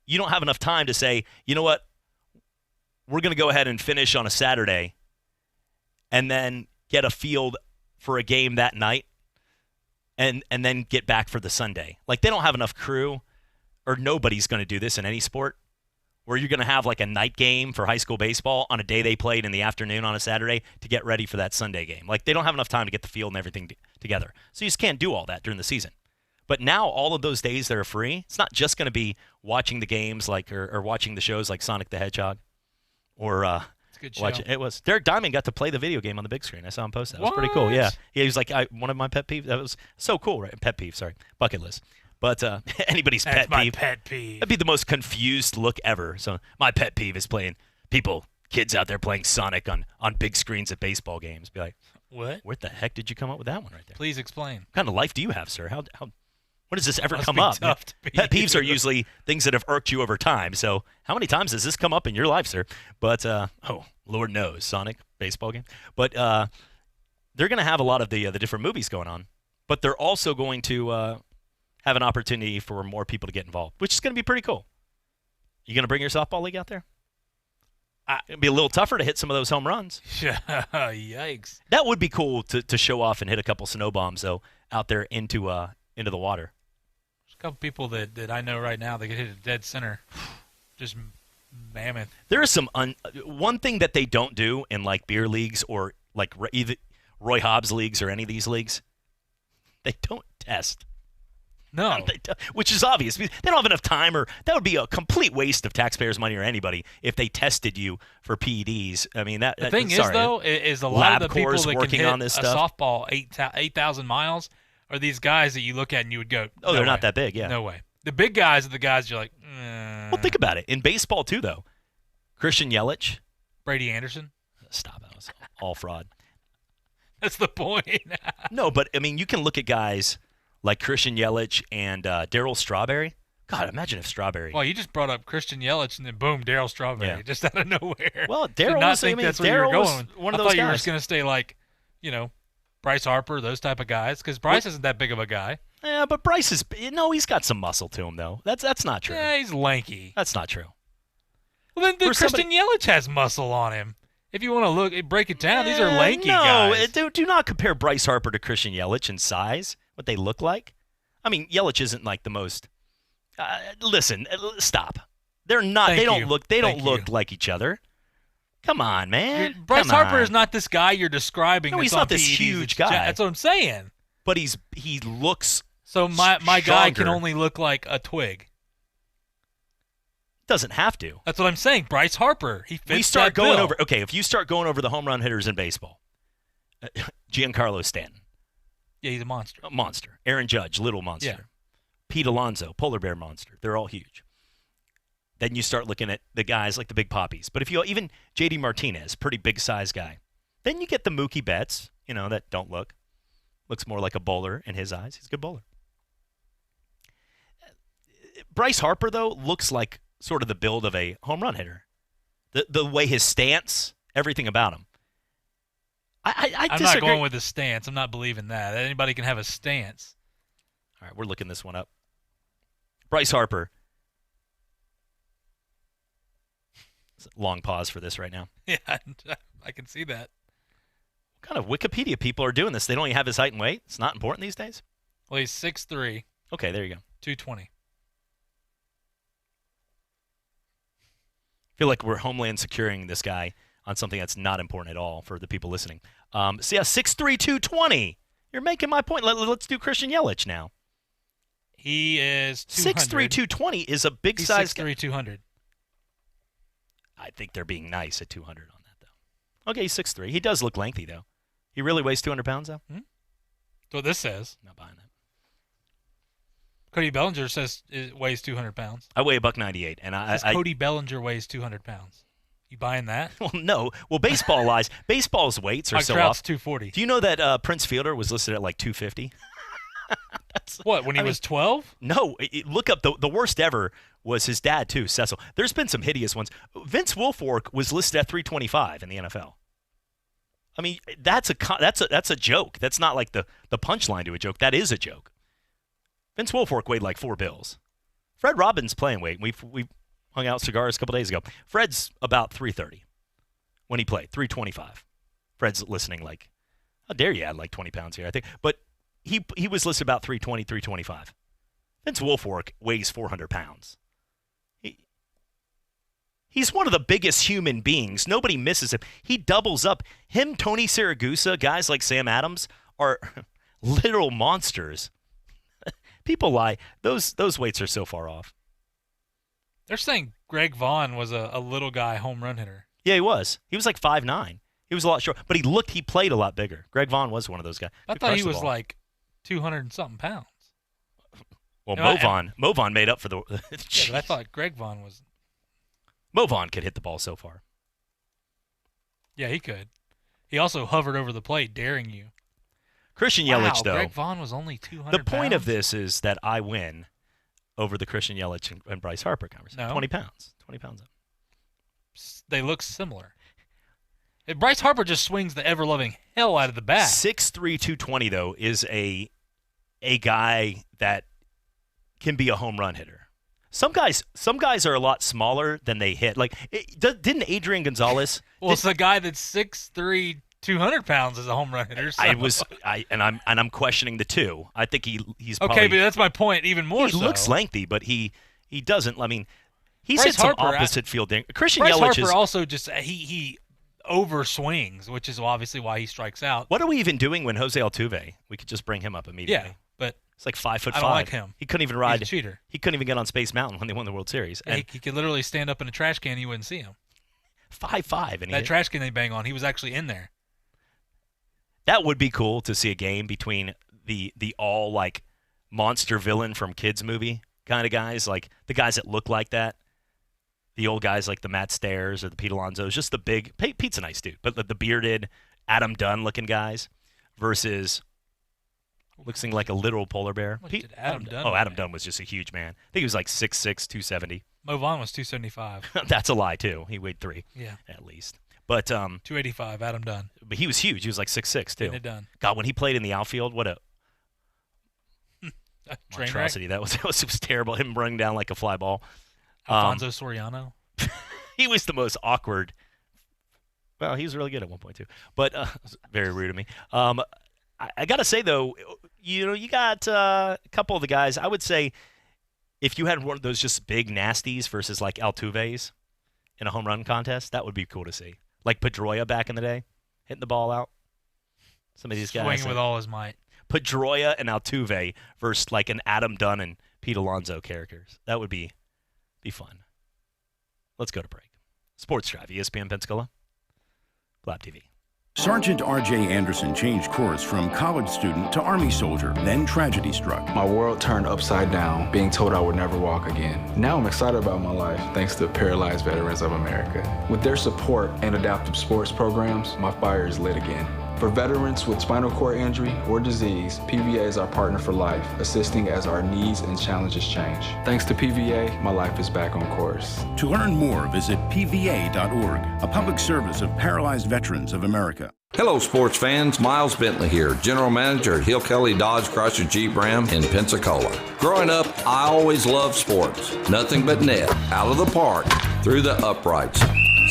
you don't have enough time to say, you know what, we're going to go ahead and finish on a Saturday and then get a field for a game that night and then get back for the Sunday. Like, they don't have enough crew, or nobody's going to do this in any sport, where you're going to have like a night game for high school baseball on a day they played in the afternoon on a Saturday to get ready for that Sunday game. Like, they don't have enough time to get the field and everything together. So you just can't do all that during the season. But now all of those days that are free, it's not just going to be watching the games like or watching the shows like Sonic the Hedgehog or it's a good show. watching. It was Derek Diamond got to play the video game on the big screen. I saw him post that. It was pretty cool. Yeah, he was like one of my pet peeves. That was so cool, right? Pet peeve, sorry, bucket list. But anybody's That's pet my peeve. pet peeve. That'd be the most confused look ever. So my pet peeve is kids out there playing Sonic on big screens at baseball games. Be like, what? Where the heck did you come up with that one right there? Please explain. What kind of life do you have, sir? How when does this ever Must come be up? tough to be Pet peeves you. are usually things that have irked you over time. So how many times has this come up in your life, sir? But, Lord knows, Sonic, baseball game. But they're going to have a lot of the different movies going on. But they're also going to have an opportunity for more people to get involved, which is going to be pretty cool. You going to bring your softball league out there? It'd be a little tougher to hit some of those home runs. Yikes. That would be cool to show off and hit a couple snow bombs, though, out there into the water. There's a couple people that I know right now that could hit a dead center. Just mammoth. There is some one thing that they don't do in like beer leagues or like either Roy Hobbs leagues or any of these leagues. They don't test. No. Which is obvious. They don't have enough time, or that would be a complete waste of taxpayers' money or anybody if they tested you for PEDs. I mean, the thing is, though, is a lot of the people that working can hit on this a stuff. softball 8,000 miles are these guys that you look at and you would go, oh, they're not that big, yeah. No way. The big guys are the guys you're like, Well, think about it. In baseball, too, though. Christian Yelich. Brady Anderson. Stop. That was all fraud. That's the point. No, but, I mean, you can look at guys like Christian Yelich and Darryl Strawberry. God, imagine if Strawberry. Well, you just brought up Christian Yelich and then boom, Darryl Strawberry, just out of nowhere. Well, Did Darryl not was, think I mean, that's where you were Darryl was going. one of I those thought you were guys. just going to stay like, Bryce Harper, those type of guys, because Bryce isn't that big of a guy. Yeah, but Bryce is. No, he's got some muscle to him, though. That's not true. Yeah, he's lanky. That's not true. Well, then Christian Yelich has muscle on him. If you want to break it down, these are lanky guys. No, do not compare Bryce Harper to Christian Yelich in size, what they look like. I mean, Yelich isn't like the most. Listen, stop. They're not. They don't look like each other. Come on, man. Bryce Harper is not this guy you're describing. No, he's not this huge guy. That's what I'm saying. But he looks. So my guy can only look like a twig. Doesn't have to. That's what I'm saying. Bryce Harper. He fits We start that going bill. over. Okay, if you start going over the home run hitters in baseball, Giancarlo Stanton. Yeah, he's a monster. A monster. Aaron Judge, little monster. Yeah. Pete Alonso, polar bear monster. They're all huge. Then you start looking at the guys like the Big Poppies. But if you even J.D. Martinez, pretty big size guy. Then you get the Mookie Betts, that don't looks more like a bowler in his eyes. He's a good bowler. Bryce Harper, though, looks like sort of the build of a home run hitter. The way his stance, everything about him. I'm disagree. not going with the stance. I'm not believing that. Anybody can have a stance. All right, we're looking this one up. Bryce Harper. Long pause for this right now. Yeah, I can see that. What kind of Wikipedia people are doing this? They don't even have his height and weight? It's not important these days? Well, he's 6'3". Okay, there you go. 220. I feel like we're homeland securing this guy on something that's not important at all for the people listening. 6'3", 220. You're making my point. Let's do Christian Yelich now. He is 200. 6'3", 220 is a big size guy. 6'3", 200. I think they're being nice at 200 on that, though. Okay, he's 6'3". He does look lengthy, though. He really weighs 200 pounds, though? That's what this says. Not buying that. Cody Bellinger says it weighs 200 pounds. I weigh $198, and Cody Bellinger weighs 200 pounds. You buying that? Well, no. Well, baseball's weights are Mike so Trout's off. 240. Do you know that Prince Fielder was listed at like 250? What, when he was 12? No. Look up the worst ever was his dad too, Cecil. There's been some hideous ones. Vince Wilfork was listed at 325 in the NFL. I mean, that's a joke. That's not like the punchline to a joke. That is a joke. Vince Wilfork weighed like 4 bills. Fred Robbins' playing weight. We hung out cigars a couple days ago. Fred's about 330 when he played, 325. Fred's listening like, how dare you add like 20 pounds here, I think. But he was listed about 320, 325. Vince Wilfork weighs 400 pounds. He's one of the biggest human beings. Nobody misses him. He doubles up. Him, Tony Siragusa, guys like Sam Adams are literal monsters. People lie. Those weights are so far off. They're saying Greg Vaughn was a little guy home run hitter. Yeah, he was. He was like 5'9". He was a lot short, but he played a lot bigger. Greg Vaughn was one of those guys. I thought he was like 200 and something pounds. Well, Mo Vaughn made up for the. Yeah, but I thought Greg Vaughn was. Mo Vaughn could hit the ball so far. Yeah, he could. He also hovered over the plate, daring you. Christian Yelich, though. Greg Vaughn was only 200 The point pounds? of this is that I win over the Christian Yelich and Bryce Harper conversation. No. 20 pounds. 20 pounds up. They look similar. Bryce Harper just swings the ever-loving hell out of the bat. 6'3", 220, though, is a guy that can be a home run hitter. Some guys are a lot smaller than they hit. Like, didn't Adrian Gonzalez? Well, it's a guy that's 6'3", 200 pounds as a home run hitter. So. I'm questioning the two. I think he's probably, okay, but that's my point. Even more. He looks lengthy, but he doesn't. I mean, he's Bryce hit some Harper, opposite fielding. Christian Bryce Yelich Harper also just he over swings, which is obviously why he strikes out. What are we even doing when Jose Altuve? We could just bring him up immediately. Yeah, but it's like 5'5". I don't like him. He couldn't even ride. He's a cheater. He couldn't even get on Space Mountain when they won the World Series. Yeah, he could literally stand up in a trash can and you wouldn't see him. 5'5". And that trash can they bang on, he was actually in there. That would be cool to see a game between the all like monster villain from kids movie kind of guys, like the guys that look like that. The old guys like the Matt Stairs or the Pete Alonso's, just the big Pete's a nice dude, but the bearded Adam Dunn looking guys versus looking like a literal polar bear. Adam Dunn was just a huge man. I think he was like 6'6", 270. Mo Vaughn was 275. That's a lie too. He weighed 3. Yeah, at least. But 285, Adam Dunn. But he was huge. He was like 6'6", too. Getting it done. God, when he played in the outfield, what a train atrocity that was. It was terrible. Him running down like a fly ball. Alfonso Soriano. He was the most awkward. Well, he was really good at one point too, but very rude of me. I gotta say though, you got a couple of the guys. I would say if you had one of those just big nasties versus like Altuve's in a home run contest, that would be cool to see. Like Pedroia back in the day, hitting the ball out. Some of these guys swinging with all his might. Pedroia and Altuve versus like an Adam Dunn and Pete Alonso characters. That would be fun. Let's go to break. Sports Drive, ESPN Pensacola, Blab TV. Sergeant R.J. Anderson changed course from college student to Army soldier. Then tragedy struck. My world turned upside down, being told I would never walk again. Now I'm excited about my life, thanks to Paralyzed Veterans of America. With their support and adaptive sports programs, my fire is lit again. For veterans with spinal cord injury or disease, PVA is our partner for life, assisting as our needs and challenges change. Thanks to PVA, my life is back on course. To learn more, visit pva.org, a public service of Paralyzed Veterans of America. Hello, sports fans. Miles Bentley here, General Manager at Hill Kelly Dodge Chrysler Jeep Ram in Pensacola. Growing up, I always loved sports. Nothing but net, out of the park, through the uprights.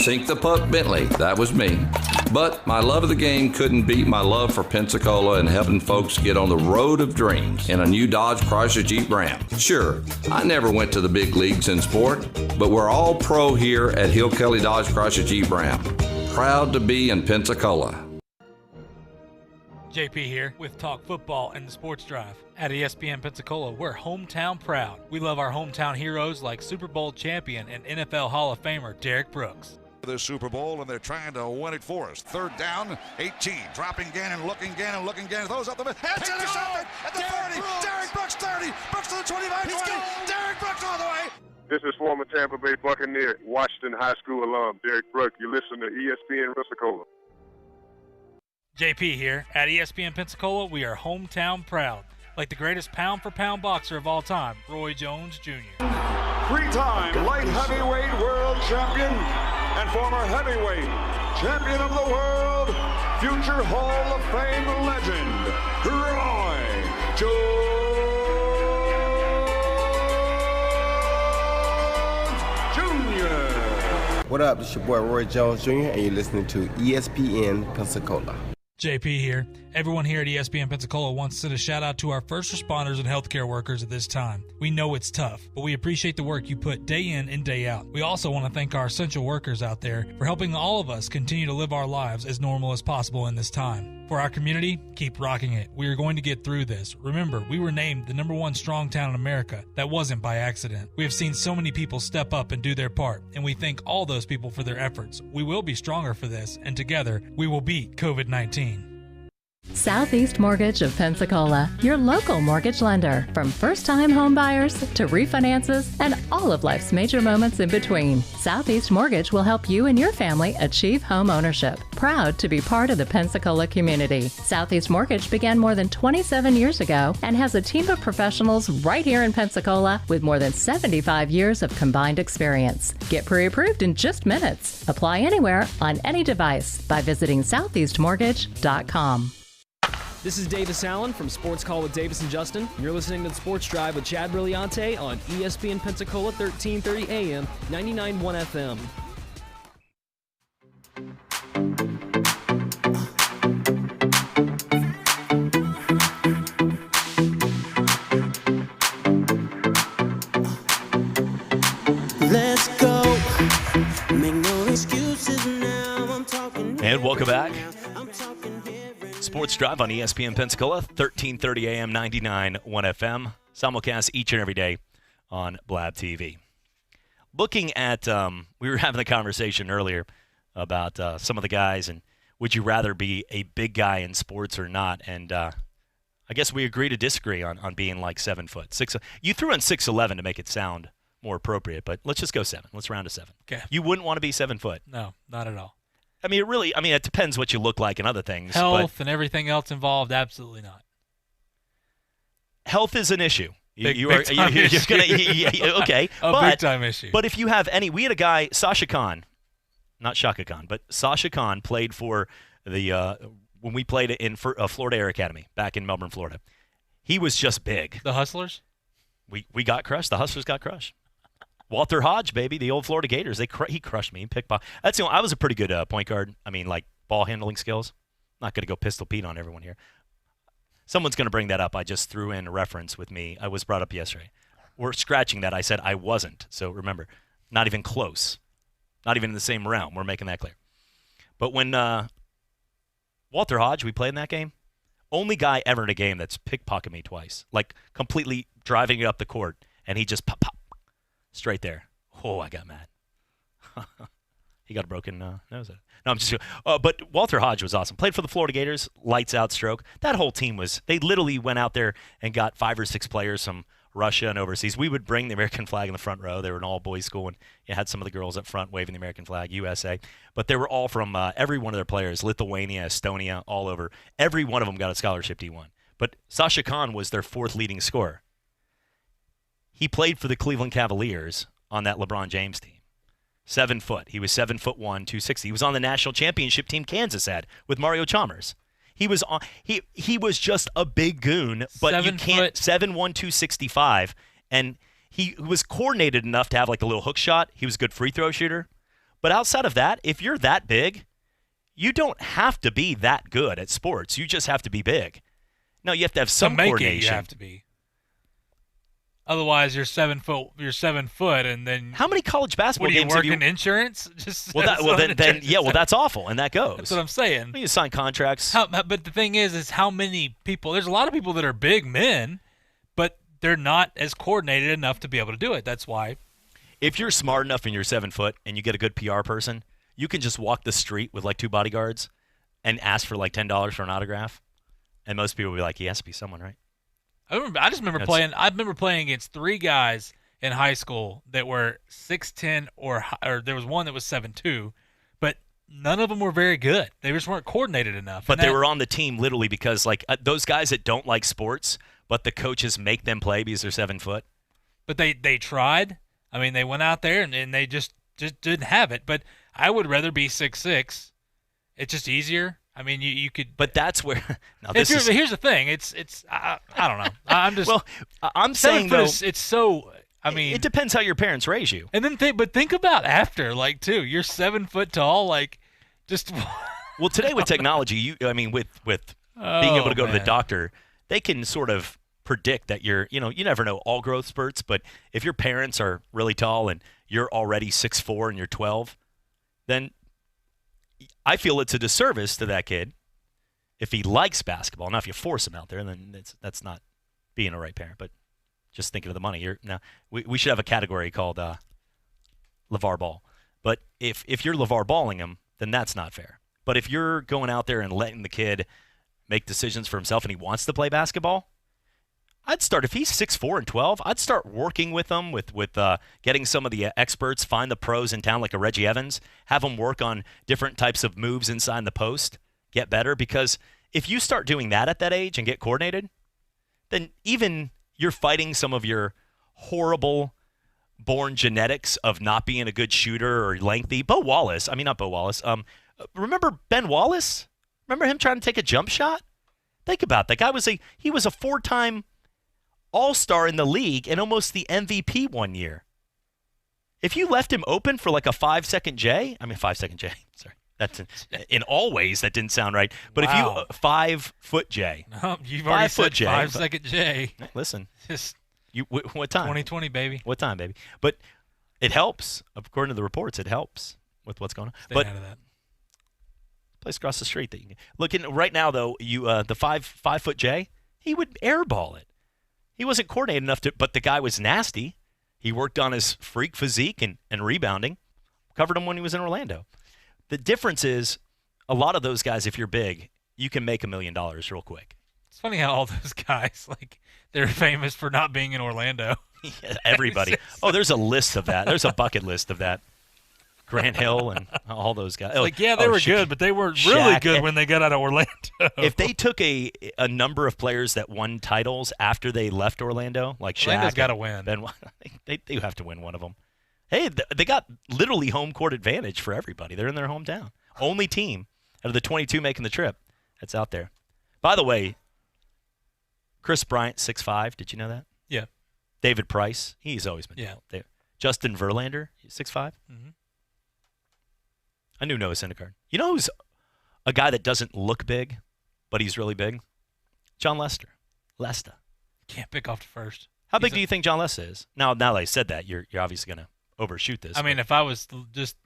Sink the puck Bentley, that was me. But my love of the game couldn't beat my love for Pensacola and helping folks get on the road of dreams in a new Dodge Chrysler Jeep Ram. Sure, I never went to the big leagues in sport, but we're all pro here at Hill Kelly Dodge Chrysler Jeep Ram. Proud to be in Pensacola. JP here with Talk Football and the Sports Drive. At ESPN Pensacola, we're hometown proud. We love our hometown heroes like Super Bowl champion and NFL Hall of Famer Derek Brooks. For this Super Bowl, and they're trying to win it for us. 3rd down, 18. Dropping Gannon, looking Gannon, throws up the middle. It's intercepted at the 40. Derek Brooks 30. Brooks to the 25, 20. Derek Brooks all the way. This is former Tampa Bay Buccaneer, Washington High School alum, Derek Brooks. You listen to ESPN Pensacola. JP here. At ESPN Pensacola, we are hometown proud. Like the greatest pound-for-pound boxer of all time, Roy Jones Jr. 3-time light heavyweight world champion and former heavyweight champion of the world, future Hall of Fame legend, Roy Jones Jr. What up? This is your boy Roy Jones Jr. and you're listening to ESPN Pensacola. JP here. Everyone here at ESPN Pensacola wants to send a shout out to our first responders and healthcare workers at this time. We know it's tough, but we appreciate the work you put day in and day out. We also want to thank our essential workers out there for helping all of us continue to live our lives as normal as possible in this time. For our community, keep rocking it. We are going to get through this. Remember, we were named the #1 strong town in America. That wasn't by accident. We have seen so many people step up and do their part, and we thank all those people for their efforts. We will be stronger for this, and together, we will beat COVID-19. Southeast Mortgage of Pensacola, your local mortgage lender. From first-time home buyers to refinances and all of life's major moments in between. Southeast Mortgage will help you and your family achieve home ownership. Proud to be part of the Pensacola community. Southeast Mortgage began more than 27 years ago and has a team of professionals right here in Pensacola with more than 75 years of combined experience. Get pre-approved in just minutes. Apply anywhere on any device by visiting southeastmortgage.com. This is Davis Allen from Sports Call with Davis and Justin. You're listening to the Sports Drive with Chad Brilliante on ESPN Pensacola 1330 AM, 99.1 FM. Let's go. Make no excuses now. I'm talking. And welcome back. Sports Drive on ESPN Pensacola, 1330 AM, 99.1 FM. Simulcast each and every day on Blab TV. Looking at, we were having the conversation earlier about some of the guys and would you rather be a big guy in sports or not? And I guess we agree to disagree on being like 7 foot. You threw in 6'11" to make it sound more appropriate, but let's just go 7. Let's round to 7. Okay. You wouldn't want to be 7 foot. No, not at all. I mean, it depends what you look like and other things. Health and everything else involved, absolutely not. Health is an issue. Big time issue. Okay. Big time issue. But if you have we had a guy, Sasha Khan, not Shaka Khan, but Sasha Khan played for the, when we played in Florida Air Academy back in Melbourne, Florida. He was just big. The Hustlers? We got crushed. The Hustlers got crushed. Walter Hodge, baby, the old Florida Gators. He crushed me. I was a pretty good point guard. I mean, like ball handling skills. Not going to go Pistol Pete on everyone here. Someone's going to bring that up. I just threw in a reference with me. I was brought up yesterday. We're scratching that. I said I wasn't. So remember, not even close. Not even in the same realm. We're making that clear. But when Walter Hodge, we played in that game, only guy ever in a game that's pickpocketed me twice. Like completely driving it up the court, and he just pop. Straight there. Oh, I got mad. He got a broken nose. No, I'm just but Walter Hodge was awesome. Played for the Florida Gators, lights out stroke. That whole team they literally went out there and got 5 or 6 players from Russia and overseas. We would bring the American flag in the front row. They were an all-boys school, and you had some of the girls up front waving the American flag, USA. But they were all from every one of their players, Lithuania, Estonia, all over. Every one of them got a scholarship D1. But Sasha Khan was their 4th leading scorer. He played for the Cleveland Cavaliers on that LeBron James team. 7 foot. He was 7'1", 260. He was on the national championship team Kansas had with Mario Chalmers. He was just a big goon, but you can't 7'1", 265, and he was coordinated enough to have like a little hook shot. He was a good free throw shooter. But outside of that, if you're that big, you don't have to be that good at sports. You just have to be big. No, you have to have some coordination. You have to be. Otherwise, you're 7 foot. You're 7 foot, and then how many college basketball games have you work in insurance? Just that's awful, and that goes. That's what I'm saying. You sign contracts. But the thing is how many people? There's a lot of people that are big men, but they're not as coordinated enough to be able to do it. That's why. If you're smart enough and you're 7 foot and you get a good PR person, you can just walk the street with like 2 bodyguards and ask for like $10 for an autograph, and most people will be like, he has to be someone, right? I just remember playing. I remember playing against 3 guys in high school that were 6'10" or there was one that was 7'2", but none of them were very good. They just weren't coordinated enough. But they were on the team literally because like those guys that don't like sports, but the coaches make them play because they're 7 foot. But they tried. I mean, they went out there and they just didn't have it. But I would rather be 6'6". It's just easier. I mean, you could. But that's where. Here's the thing. It's. I don't know. I'm just. Well, I'm saying though. It's so. I mean, it depends how your parents raise you. And then think about after, like, too. You're 7 foot tall, like, just. Well, today with technology, with being able to go to the doctor, they can sort of predict that you never know all growth spurts, but if your parents are really tall and you're already 6'4" and you're 12, then I feel it's a disservice to that kid if he likes basketball. Now, if you force him out there, then that's not being a right parent. But just thinking of the money, we should have a category called LeVar Ball. But if you're LeVar Balling him, then that's not fair. But if you're going out there and letting the kid make decisions for himself and he wants to play basketball, I'd start, if he's 6'4" and 12, I'd start working with him, with getting some of the experts, find the pros in town like a Reggie Evans, have them work on different types of moves inside the post, get better. Because if you start doing that at that age and get coordinated, then even you're fighting some of your horrible born genetics of not being a good shooter or lengthy. Not Bo Wallace. Remember Ben Wallace? Remember him trying to take a jump shot? Think about that guy. He was a 4-time All-Star in the league and almost the MVP one year. If you left him open for like a 5-second J, sorry. That's in all ways that didn't sound right. But wow. If you 5-foot J. No, you've already said 5-second J. Listen. What time? 2020, baby. What time, baby? But it helps. According to the reports, it helps with what's going on. Stay out of that. Place across the street that you can looking right now though, the 5-foot J, he would airball it. He wasn't coordinated enough but the guy was nasty. He worked on his freak physique and rebounding. Covered him when he was in Orlando. The difference is a lot of those guys, if you're big, you can make $1 million real quick. It's funny how all those guys, like, they're famous for not being in Orlando. Yeah, everybody. There's a list of that. There's a bucket list of that. Grant Hill and all those guys. They were good, but they weren't really good when they got out of Orlando. If they took a number of players that won titles after they left Orlando, like Shaq. Orlando's got to win. They do have to win one of them. Hey, they got literally home court advantage for everybody. They're in their hometown. Only team out of the 22 making the trip that's out there. By the way, Chris Bryant, 6'5". Did you know that? Yeah. David Price, he's always been there. Justin Verlander, 6'5". Mm-hmm. I knew Noah Syndergaard. You know who's a guy that doesn't look big, but he's really big? John Lester. Can't pick off the first. How big do you think John Lester is? Now that I said that, you're obviously going to overshoot this. I mean, if I was just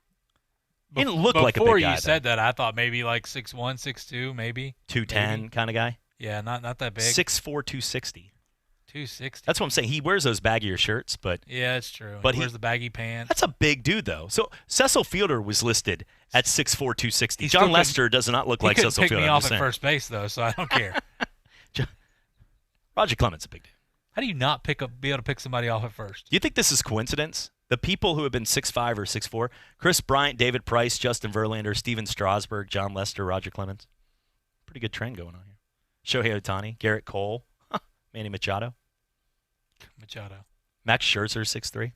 he didn't look like a big guy. Before you said that, I thought maybe like 6'1", 6'2", maybe 210 kind of guy. Yeah, not that big. 6'4", 260. 260. That's what I'm saying. He wears those baggier shirts, but yeah, it's true. But he wears the baggy pants. That's a big dude, though. So Cecil Fielder was listed at 6'4", 260. John Lester does not look like Cecil Fielder. He pick me off at first base, though, so I don't care. Roger Clement's a big dude. How do you not be able to pick somebody off at first? Do you think this is coincidence? The people who have been 6'5" or 6'4", Chris Bryant, David Price, Justin Verlander, Steven Strasburg, John Lester, Roger Clemens. Pretty good trend going on here. Shohei Ohtani, Garrett Cole, Manny Machado. Max Scherzer, 6'3".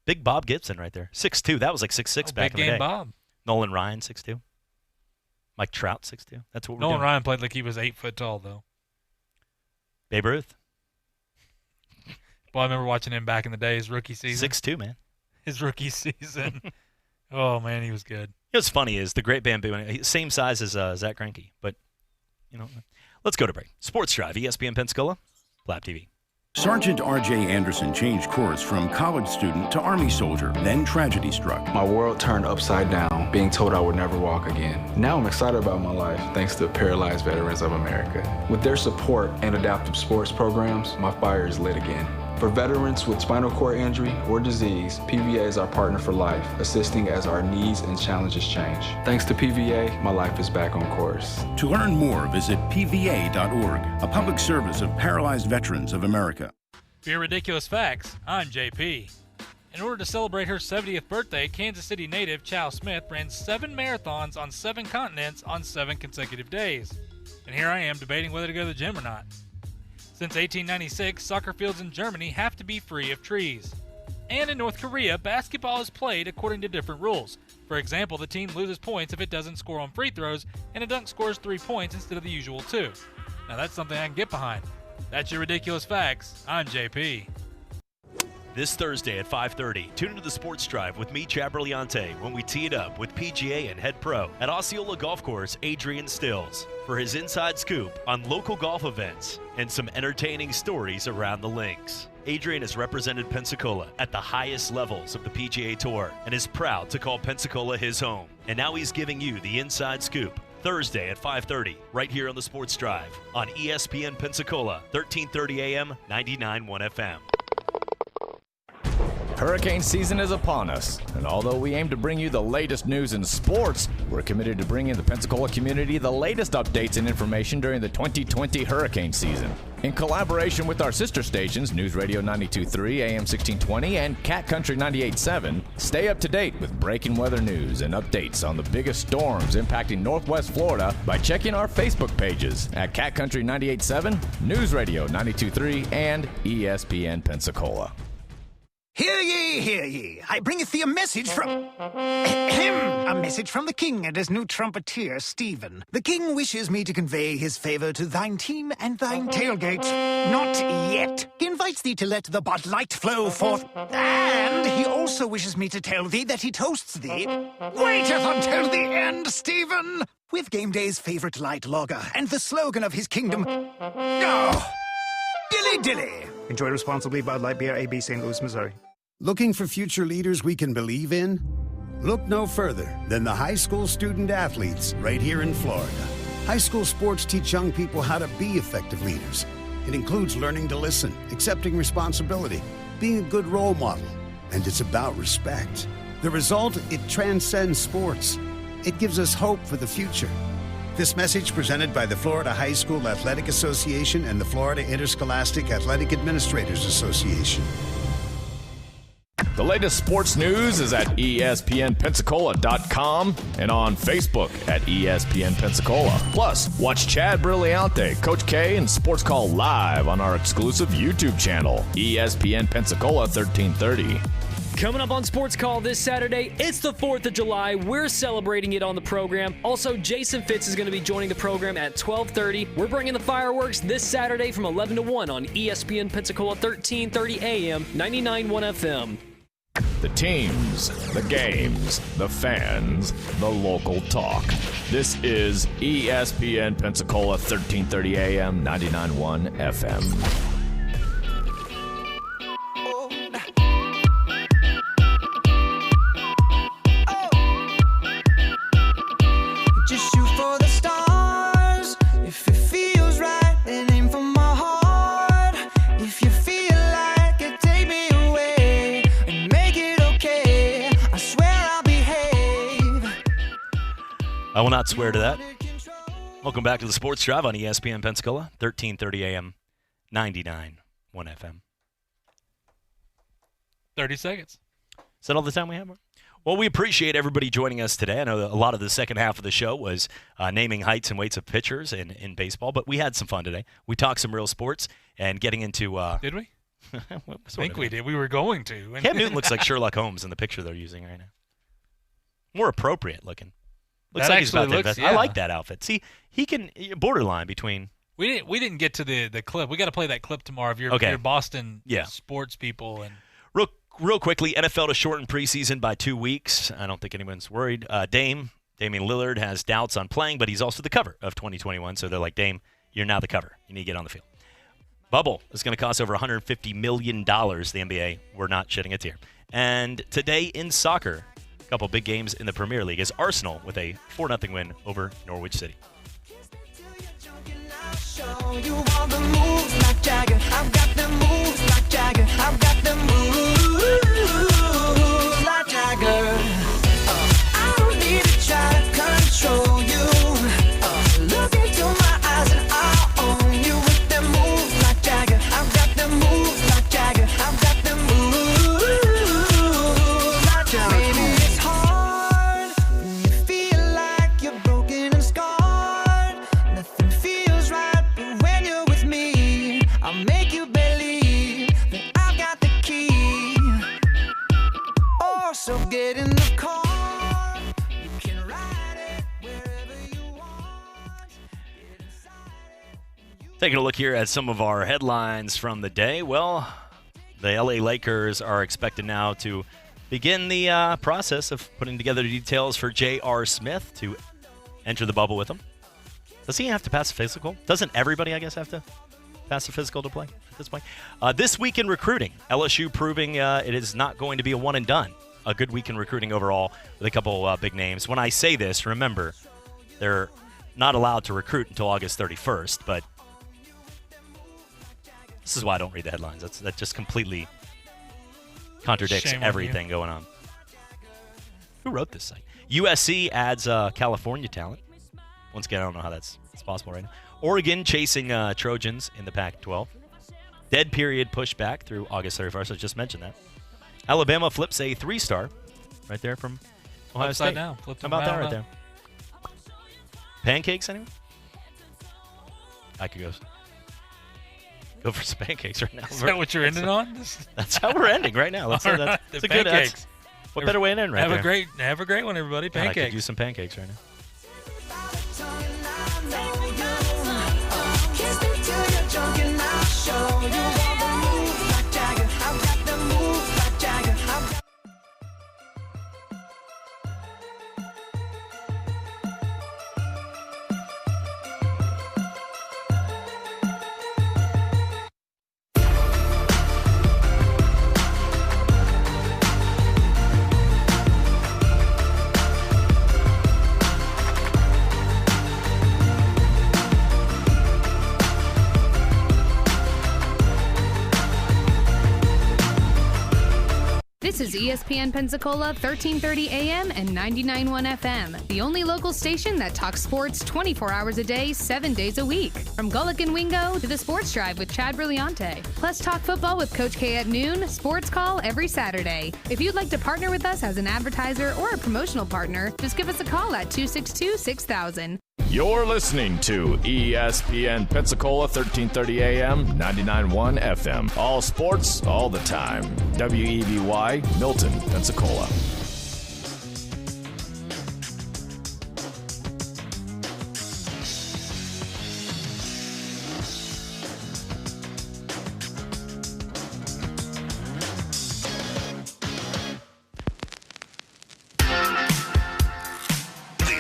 Big Bob Gibson right there. 6'2". That was like 6'6" back in the day. Big game Bob. Nolan Ryan, 6'2". Mike Trout, 6'2". That's what we're doing. Nolan Ryan played like he was 8 foot tall, though. Babe Ruth. Well, I remember watching him back in the day, his rookie season. 6'2", man. His rookie season. Oh, man, he was good. You know what's funny is the Great Bamboo, same size as Zach Greinke, but, let's go to break. Sports Drive, ESPN Pensacola, Blab TV. Sergeant R.J. Anderson changed course from college student to Army soldier. Then tragedy struck. My world turned upside down, being told I would never walk again. Now I'm excited about my life thanks to Paralyzed Veterans of America. With their support and adaptive sports programs, my fire is lit again. For veterans with spinal cord injury or disease, PVA is our partner for life, assisting as our needs and challenges change. Thanks to PVA, my life is back on course. To learn more, visit pva.org, a public service of Paralyzed Veterans of America. For your ridiculous facts, I'm JP. In order to celebrate her 70th birthday, Kansas City native Chow Smith ran 7 marathons on 7 continents on 7 consecutive days. And here I am debating whether to go to the gym or not. Since 1896, soccer fields in Germany have to be free of trees. And in North Korea, basketball is played according to different rules. For example, the team loses points if it doesn't score on free throws, and a dunk scores 3 points instead of the usual 2. Now that's something I can get behind. That's your ridiculous facts. I'm JP. This Thursday at 5:30, tune into the Sports Drive with me, Chad Brilliante, when we tee it up with PGA and head pro at Osceola Golf Course, Adrian Stills, for his inside scoop on local golf events and some entertaining stories around the links. Adrian has represented Pensacola at the highest levels of the PGA Tour and is proud to call Pensacola his home. And now he's giving you the inside scoop Thursday at 5:30, right here on the Sports Drive on ESPN Pensacola, 1330 AM, 99.1 FM. Hurricane season is upon us, and although we aim to bring you the latest news in sports, we're committed to bringing the Pensacola community the latest updates and information during the 2020 hurricane season. In collaboration with our sister stations, News Radio 92.3 AM 1620 and Cat Country 98.7, stay up to date with breaking weather news and updates on the biggest storms impacting Northwest Florida by checking our Facebook pages at Cat Country 98.7, News Radio 92.3, and ESPN Pensacola. Hear ye, hear ye. I bringeth thee a message from a message from the king and his new trumpeter, Stephen. The king wishes me to convey his favor to thine team and thine tailgate. Not yet. He invites thee to let the Bud Light flow forth. And he also wishes me to tell thee that he toasts thee. Waiteth until the end, Stephen. With game day's favorite light lager and the slogan of his kingdom. Oh, dilly dilly. Enjoy responsibly. Bud Light Beer, AB, St. Louis, Missouri. Looking for future leaders we can believe in? Look no further than the high school student athletes right here in Florida. High school sports teach young people how to be effective leaders. It includes learning to listen, accepting responsibility, being a good role model, and it's about respect. The result, it transcends sports. It gives us hope for the future. This message presented by the Florida High School Athletic Association and the Florida Interscholastic Athletic Administrators Association. The latest sports news is at ESPNpensacola.com and on Facebook at ESPN Pensacola. Plus, watch Chad Brilliante, Coach K, and Sports Call live on our exclusive YouTube channel, ESPN Pensacola 1330. Coming up on Sports Call this Saturday, it's the 4th of July. We're celebrating it on the program. Also, Jason Fitz is going to be joining the program at 12:30. We're bringing the fireworks this Saturday from 11 to 1 on ESPN Pensacola 1330 AM, 99.1 FM. The teams, the games, the fans, the local talk. This is ESPN Pensacola 1330 AM, 99.1 FM. I will not swear to that. Welcome back to the Sports Drive on ESPN Pensacola, 1330 AM, 99.1 FM. 30 seconds. Is that all the time we have? Well, we appreciate everybody joining us today. I know that a lot of the second half of the show was naming heights and weights of pitchers in baseball, but we had some fun today. We talked some real sports and getting into... Did we? I think we did. We were going to. Cam Newton looks like Sherlock Holmes in the picture they're using right now. More appropriate looking. Looks that like he's about to looks, invest. yeah. I like that outfit. See, he can borderline between. We didn't get to the clip. We got to play that clip tomorrow of your Boston sports people and real quickly. NFL to shorten preseason by 2 weeks. I don't think anyone's worried. Damian Lillard has doubts on playing, but he's also the cover of 2021. So they're like, Dame, you're now the cover. You need to get on the field. Bubble is going to cost over $150 million. The NBA, we're not shedding a tear. And today in soccer. Couple big games in the Premier League as Arsenal with a 4-0 win over Norwich City. You want the moves like Jagger. I've got the moves like Jagger. Taking a look here at some of our headlines from the day. Well, the LA Lakers are expected now to begin the process of putting together details for J.R. Smith to enter the bubble with them. Does he have to pass a physical? Doesn't everybody, I guess, have to pass a physical to play at this point? This week in recruiting, LSU proving it is not going to be a one and done. A good week in recruiting overall with a couple big names. When I say this, remember, they're not allowed to recruit until August 31st, but this is why I don't read the headlines. That just completely contradicts everything going on. Who wrote this site? USC adds California talent. Once again, I don't know how that's possible right now. Oregon chasing Trojans in the Pac-12. Dead period pushed back through August 31st. I just mentioned that. Alabama flips a 3-star right there from Ohio State. Down. How about that right there? Pancakes, anyone? I could go for some pancakes right now. Is that what you're ending on? That's how we're ending right now. That's a good. What better way to end right there? Have a great one, everybody. Pancakes. I could use some pancakes right now. This is ESPN Pensacola 1330 AM and 99.1 FM, the only local station that talks sports 24 hours a day, 7 days a week. From Gullick and Wingo to the Sports Drive with Chad Brillante. Plus talk football with Coach K at noon, sports call every Saturday. If you'd like to partner with us as an advertiser or a promotional partner, just give us a call at 262-6000. You're listening to ESPN Pensacola 1330 AM, 99.1 FM. All sports, all the time. WEBY, Milton, Pensacola.